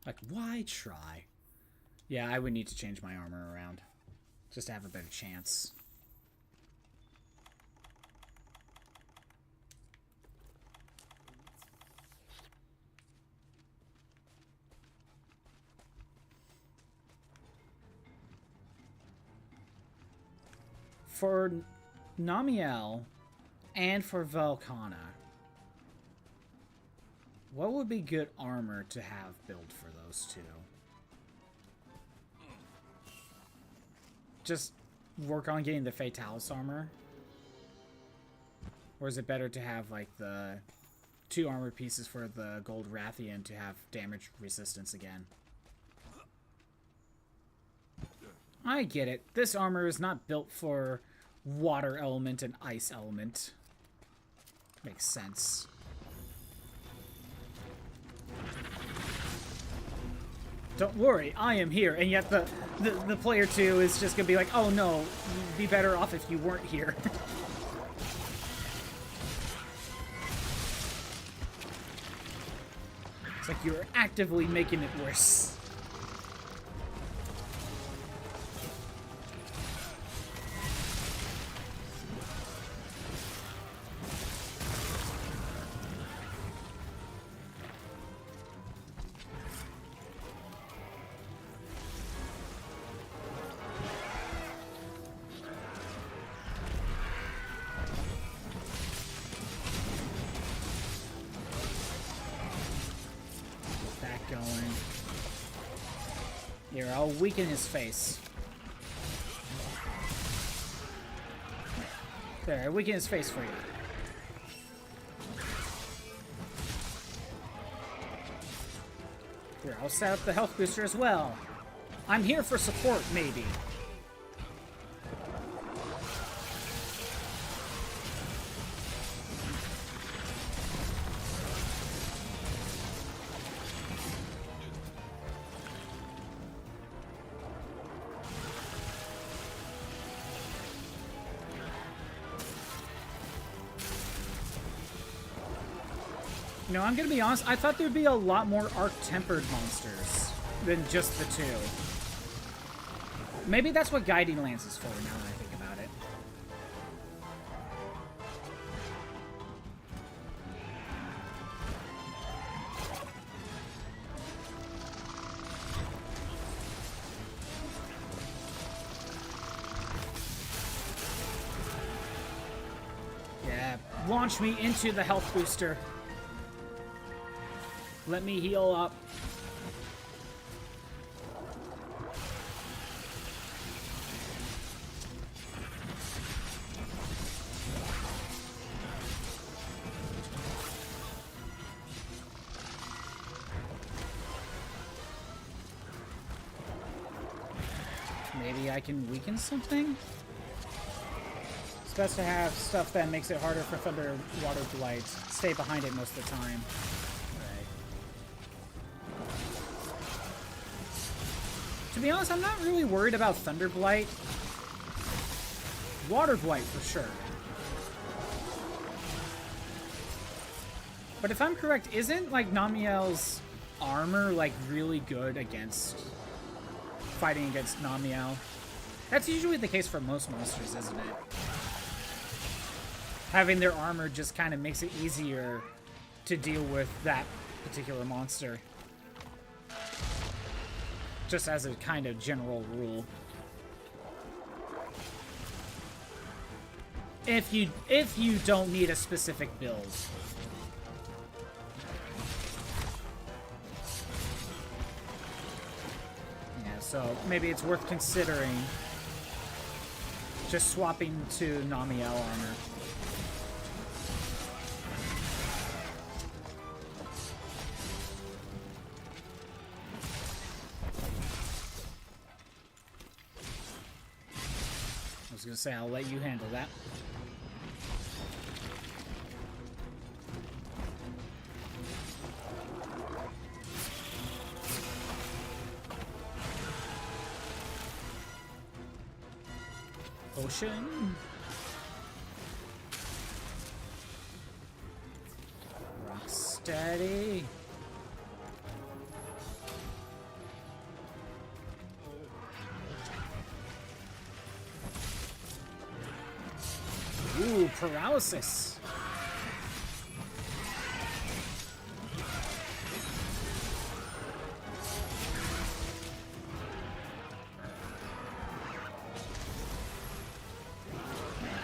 A: Like, why try? Yeah, I would need to change my armor around. Just to have a better chance. For Namielle and for Velkana, what would be good armor to have built for those two? Just work on getting the Fatalis armor? Or is it better to have, like, the 2 armor pieces for the Gold Rathian to have damage resistance again? I get it. This armor is not built for water element and ice element. Makes sense. Don't worry, I am here, and yet the player 2 is just gonna be like, oh no, you'd be better off if you weren't here. It's like you're actively making it worse. Here, I'll weaken his face. There, I weaken his face for you. Here, I'll set up the health booster as well. I'm here for support, maybe. You know, I'm gonna be honest, I thought there'd be a lot more arc-tempered monsters than just the 2. Maybe that's what Guiding Lance is for, now that I think about it. Launch me into the health booster. Let me heal up. Maybe I can weaken something? It's best to have stuff that makes it harder for Thunder Water Blight. Stay behind it most of the time. Right. To be honest, I'm not really worried about Thunder Blight. Water Blight for sure. But if I'm correct, isn't like Namielle's armor like really good against fighting against Namielle? That's usually the case for most monsters, isn't it? Having their armor just kind of makes it easier to deal with that particular monster. Just as a kind of general rule. If you don't need a specific build. Yeah, so maybe it's worth considering just swapping to Namielle armor. I was gonna say, I'll let you handle that. Potion. Rock steady. Ooh, paralysis.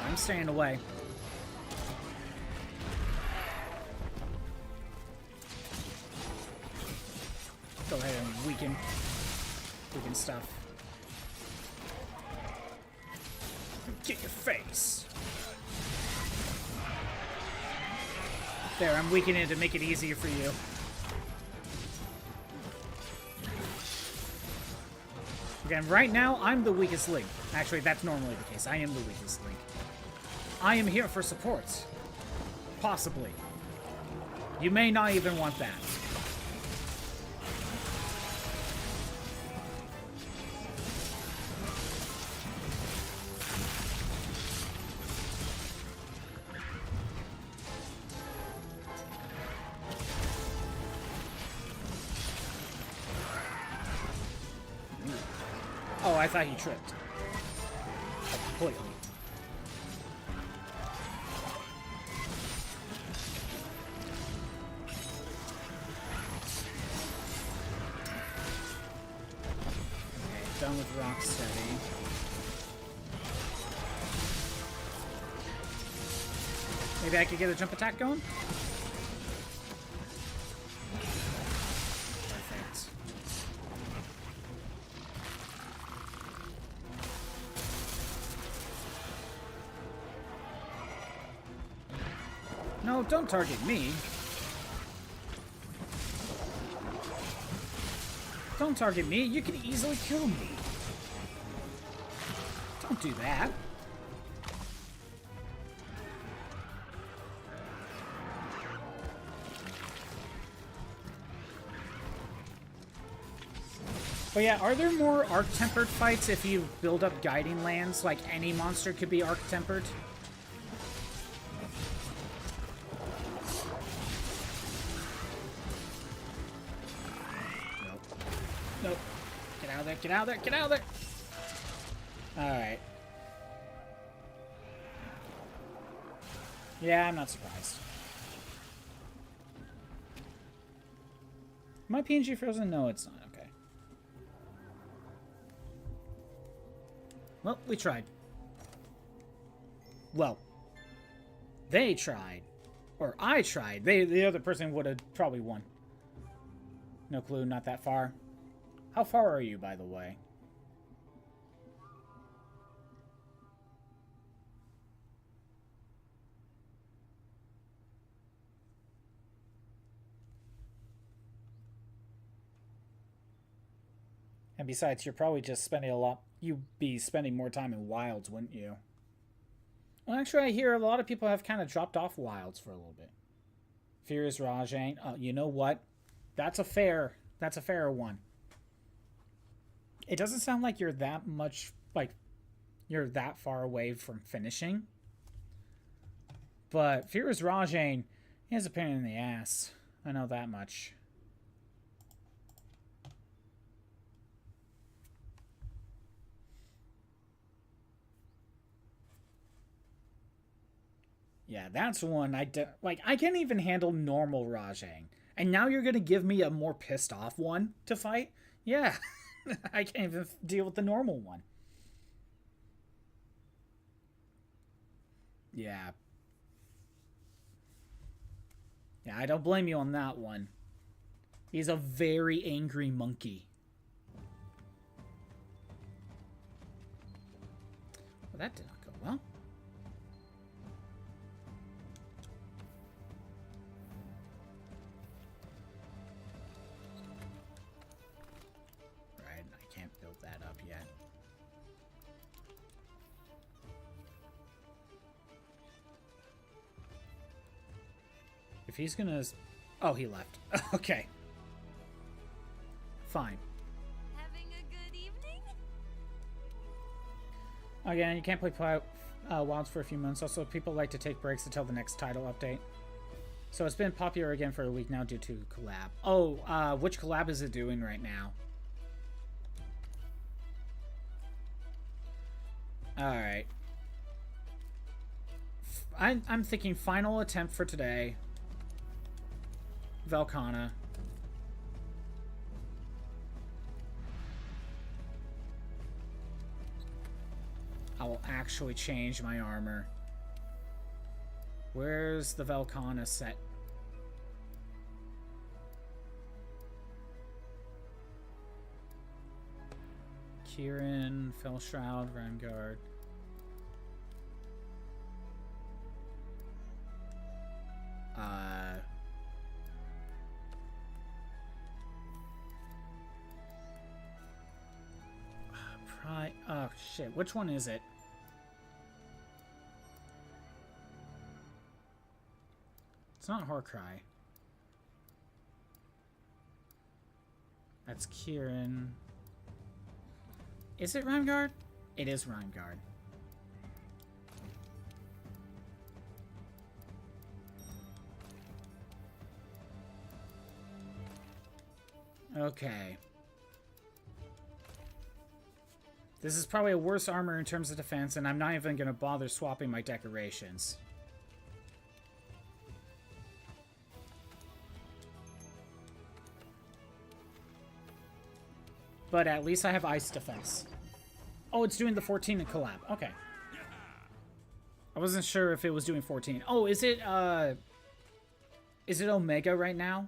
A: I'm staying away. Go ahead and weaken stuff. Get your face. There, I'm weakening it to make it easier for you. Again, right now, I'm the weakest link. Actually, that's normally the case. I am the weakest link. I am here for support. Possibly. You may not even want that. Oh, I thought he tripped. Completely. Okay, done with rock steady. Maybe I could get a jump attack going? Perfect. No, don't target me. Don't target me. You can easily kill me. Don't do that. But yeah, are there more arc-tempered fights if you build up guiding lands? Like any monster could be arc-tempered? Nope. Get out of there, get out of there, get out of there! Alright. Yeah, I'm not surprised. My PNG frozen? No, it's not. Okay. Well, we tried. Well, They tried. Or I tried. The other person would have probably won. No clue, not that far. How far are you, by the way? And besides, you're probably just spending a lot... You'd be spending more time in Wilds, wouldn't you? Well, actually, I hear a lot of people have kind of dropped off Wilds for a little bit. Furious Rajang. You know what? That's a fair one. It doesn't sound like you're that much... Like, you're that far away from finishing. But Furious Rajang is a pain in the ass. I know that much. Yeah, that's one I can't even handle normal Rajang. And now you're going to give me a more pissed off one to fight? Yeah. I can't even deal with the normal one. Yeah. Yeah, I don't blame you on that one. He's a very angry monkey. Well, that did not go well. That up yet. If he's gonna... Oh, he left. Okay. Fine.
D: Having a good evening?
A: Again, you can't play Wilds for a few months. Also, people like to take breaks until the next title update. So it's been popular again for a week now due to collab. Oh, which collab is it doing right now? Alright. I'm thinking final attempt for today. Velkana. I will actually change my armor. Where's the Velkana set? Kieran, Fellshroud, Vanguard. Oh shit, which one is it? It's not Horcry. That's Kieran. Is it Rhymeguard? It is Rhymeguard. Okay. This is probably a worse armor in terms of defense, and I'm not even going to bother swapping my decorations. But at least I have ice defense. Oh, it's doing the 14 in collab. Okay. I wasn't sure if it was doing 14. Oh, is it Omega right now?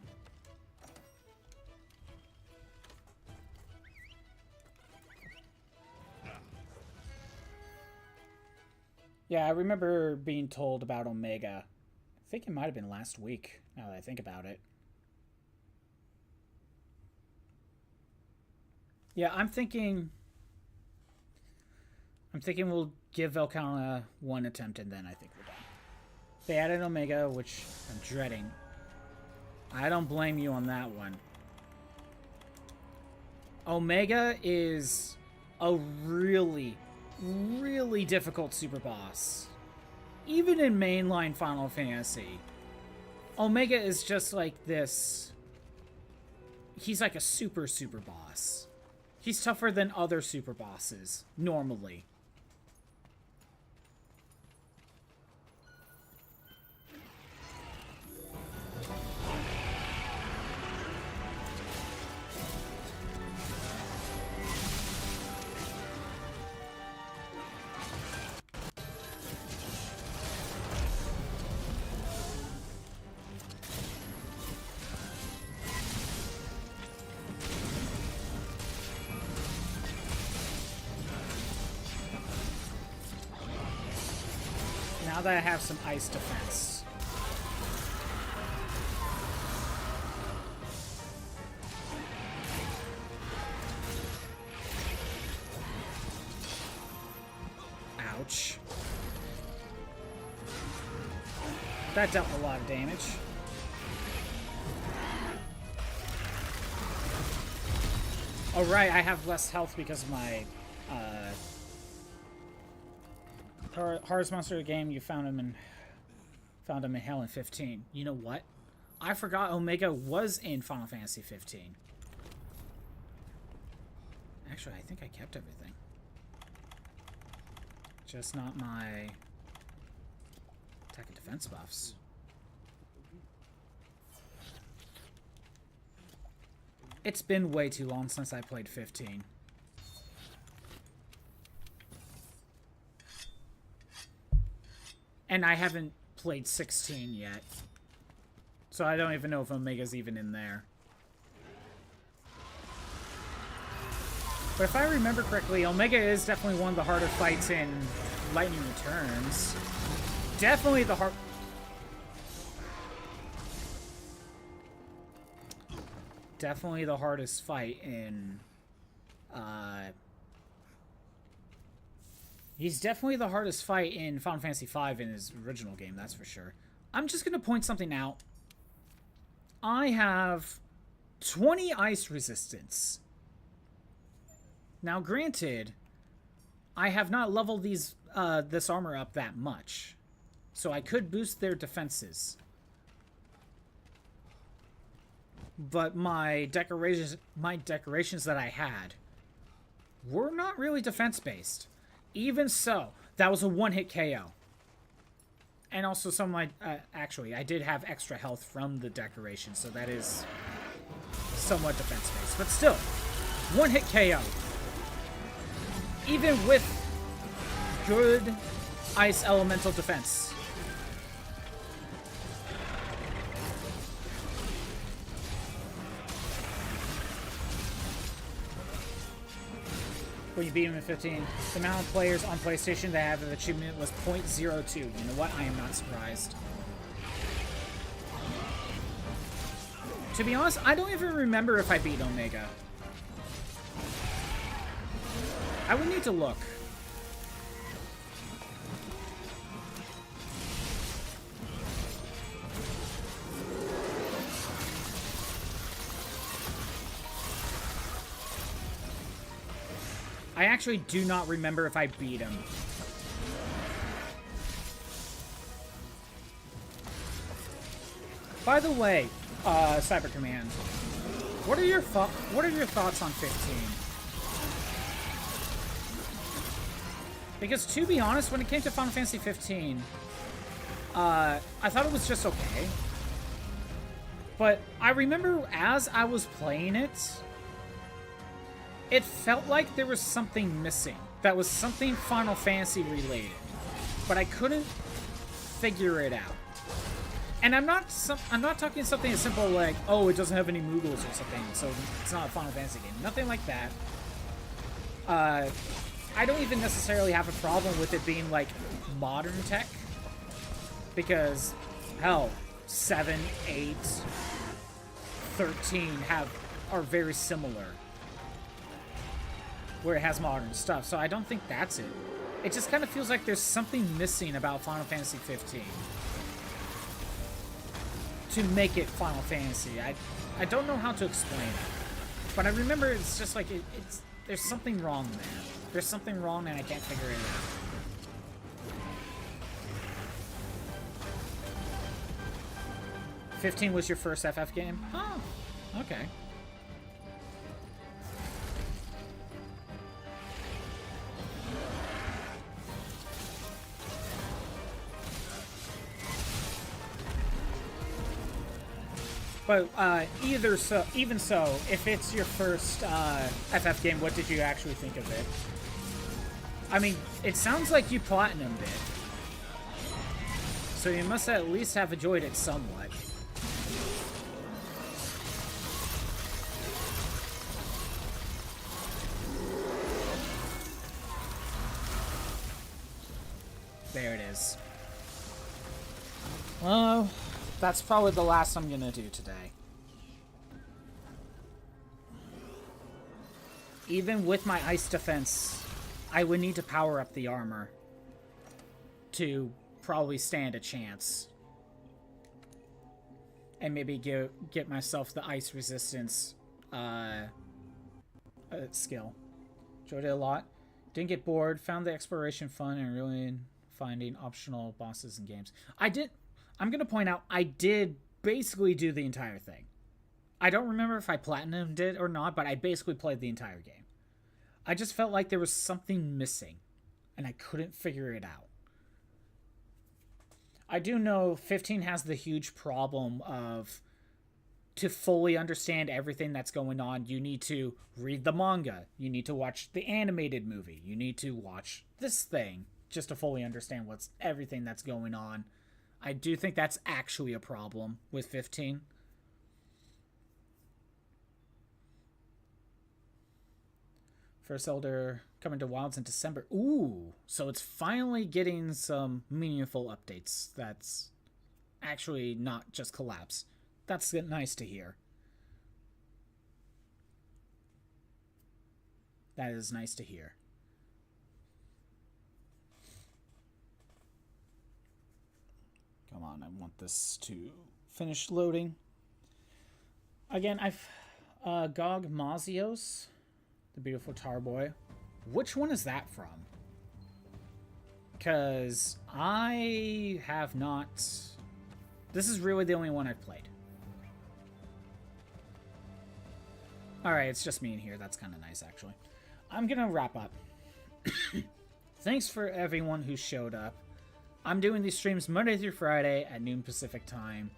A: Yeah, I remember being told about Omega. I think it might have been last week, now that I think about it. Yeah, I'm thinking we'll give Velkana one attempt and then I think we're done. They added Omega, which I'm dreading. I don't blame you on that one. Omega is a really, really difficult super boss. Even in mainline Final Fantasy. Omega is just like this. He's like a super boss. He's tougher than other super bosses, normally. now that I have some ice defense. Ouch. That dealt a lot of damage. Oh right, I have less health because of my hardest monster of the game. You found him in Hell in 15. You know what? I forgot Omega was in Final Fantasy 15. Actually, I think I kept everything. Just not my attack and defense buffs. It's been way too long since I played 15. And I haven't played 16 yet. So I don't even know if Omega's even in there. But if I remember correctly, Omega is definitely one of the harder fights in Lightning Returns. Definitely the hard... Definitely the hardest fight in... He's definitely the hardest fight in Final Fantasy V in his original game, that's for sure. I'm just going to point something out. I have 20 ice resistance. Now, granted, I have not leveled these this armor up that much, so I could boost their defenses. But my decorations that I had were not really defense-based. Even so, that was a one-hit KO. And also some of my... actually, I did have extra health from the decoration, so that is somewhat defense-based. But still, one-hit KO. Even with good ice elemental defense. When you beat him in 15, the amount of players on PlayStation that have an achievement was 0.02. You know what? I am not surprised. To be honest, I don't even remember if I beat Omega. I would need to look. I actually do not remember if I beat him. By the way, Cyber Command, what are your thoughts on 15? Because to be honest, when it came to Final Fantasy 15, I thought it was just okay. But I remember as I was playing it, it felt like there was something missing. That was something Final Fantasy related. But I couldn't figure it out. And I'm not talking something as simple like, oh, it doesn't have any Moogles or something, so it's not a Final Fantasy game. Nothing like that. I don't even necessarily have a problem with it being like modern tech. Because, hell, 7, 8, 13 are very similar. Where it has modern stuff, so I don't think that's it. It just kind of feels like there's something missing about Final Fantasy 15 to make it Final Fantasy. I don't know how to explain it, but I remember it's just like there's something wrong there. There's something wrong and I can't figure it out. 15 was your first FF game? Oh, okay. But even so, if it's your first FF game, what did you actually think of it? I mean, it sounds like you platinumed it. So you must at least have enjoyed it somewhat. There it is. Well, that's probably the last I'm gonna do today. Even with my ice defense, I would need to power up the armor to probably stand a chance. And maybe get myself the ice resistance skill. Enjoyed it a lot. Didn't get bored. Found the exploration fun and really finding optional bosses and games. I'm going to point out, I did basically do the entire thing. I don't remember if I platinumed it or not, but I basically played the entire game. I just felt like there was something missing, and I couldn't figure it out. I do know 15 has the huge problem of, to fully understand everything that's going on, you need to read the manga, you need to watch the animated movie, you need to watch this thing just to fully understand everything that's going on. I do think that's actually a problem with 15. First Elder coming to Wilds in December. Ooh, so it's finally getting some meaningful updates. That's actually not just collapse. That's nice to hear. That is nice to hear. Come on, I want this to finish loading. Again, Gog Mazios, the beautiful tar boy. Which one is that from? Because I have not... This is really the only one I've played. Alright, it's just me in here. That's kind of nice, actually. I'm going to wrap up. Thanks for everyone who showed up. I'm doing these streams Monday through Friday at noon Pacific time.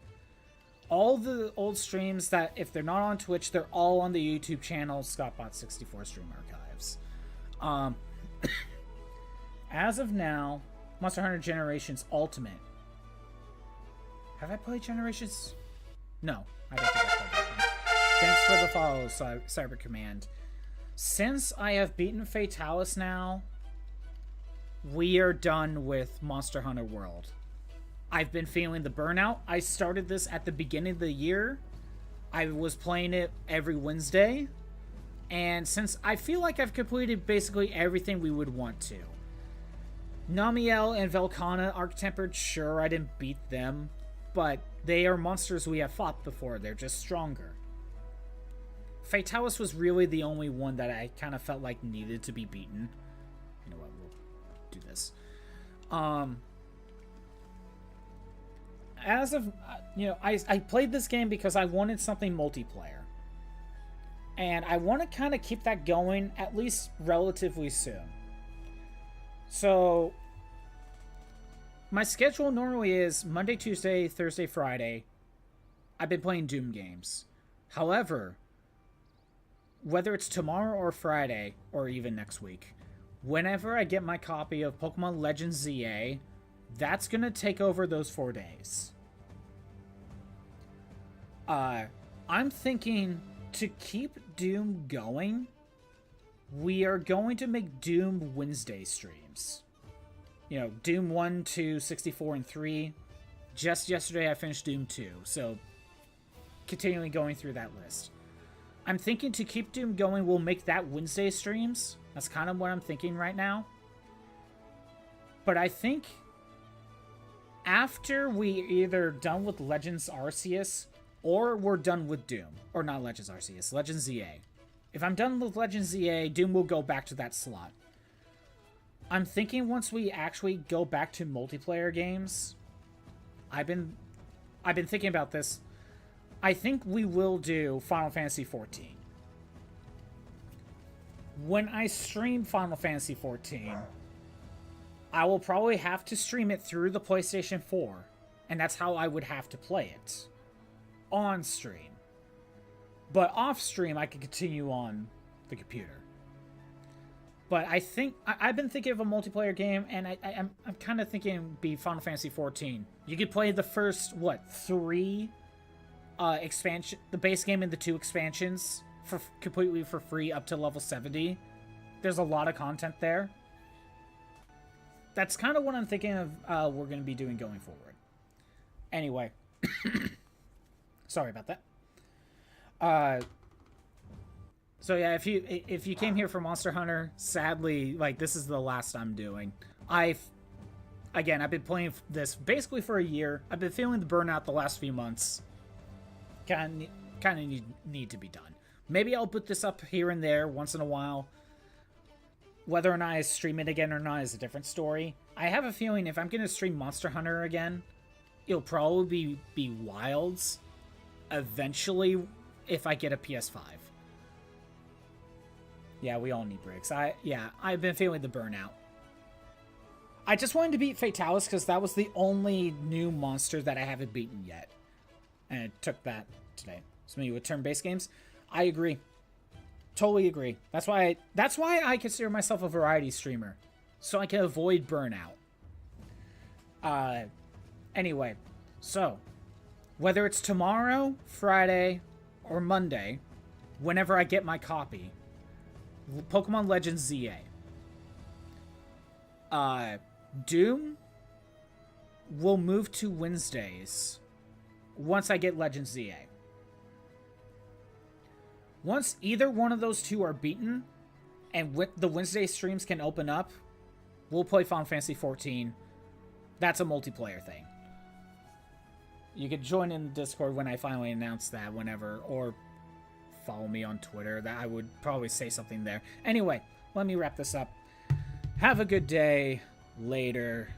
A: All the old streams that, if they're not on Twitch, they're all on the YouTube channel, ScottBot64 Stream Archives. As of now, Monster Hunter Generations Ultimate. Have I played Generations? No, I don't think I played that one. Thanks for the follow, Cyber Command. Since I have beaten Fatalis now, we are done with Monster Hunter World. I've been feeling the burnout. I started this at the beginning of the year. I was playing it every Wednesday. And since I feel like I've completed basically everything we would want to. Namielle and Velkana are tempered. Sure, I didn't beat them. But they are monsters we have fought before. They're just stronger. Fatalis was really the only one that I kind of felt like needed to be beaten. You know what? We'll do this. As of, I played this game because I wanted something multiplayer. And I want to kind of keep that going at least relatively soon. So, my schedule normally is Monday, Tuesday, Thursday, Friday. I've been playing Doom games. However, whether it's tomorrow or Friday, or even next week, whenever I get my copy of Pokemon Legends ZA, that's going to take over those 4 days. I'm thinking to keep Doom going, we are going to make Doom Wednesday streams. You know, Doom 1, 2, 64, and 3. Just yesterday I finished Doom 2, so continually going through that list. I'm thinking to keep Doom going, we'll make that Wednesday streams. That's kind of what I'm thinking right now. But I think after we either done with Legends Arceus or we're done with Doom. Or not Legends Arceus, Legends ZA. If I'm done with Legends ZA, Doom will go back to that slot. I'm thinking once we actually go back to multiplayer games, I've been thinking about this. I think we will do Final Fantasy XIV. When I stream Final Fantasy XIV, I will probably have to stream it through the PlayStation 4, and that's how I would have to play it. On stream. But off stream, I can continue on the computer. But I think I've been thinking of a multiplayer game, and I'm kind of thinking it'd be Final Fantasy XIV. You could play the first 3 expansion, the base game and the 2 expansions completely for free up to level 70. There's a lot of content there. That's kind of what I'm thinking of we're going to be doing going forward. Anyway. Sorry about that. So yeah, if you came here for Monster Hunter, sadly, like, this is the last I'm doing. I've been playing this basically for a year. I've been feeling the burnout the last few months. Kind of need to be done. Maybe I'll put this up here and there once in a while. Whether or not I stream it again or not is a different story. I have a feeling if I'm going to stream Monster Hunter again, it'll probably be Wilds eventually if I get a PS5. Yeah, we all need breaks. I've been feeling the burnout. I just wanted to beat Fatalis because that was the only new monster that I haven't beaten yet. And it took that today. So maybe with turn-based games, I agree. Totally agree. That's why I consider myself a variety streamer. So I can avoid burnout. Anyway, so whether it's tomorrow, Friday, or Monday, whenever I get my copy, Pokemon Legends ZA. Doom will move to Wednesdays once I get Legends ZA. Once either one of those two are beaten and the Wednesday streams can open up, we'll play Final Fantasy XIV. That's a multiplayer thing. You could join in the Discord when I finally announce that whenever, or follow me on Twitter. That I would probably say something there. Anyway, let me wrap this up. Have a good day. Later.